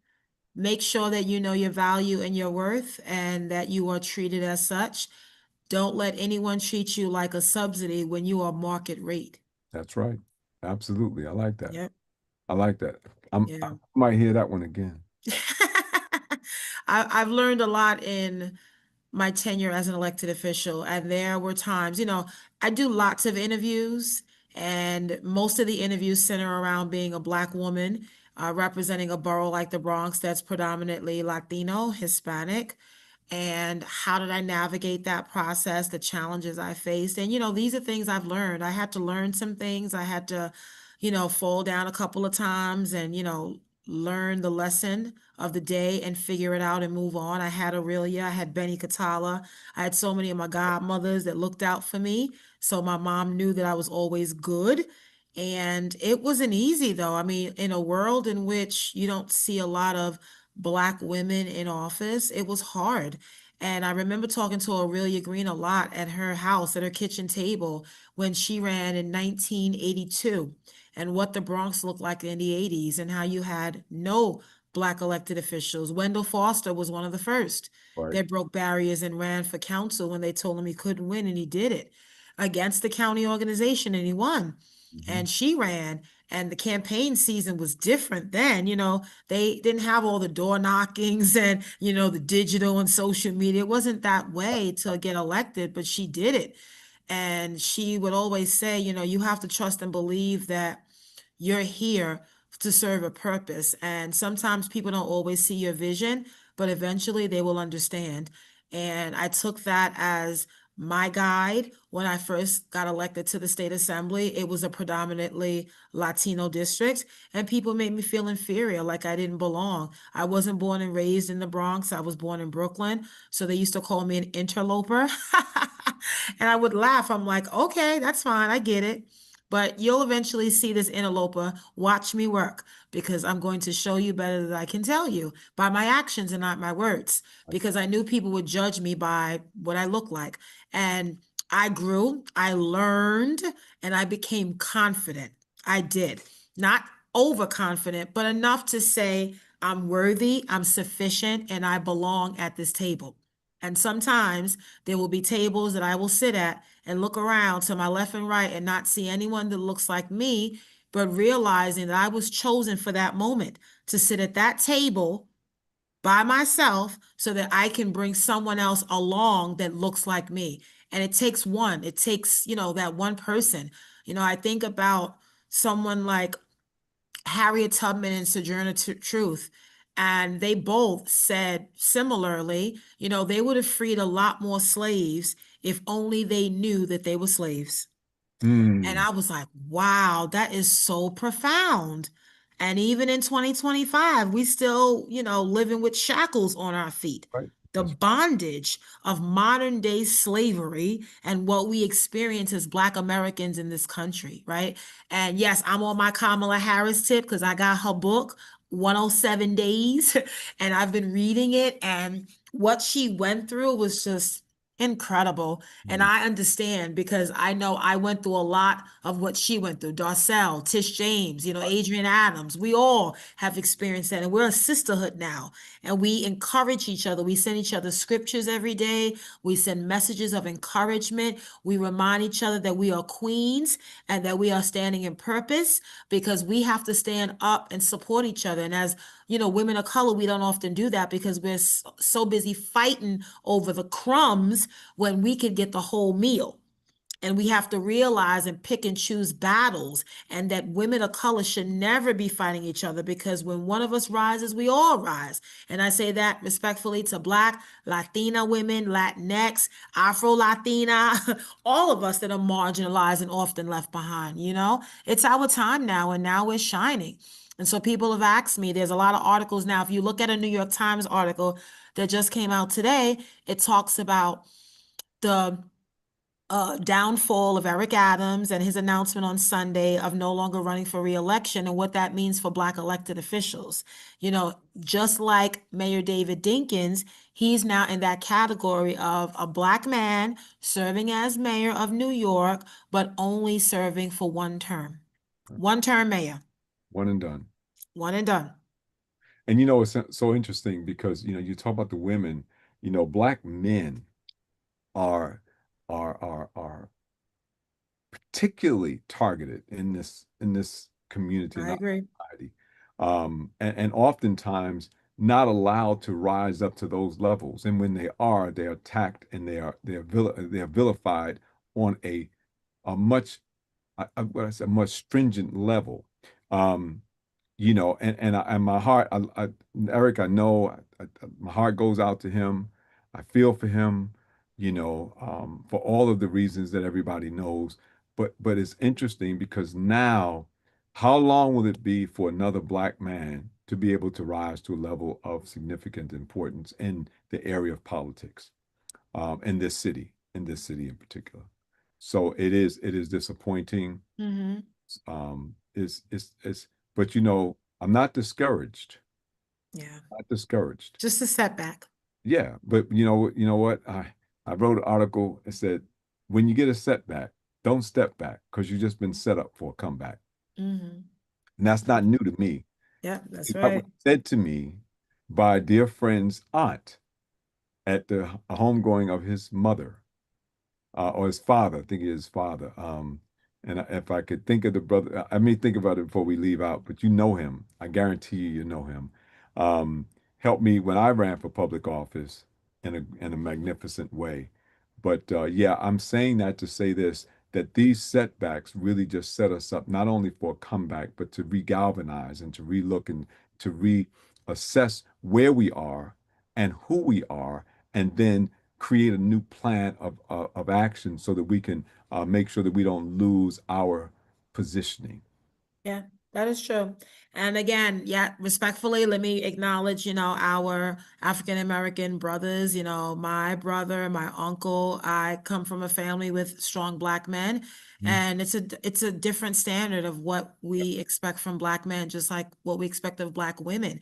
Speaker 2: make sure that you know your value and your worth and that you are treated as such. Don't let anyone treat you like a subsidy when you are market rate.
Speaker 1: that's right. Absolutely. I like that.
Speaker 2: Yep.
Speaker 1: I like that. I
Speaker 2: Yeah.
Speaker 1: might hear that one again.
Speaker 2: I've learned a lot in my tenure as an elected official, and there were times, I do lots of interviews, and most of the interviews center around being a Black woman, representing a borough like the Bronx that's predominantly Latino, Hispanic. And how did I navigate that process, the challenges I faced? And, these are things I've learned. I had to learn some things. I had to, fall down a couple of times and, learn the lesson of the day and figure it out and move on. I had Aurelia, I had Benny Katala. I had so many of my godmothers that looked out for me. So my mom knew that I was always good. And it wasn't easy, though. I mean, in a world in which you don't see a lot of Black women in office, it was hard. And I remember talking to Aurelia Green a lot at her house, at her kitchen table, when she ran in 1982, and what the Bronx looked like in the 80s, and how you had no Black elected officials. Wendell Foster was one of the first
Speaker 1: Right.
Speaker 2: that broke barriers and ran for council when they told him he couldn't win, and he did it against the county organization, and he won.
Speaker 1: Mhm.
Speaker 2: And she ran, and the campaign season was different then. They didn't have all the door knockings and, the digital and social media. It wasn't that way to get elected, but she did it. And she would always say, you have to trust and believe that you're here to serve a purpose. And sometimes people don't always see your vision, but eventually they will understand. And I took that as my guide when I first got elected to the state assembly. It was a predominantly Latino district, and people made me feel inferior, like I didn't belong. I wasn't born and raised in the Bronx. I was born in Brooklyn. So they used to call me an interloper. And I would laugh. I'm like, okay, that's fine. I get it. But you'll eventually see this interloper. Watch me work, because I'm going to show you better than I can tell you by my actions and not my words, because I knew people would judge me by what I look like. And I grew, I learned, and I became confident. I did. Not overconfident, but enough to say, I'm worthy, I'm sufficient, and I belong at this table. And sometimes there will be tables that I will sit at and look around to my left and right and not see anyone that looks like me, but realizing that I was chosen for that moment to sit at that table by myself so that I can bring someone else along that looks like me. And it takes one, it takes, that one person. I think about someone like Harriet Tubman and Sojourner Truth, and they both said similarly, they would have freed a lot more slaves if only they knew that they were slaves. And
Speaker 1: Mm,
Speaker 2: I was like, wow, that is so profound. And even in 2025, we still, living with shackles on our feet.
Speaker 1: right.
Speaker 2: The
Speaker 1: That's
Speaker 2: bondage of modern day slavery and what we experience as Black Americans in this country, right? And yes, I'm on my Kamala Harris tip because I got her book, 107 Days, and I've been reading it. And what she went through was just incredible. And
Speaker 1: mm,
Speaker 2: I understand because I know I went through a lot of what she went through. Darcel, Tish James, Adrian Adams, we all have experienced that. And we're a sisterhood now. And we encourage each other. We send each other scriptures every day. We send messages of encouragement. We remind each other that we are queens and that we are standing in purpose, because we have to stand up and support each other. And as women of color, we don't often do that because we're so busy fighting over the crumbs when we could get the whole meal. And we have to realize and pick and choose battles, and that women of color should never be fighting each other, because when one of us rises, we all rise. And I say that respectfully to Black, Latina women, Latinx, Afro-Latina, all of us that are marginalized and often left behind. It's our time now, and now we're shining. And so people have asked me, there's a lot of articles now. If you look at a New York Times article that just came out today, it talks about the downfall of Eric Adams and his announcement on Sunday of no longer running for re-election, and what that means for Black elected officials. Just like Mayor David Dinkins, he's now in that category of a Black man serving as mayor of New York, but only serving for one term. One-term mayor.
Speaker 1: One and done.
Speaker 2: One and done.
Speaker 1: And it's so interesting because you talk about the women. Black men are particularly targeted in this community,
Speaker 2: I agree.
Speaker 1: society, and oftentimes not allowed to rise up to those levels. And when they are, they're attacked, and they're vilified on a much much stringent level. And my heart, Eric, I know my heart goes out to him. I feel for him, for all of the reasons that everybody knows. But it's interesting because now, how long will it be for another Black man to be able to rise to a level of significant importance in the area of politics, in this city in particular? So it is disappointing.
Speaker 2: Mm-hmm.
Speaker 1: But I'm not discouraged.
Speaker 2: Yeah.
Speaker 1: Not discouraged.
Speaker 2: Just a setback.
Speaker 1: Yeah, but you know what? I wrote an article that said, when you get a setback, don't step back, because you've just been set up for a comeback.
Speaker 2: Mm-hmm.
Speaker 1: And that's not new to me.
Speaker 2: Yeah, that's
Speaker 1: That
Speaker 2: right.
Speaker 1: was said to me by a dear friend's aunt at the homegoing of his mother, or his father. I think his father. And if I could think of the brother, I may think about it before we leave out, but you know him. I guarantee you know him. Helped me when I ran for public office in a magnificent way. But yeah, I'm saying that to say this, that these setbacks really just set us up not only for a comeback, but to regalvanize and to relook and to reassess where we are and who we are, and then create a new plan of action so that we can make sure that we don't lose our positioning.
Speaker 2: Yeah, that is true. And again, yeah, respectfully, let me acknowledge, our African American brothers, my brother, my uncle. I come from a family with strong Black men, and it's a different standard of what we expect from Black men, just like what we expect of Black women.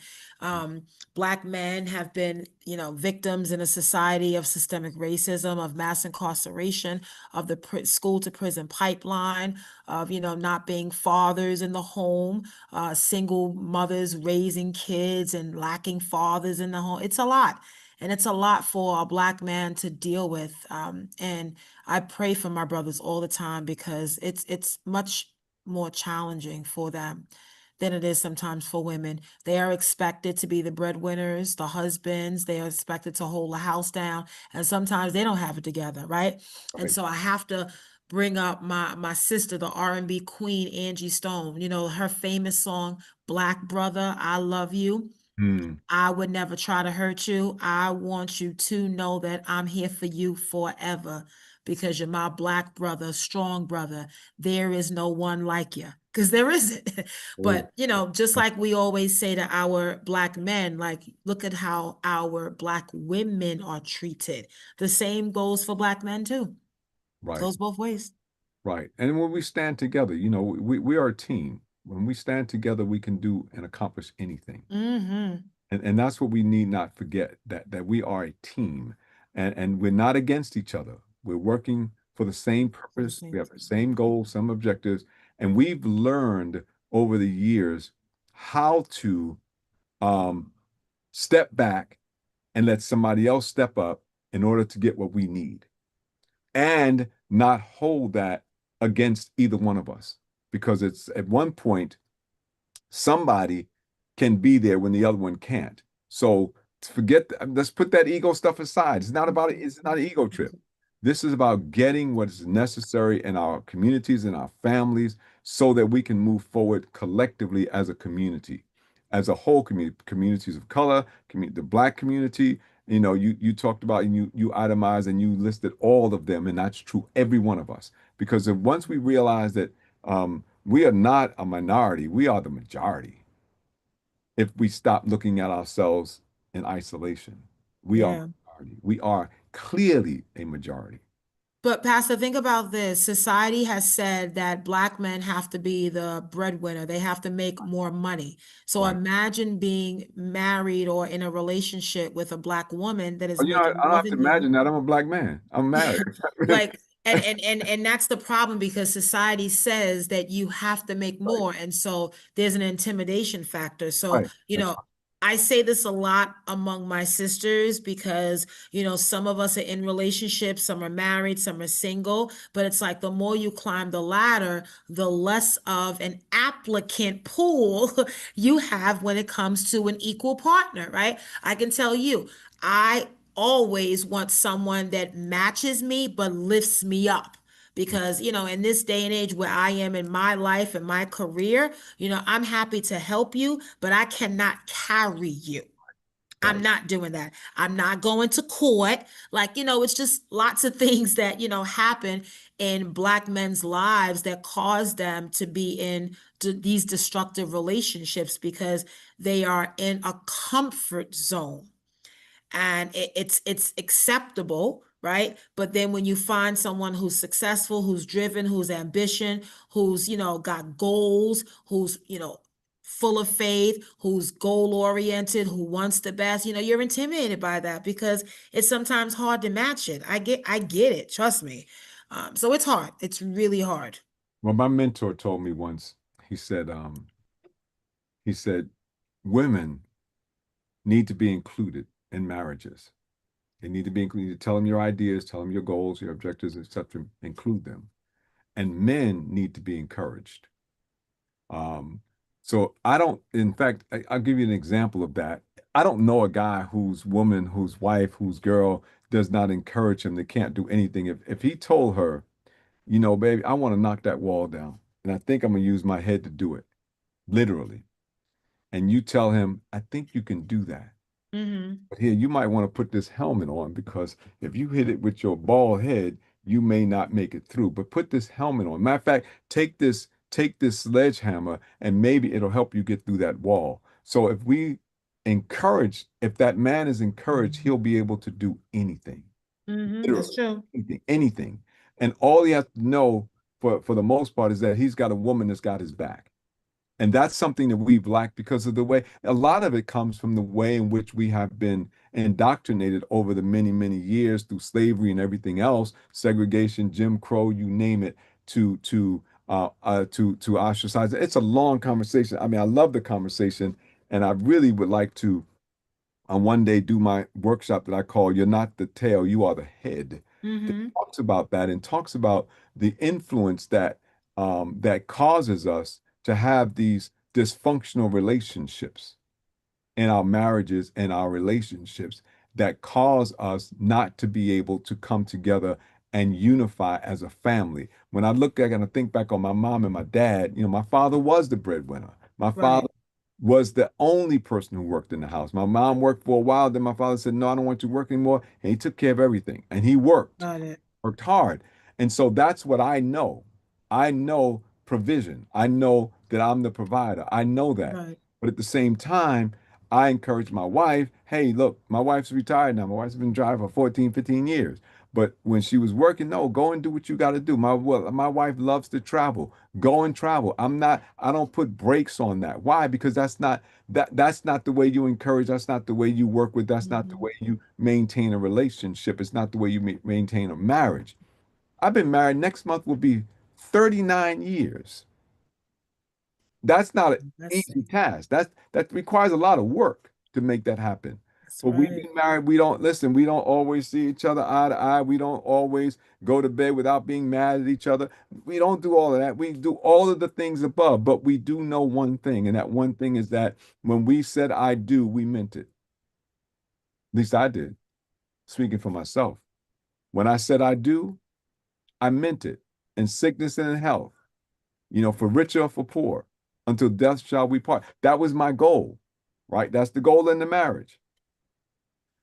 Speaker 2: Black men have been, victims in a society of systemic racism, of mass incarceration, of the school to prison pipeline, of not being fathers in the home, single mothers raising kids and lacking fathers in the home. It's a lot. And it's a lot for a Black man to deal with. And I pray for my brothers all the time, because it's much more challenging for them than it is sometimes for women. They are expected to be the breadwinners, the husbands. They are expected to hold the house down, and sometimes they don't have it together, right? And so I have to bring up my sister, the R&B queen, Angie Stone. Her famous song, Black Brother, I Love You. I would never try to hurt you. I want you to know that I'm here for you forever, because you're my Black brother, strong brother. There is no one like you, because there isn't. But, just like we always say to our Black men, like, look at how our Black women are treated. The same goes for Black men too.
Speaker 1: Right.
Speaker 2: Goes both ways.
Speaker 1: Right. And when we stand together, we are a team. When we stand together, we can do and accomplish anything.
Speaker 2: Mm-hmm.
Speaker 1: And that's what we need not forget, that we are a team, and we're not against each other. We're working for the same purpose. We have the same goals, some objectives, and we've learned over the years how to step back and let somebody else step up in order to get what we need, and not hold that against either one of us, because it's at one point somebody can be there when the other one can't. So let's put that ego stuff aside. It's not an ego trip. This is about getting what is necessary in our communities and our families so that we can move forward collectively as a community, as a whole community, communities of color, the Black community. You talked about, and you itemized and you listed all of them, and that's true, every one of us. Because once we realize that we are not a minority, we are the majority. If we stop looking at ourselves in isolation, we are
Speaker 2: Yeah.
Speaker 1: majority. We are clearly a majority.
Speaker 2: But Pastor, think about this. Society has said that Black men have to be the breadwinner. They have to make more money. So
Speaker 1: Right.
Speaker 2: imagine being married or in a relationship with a Black woman that is
Speaker 1: I
Speaker 2: making
Speaker 1: don't
Speaker 2: more
Speaker 1: have to
Speaker 2: than you.
Speaker 1: imagine that. I'm a Black man. I'm married.
Speaker 2: Like, and that's the problem, because society says that you have to make
Speaker 1: Right.
Speaker 2: more. And so there's an intimidation factor. So,
Speaker 1: Right. That's right.
Speaker 2: I say this a lot among my sisters because, some of us are in relationships, some are married, some are single, but it's like the more you climb the ladder, the less of an applicant pool you have when it comes to an equal partner, right? I can tell you, I always want someone that matches me but lifts me up, because in this day and age where I am in my life and my career, I'm happy to help you, but I cannot carry you. I'm
Speaker 1: Right.
Speaker 2: not doing that. I'm not going to court. Like, it's just lots of things that, happen in Black men's lives that cause them to be in these destructive relationships because they are in a comfort zone, and it's acceptable, right? But then when you find someone who's successful, who's driven, who's ambition, who's got goals, who's full of faith, who's goal oriented, who wants the best, you're intimidated by that because it's sometimes hard to match it. I get it, trust me. So it's hard. It's really hard.
Speaker 1: Well, my mentor told me once, he said, women need to be included in marriages. They need to be included. Tell them your ideas, tell them your goals, your objectives, etc. Include them. And men need to be encouraged. So I don't, in fact, I'll give you an example of that. I don't know a guy whose woman, whose wife, whose girl does not encourage him, that can't do anything. If he told her, baby, I want to knock that wall down, and I think I'm gonna use my head to do it, literally. And you tell him, I think you can do that.
Speaker 2: Mm-hmm.
Speaker 1: But here, you might want to put this helmet on, because if you hit it with your bald head, you may not make it through. But put this helmet on. Matter of fact, take this sledgehammer, and maybe it'll help you get through that wall. So if that man is encouraged, he'll be able to do anything.
Speaker 2: Mm-hmm. That's
Speaker 1: Literally,
Speaker 2: true.
Speaker 1: anything. And all he has to know, for the most part, is that he's got a woman that's got his back. And that's something that we've lacked because of the way, a lot of it comes from the way in which we have been indoctrinated over the many, many years through slavery and everything else, segregation, Jim Crow, you name it, to ostracize. It's a long conversation. I mean, I love the conversation, and I really would like to one day do my workshop that I call "You're Not the Tail, You Are the Head." That
Speaker 2: Mm-hmm.
Speaker 1: talks about that and talks about the influence that causes us to have these dysfunctional relationships in our marriages and our relationships, that cause us not to be able to come together and unify as a family. When I look back and I think back on my mom and my dad, my father was the breadwinner. My
Speaker 2: Right.
Speaker 1: father was the only person who worked in the house. My mom worked for a while, then my father said, "No, I don't want you to work anymore." And he took care of everything. And he
Speaker 2: Got it.
Speaker 1: worked hard. And so that's what I know. I know provision. I know that I'm the provider. I know that.
Speaker 2: Right.
Speaker 1: But at the same time, I encourage my wife, hey, look, my wife's retired now. My wife's been driving for 14, 15 years. But when she was working, no, go and do what you got to do. My wife loves to travel. Go and travel. I don't put brakes on that. Why? Because that's not the way you encourage. That's not the way you work with. That's not the
Speaker 2: Mm-hmm.
Speaker 1: way you maintain a relationship. It's not the way you maintain a marriage. I've been married. Next month will be 39 years. That's not an
Speaker 2: That's
Speaker 1: easy task. That requires a lot of work to make that happen.
Speaker 2: That's
Speaker 1: But we've
Speaker 2: right.
Speaker 1: been married. We don't listen. We don't always see each other eye to eye. We don't always go to bed without being mad at each other. We don't do all of that. We do all of the things above, but we do know one thing, and that one thing is that when we said I do, we meant it. At least I did, speaking for myself. When I said I do, I meant it in sickness and in health, for richer or for poor, until death shall we part. That was my goal, right? That's the goal in the marriage.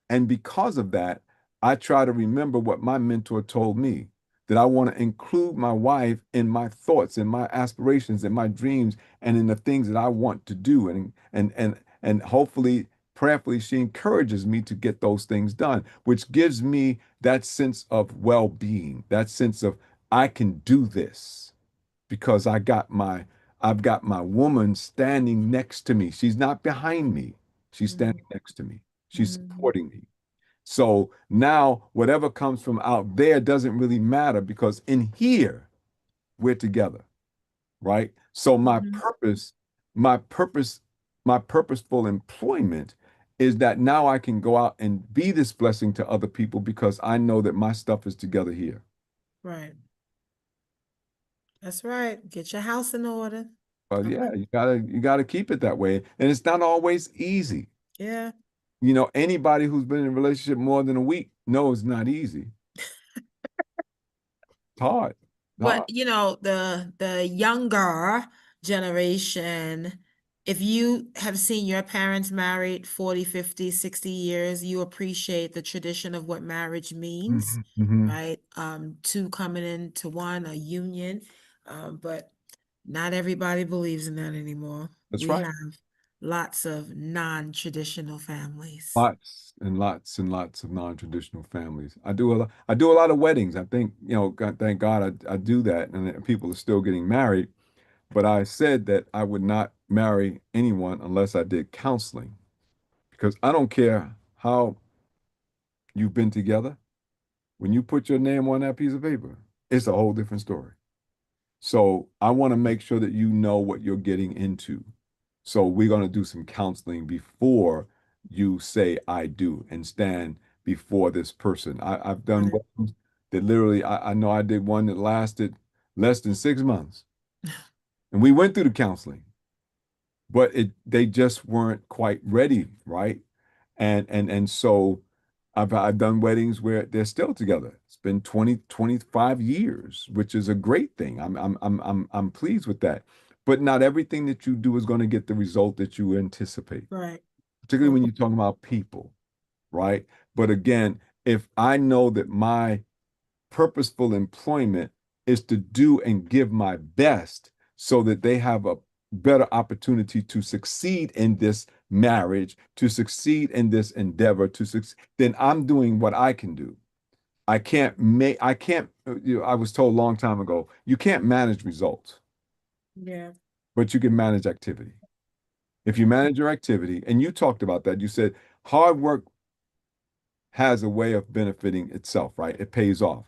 Speaker 1: And because of that, I try to remember what my mentor told me, that I want to include my wife in my thoughts, in my aspirations, in my dreams, and in the things that I want to do. And hopefully, prayerfully, she encourages me to get those things done, which gives me that sense of well-being, that sense of I can do this because I've got my woman standing next to me. She's not behind me. She's standing next to me. She's
Speaker 2: Mhm.
Speaker 1: supporting me. So now whatever comes from out there doesn't really matter because in here we're together, right? So
Speaker 2: Mhm.
Speaker 1: my purpose, my purposeful employment is that now I can go out and be this blessing to other people because I know that my stuff is together here.
Speaker 2: Right. That's right. Get your house in order.
Speaker 1: But
Speaker 2: Come
Speaker 1: yeah,
Speaker 2: on.
Speaker 1: you gotta keep it that way. And it's not always easy.
Speaker 2: Yeah.
Speaker 1: Anybody who's been in a relationship more than a week knows it's not easy. It's hard. It's hard.
Speaker 2: But the younger generation, if you have seen your parents married 40, 50, 60 years, you appreciate the tradition of what marriage means,
Speaker 1: Mhm, mhm.
Speaker 2: right? Two coming into one, a union. But not everybody believes in that anymore.
Speaker 1: That's
Speaker 2: We
Speaker 1: right.
Speaker 2: have lots of non-traditional families.
Speaker 1: Lots and lots and lots of non-traditional families. I do a lot of weddings. I think, God, thank God I do that, and people are still getting married. But I said that I would not marry anyone unless I did counseling because I don't care how you've been together. When you put your name on that piece of paper, it's a whole different story. So I want to make sure that you know what you're getting into. So we're going to do some counseling before you say I do and stand before this person. I've
Speaker 2: Got
Speaker 1: done
Speaker 2: it.
Speaker 1: weddings that literally, I know I did one that lasted less than 6 months. And we went through the counseling, but they just weren't quite ready, right? And so I've done weddings where they're still together. It's been 20, 25 years, which is a great thing. I'm pleased with that. But not everything that you do is going to get the result that you anticipate,
Speaker 2: Right.
Speaker 1: particularly
Speaker 2: Well,
Speaker 1: when you're talking about people, right? But again, if I know that my purposeful employment is to do and give my best so that they have a better opportunity to succeed in this marriage, to succeed in this endeavor, to succeed, then I'm doing what I can do. I can't, I was told a long time ago, you can't manage results,
Speaker 2: yeah.
Speaker 1: but you can manage activity. If you manage your activity, and you talked about that, you said hard work has a way of benefiting itself, right? It pays off.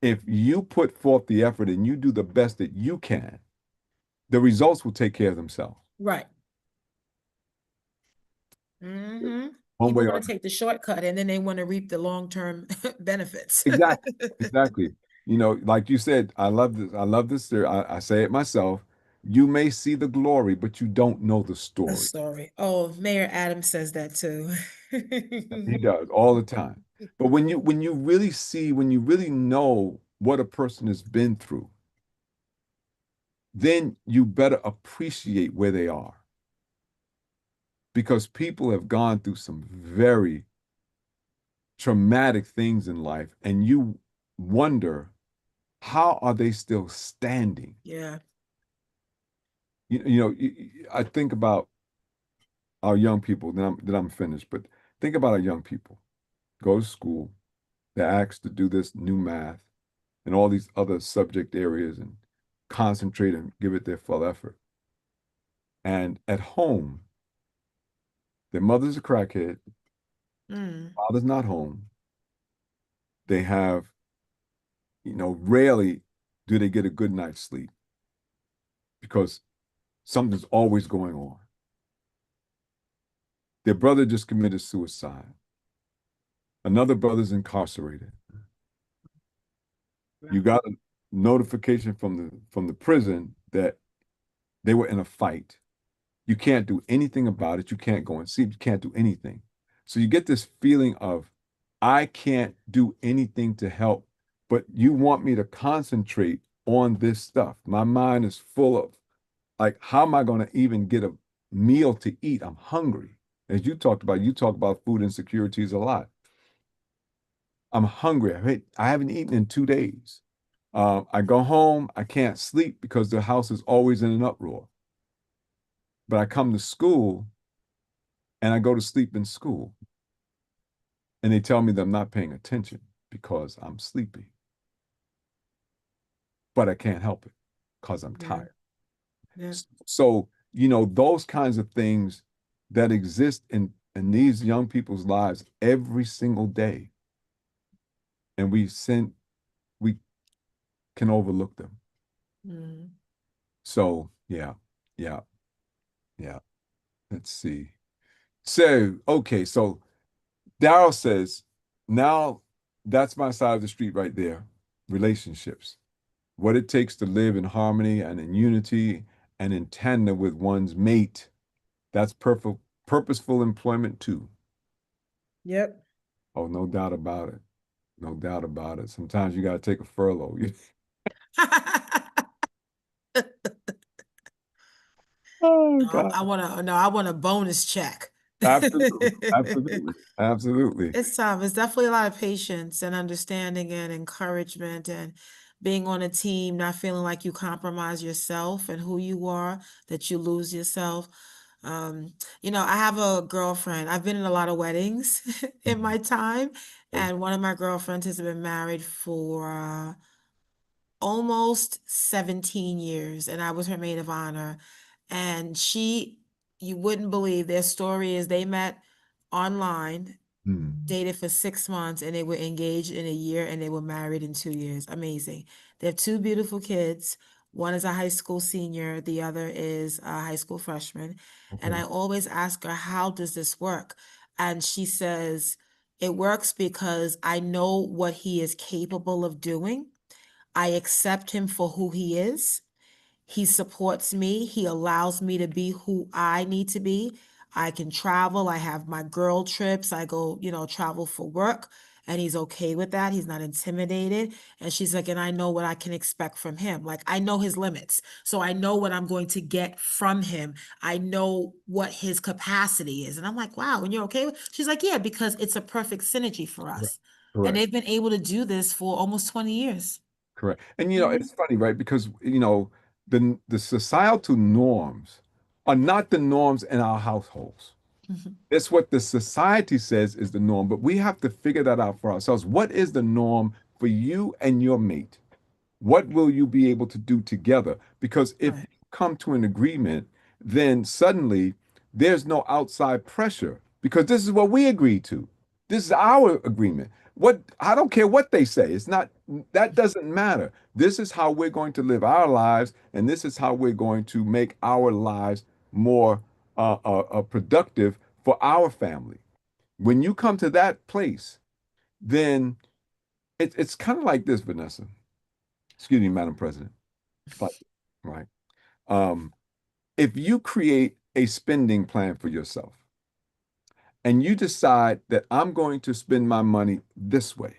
Speaker 1: If you put forth the effort and you do the best that you can, the results will take care of themselves.
Speaker 2: Right. Mm-hmm.
Speaker 1: One
Speaker 2: People
Speaker 1: way or
Speaker 2: want to
Speaker 1: another.
Speaker 2: take the shortcut and then they want to reap the long-term benefits.
Speaker 1: Exactly. Exactly. Like you said, I love this. I love this theory. I say it myself. You may see the glory, but you don't know the
Speaker 2: A
Speaker 1: story.
Speaker 2: story. Oh, Mayor Adams says that too.
Speaker 1: He does all the time. But when you really see, when you really know what a person has been through, then you better appreciate where they are. Because people have gone through some very traumatic things in life, and you wonder, how are they still standing?
Speaker 2: Yeah.
Speaker 1: I think about our young people, then I'm finished, but think about our young people. Go to school, they're asked to do this new math and all these other subject areas and concentrate and give it their full effort. And at home, their mother's a crackhead,
Speaker 2: Mm.
Speaker 1: father's not home. They have, rarely do they get a good night's sleep because something's always going on. Their brother just committed suicide. Another brother's incarcerated. You got a notification from the prison that they were in a fight. You can't do anything about it. You can't go and see. You can't do anything. So you get this feeling of, I can't do anything to help, but you want me to concentrate on this stuff. My mind is full of, like, how am I going to even get a meal to eat? I'm hungry. As you talk about food insecurities a lot. I'm hungry. I haven't eaten in 2 days. I go home, I can't sleep because the house is always in an uproar. But I come to school and I go to sleep in school. And they tell me that I'm not paying attention because I'm sleepy. But I can't help it because I'm tired.
Speaker 2: Yeah.
Speaker 1: So, those kinds of things that exist in these young people's lives every single day. And we can overlook them.
Speaker 2: Mm.
Speaker 1: So, yeah. Let's see. So, okay. So Daryl says, now that's my side of the street right there. Relationships. What it takes to live in harmony and in unity and in tandem with one's mate. That's purposeful employment too.
Speaker 2: Yep.
Speaker 1: Oh, no doubt about it. No doubt about it. Sometimes you got to take a furlough. Oh, God.
Speaker 2: I want a bonus check.
Speaker 1: Absolutely.
Speaker 2: It's tough. It's definitely a lot of patience and understanding and encouragement and being on a team, not feeling like you compromise yourself and who you are, that you lose yourself. I have a girlfriend. I've been in a lot of weddings in my time, and one of my girlfriends has been married for almost 17 years, and I was her maid of honor. And you wouldn't believe their story is they met online, dated for 6 months, and they were engaged in a year and they were married in 2 years. Amazing. They have two beautiful kids. One is a high school senior, the other is a high school freshman. And I always ask her, how does this work? And she says, it works because I know what he is capable of doing. I accept him for who he is. He supports me. He allows me to be who I need to be. I can travel. I have my girl trips. I go, travel for work, and he's okay with that. He's not intimidated. And she's like, and I know what I can expect from him. Like, I know his limits. So I know what I'm going to get from him. I know what his capacity is. And I'm like, wow, and you're okay with? She's like, yeah, because it's a perfect synergy for us.
Speaker 1: Correct.
Speaker 2: And they've been able to do this for almost 20 years.
Speaker 1: Correct. And it's funny, right? Because the societal norms are not the norms in our households. It's what the society says is the norm, but we have to figure that out for ourselves. What is the norm for you and your mate? What will you be able to do together? Because if you come to an agreement, then suddenly there's no outside pressure because this is what we agreed to. This is our agreement. I don't care what they say. That doesn't matter. This is how we're going to live our lives, and this is how we're going to make our lives more productive for our family. When you come to that place, then it's kind of like this, Vanessa. Excuse me, Madam President. But, right. If you create a spending plan for yourself and you decide that I'm going to spend my money this way,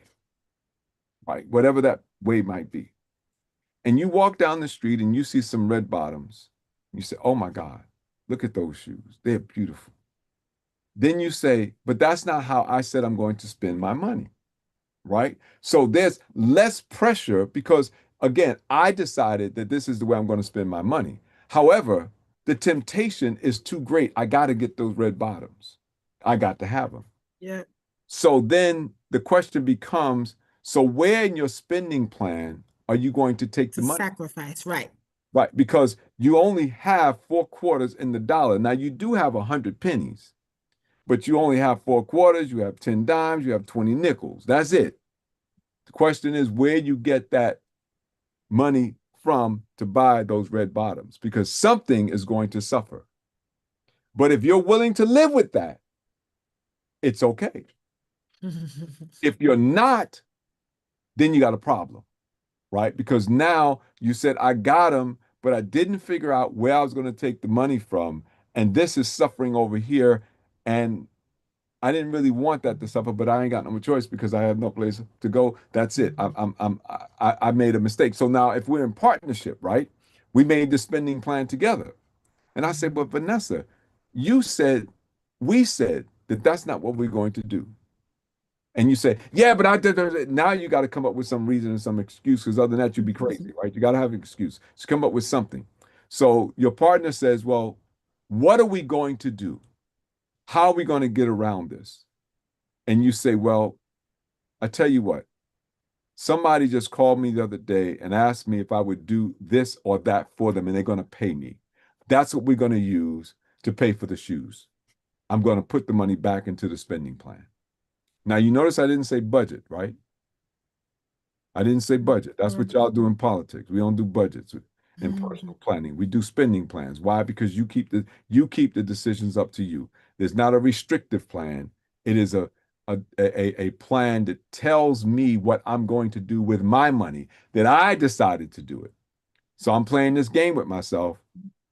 Speaker 1: right? Whatever that way might be. And you walk down the street and you see some red bottoms. You say, oh my God, look at those shoes. They're beautiful. Then you say, but that's not how I said I'm going to spend my money, right? So there's less pressure because, again, I decided that this is the way I'm going to spend my money. However, the temptation is too great. I got to get those red bottoms. I got to have them.
Speaker 2: Yeah.
Speaker 1: So then the question becomes, so where in your spending plan are you going to take the money?
Speaker 2: Sacrifice, right.
Speaker 1: Right, because you only have 4 quarters in the dollar. Now you do have 100 pennies, but you only have 4 quarters, you have 10 dimes, you have 20 nickels. That's it. The question is where you get that money from to buy those red bottoms, because something is going to suffer. But if you're willing to live with that, it's okay. If you're not, then you got a problem, right? Because now you said, I got them, but I didn't figure out where I was going to take the money from. And this is suffering over here. And I didn't really want that to suffer, but I ain't got no choice because I have no place to go. That's it. I made a mistake. So now if we're in partnership, right? We made the spending plan together. And I said, but Vanessa, we said that that's not what we're going to do. And you say, yeah, but I did. Now you got to come up with some reason and some excuse, because other than that, you'd be crazy, right? You got to have an excuse. So come up with something. So your partner says, well, what are we going to do? How are we going to get around this? And you say, well, I tell you what, somebody just called me the other day and asked me if I would do this or that for them, and they're going to pay me. That's what we're going to use to pay for the shoes. I'm going to put the money back into the spending plan. Now, you notice I didn't say budget, right? I didn't say budget. That's what y'all do in politics. We don't do budgets in personal planning. We do spending plans. Why? Because you keep the decisions up to you. There's not a restrictive plan. It is a plan that tells me what I'm going to do with my money, that I decided to do it. So I'm playing this game with myself.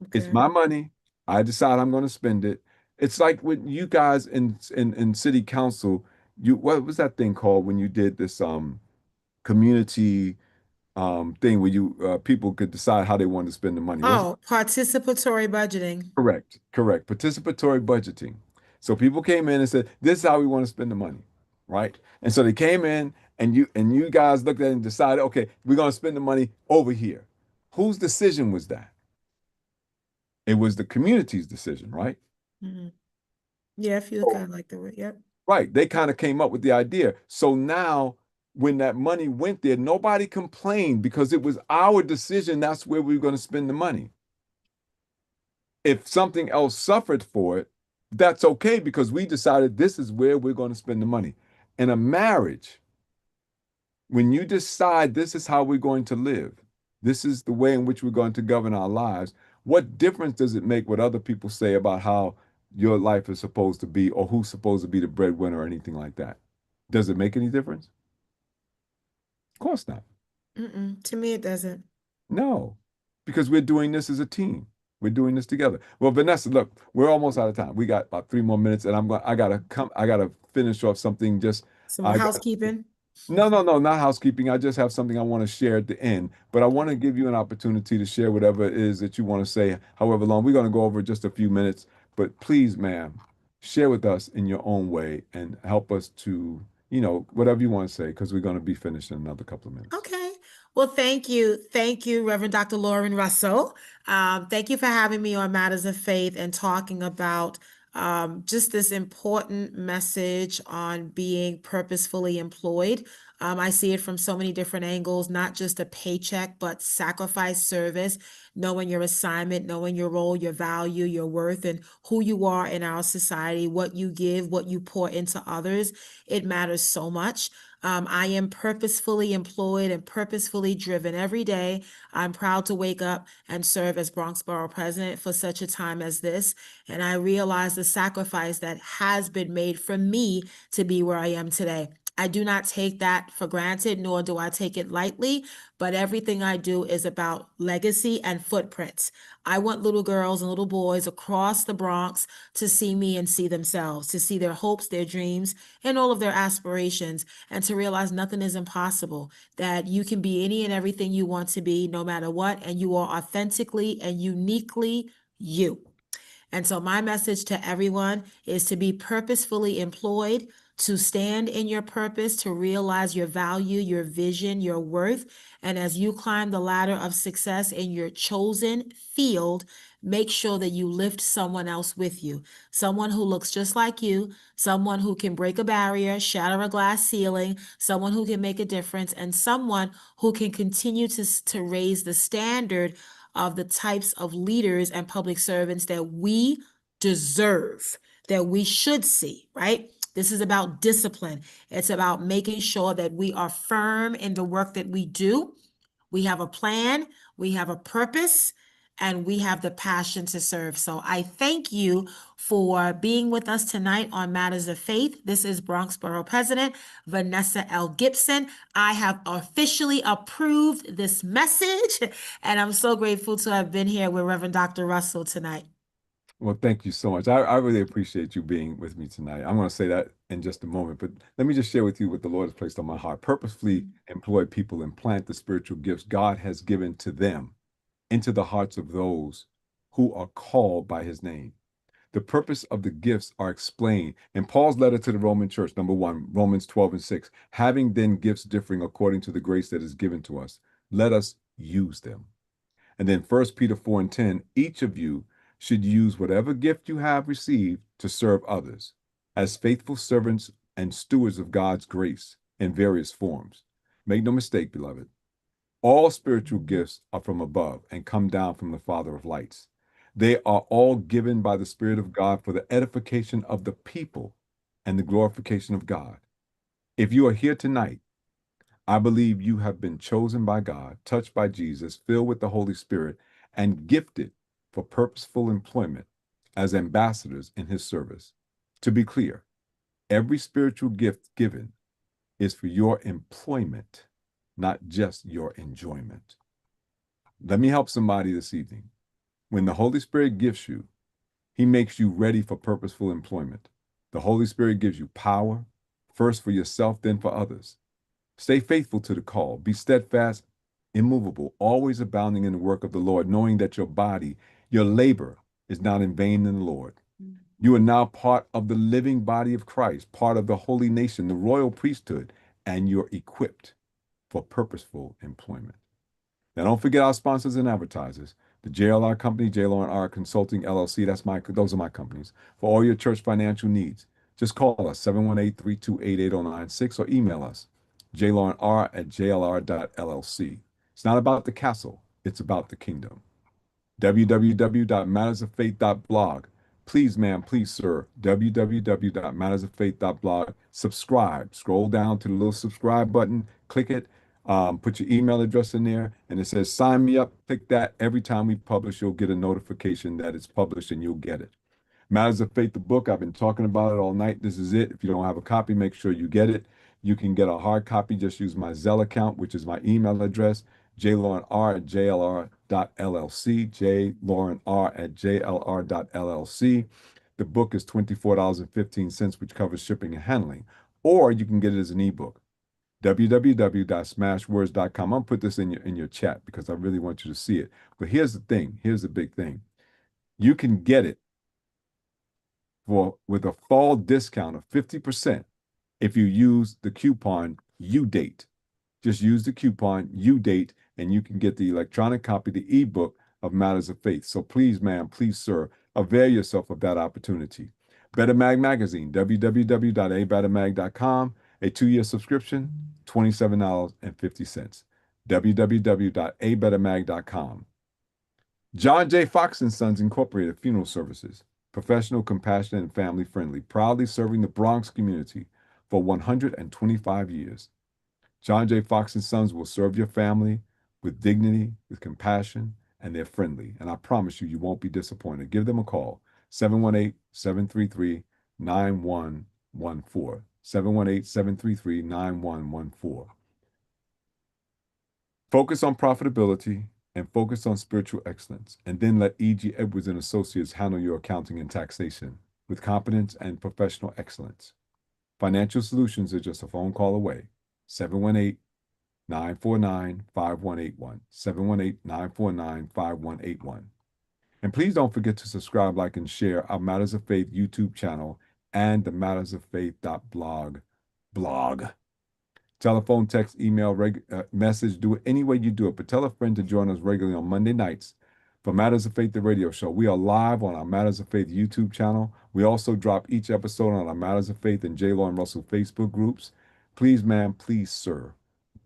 Speaker 1: Okay. It's my money. I decide I'm going to spend it. It's like when you guys in city council, what was that thing called when you did this community thing where you people could decide how they wanted to spend the money?
Speaker 2: Oh, participatory budgeting.
Speaker 1: Correct. Participatory budgeting. So people came in and said, this is how we want to spend the money, right? And so they came in and you guys looked at it and decided, okay, we're going to spend the money over here. Whose decision was that? It was the community's decision, right?
Speaker 2: Mm-hmm. Yeah, I feel kind of like the way, yep.
Speaker 1: Right. They kind of came up with the idea. So now when that money went there, nobody complained because it was our decision. That's where we were going to spend the money. If something else suffered for it, that's okay because we decided this is where we're going to spend the money. In a marriage, when you decide this is how we're going to live, this is the way in which we're going to govern our lives, what difference does it make what other people say about how your life is supposed to be or who's supposed to be the breadwinner or anything like that? Does it make any difference? Of course not.
Speaker 2: To me, it doesn't.
Speaker 1: No, because we're doing this as a team. We're doing this together. Well, Vanessa, look, we're almost out of time. We got about 3 more minutes, and I gotta finish off something. Just
Speaker 2: some housekeeping.
Speaker 1: No, not housekeeping. I just have something I want to share at the end, but I want to give you an opportunity to share whatever it is that you want to say, however long. We're going to go over just a few minutes, but please, ma'am, share with us in your own way and help us to, whatever you want to say, because we're going to be finished in another couple of minutes.
Speaker 2: Okay. Well, thank you. Thank you, Reverend Dr. Lauren Russell. Thank you for having me on Matters of Faith and talking about just this important message on being purposefully employed. I see it from so many different angles, not just a paycheck, but sacrifice, service, knowing your assignment, knowing your role, your value, your worth, and who you are in our society, what you give, what you pour into others. It matters so much. I am purposefully employed and purposefully driven every day. I'm proud to wake up and serve as Bronx Borough President for such a time as this. And I realize the sacrifice that has been made for me to be where I am today. I do not take that for granted, nor do I take it lightly, but everything I do is about legacy and footprints. I want little girls and little boys across the Bronx to see me and see themselves, to see their hopes, their dreams, and all of their aspirations, and to realize nothing is impossible, that you can be any and everything you want to be, no matter what, and you are authentically and uniquely you. And so my message to everyone is to be purposefully employed, to stand in your purpose, to realize your value, your vision, your worth. And as you climb the ladder of success in your chosen field, make sure that you lift someone else with you, someone who looks just like you, someone who can break a barrier, shatter a glass ceiling, someone who can make a difference, and someone who can continue to raise the standard of the types of leaders and public servants that we deserve, that we should see, right? This is about discipline. It's about making sure that we are firm in the work that we do. We have a plan, we have a purpose, and we have the passion to serve. So I thank you for being with us tonight on Matters of Faith. This is Bronx Borough President Vanessa L. Gibson. I have officially approved this message, and I'm so grateful to have been here with Reverend Dr. Russell tonight.
Speaker 1: Well, thank you so much. I really appreciate you being with me tonight. I'm going to say that in just a moment, but let me just share with you what the Lord has placed on my heart. Purposefully employ people and plant the spiritual gifts God has given to them into the hearts of those who are called by his name. The purpose of the gifts are explained in Paul's letter to the Roman church, number 1, Romans 12:6. Having then gifts differing according to the grace that is given to us, let us use them. And then 1 Peter 4:10, each of you should use whatever gift you have received to serve others as faithful servants and stewards of God's grace in various forms. Make no mistake, beloved, all spiritual gifts are from above and come down from the Father of lights. They are all given by the Spirit of God for the edification of the people and the glorification of God. If you are here tonight, I believe you have been chosen by God, touched by Jesus, filled with the Holy Spirit, and gifted for purposeful employment as ambassadors in his service. To be clear, every spiritual gift given is for your employment, not just your enjoyment. Let me help somebody this evening. When the Holy Spirit gifts you, he makes you ready for purposeful employment. The Holy Spirit gives you power, first for yourself, then for others. Stay faithful to the call. Be steadfast, immovable, always abounding in the work of the Lord, knowing that your body, your labor, is not in vain in the Lord. You are now part of the living body of Christ, part of the holy nation, the royal priesthood, and you're equipped for purposeful employment. Now, don't forget our sponsors and advertisers. The JLR Company, JLR Consulting LLC, those are my companies. For all your church financial needs, just call us 718-328-8096 or email us jlr@jlr.llc. It's not about the castle, it's about the kingdom. www.mattersoffaith.blog. Please, ma'am, please, sir, www.mattersoffaith.blog. Subscribe. Scroll down to the little subscribe button, click it, put your email address in there, and it says sign me up. Click that. Every time we publish, you'll get a notification that it's published and you'll get it. Matters of Faith, the book, I've been talking about it all night. This is it. If you don't have a copy, make sure you get it. You can get a hard copy. Just use my Zelle account, which is my email address, jlaurenr@jlr.llc, jlaurenr@jlr.llc. The book is $24.15, which covers shipping and handling. Or you can get it as an ebook, www.smashwords.com. I'm going to put this in your chat because I really want you to see it. But here's the thing. Here's the big thing. You can get it with a fall discount of 50% if you use the coupon UDATE. Just use the coupon UDATE and you can get the electronic copy, the ebook of Matters of Faith. So please, ma'am, please, sir, avail yourself of that opportunity. Better Mag Magazine, www.abettermag.com. A 2-year subscription, $27.50. www.abettermag.com. John J. Fox & Sons Incorporated Funeral Services. Professional, compassionate, and family-friendly, proudly serving the Bronx community for 125 years. John J. Fox & Sons will serve your family with dignity, with compassion, and they're friendly. And I promise you, you won't be disappointed. Give them a call, 718-733-9114. 718-733-9114. Focus on profitability and focus on spiritual excellence, and then let E.G. Edwards and Associates handle your accounting and taxation with competence and professional excellence. Financial solutions are just a phone call away. 718-949-5181. 718-949-5181. And please don't forget to subscribe, like, and share our Matters of Faith YouTube channel and the mattersoffaith.blog blog. Telephone, text, email, message, do it any way you do it. But tell a friend to join us regularly on Monday nights for Matters of Faith, the radio show. We are live on our Matters of Faith YouTube channel. We also drop each episode on our Matters of Faith and J. Lauren Russell Facebook groups. Please, ma'am, please, sir,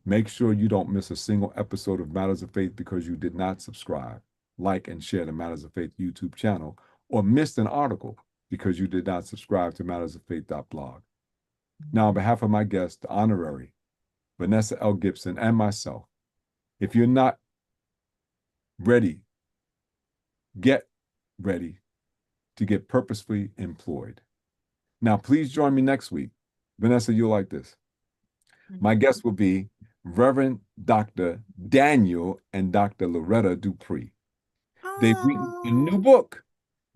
Speaker 1: make sure you don't miss a single episode of Matters of Faith because you did not subscribe, like, and share the Matters of Faith YouTube channel, or missed an article because you did not subscribe to mattersoffaith.blog. Now, on behalf of my guest, the honorary Vanessa L. Gibson, and myself, if you're not ready get ready to get purposefully employed. Now, please join me next week. Vanessa, you'll like this. My guest will be Reverend Dr. Daniel and Dr. Loretta Dupree. They've written a new book.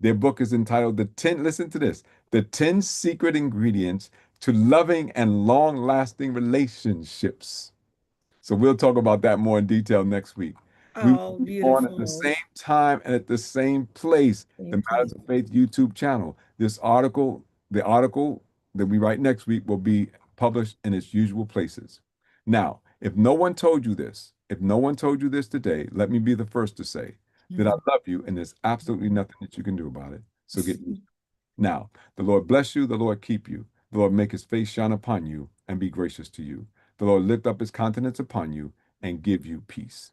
Speaker 1: Their book is entitled listen to this, The 10 Secret Ingredients to Loving and Long-Lasting Relationships. So we'll talk about that more in detail next week. We will be on at the same time and at the same place, the Matters of Faith YouTube channel. The article that we write next week will be published in its usual places. Now, if no one told you this today, let me be the first to say that I love you and there's absolutely nothing that you can do about it. So get used to it. Now, the Lord bless you, the Lord keep you, the Lord make his face shine upon you and be gracious to you. The Lord lift up his countenance upon you and give you peace.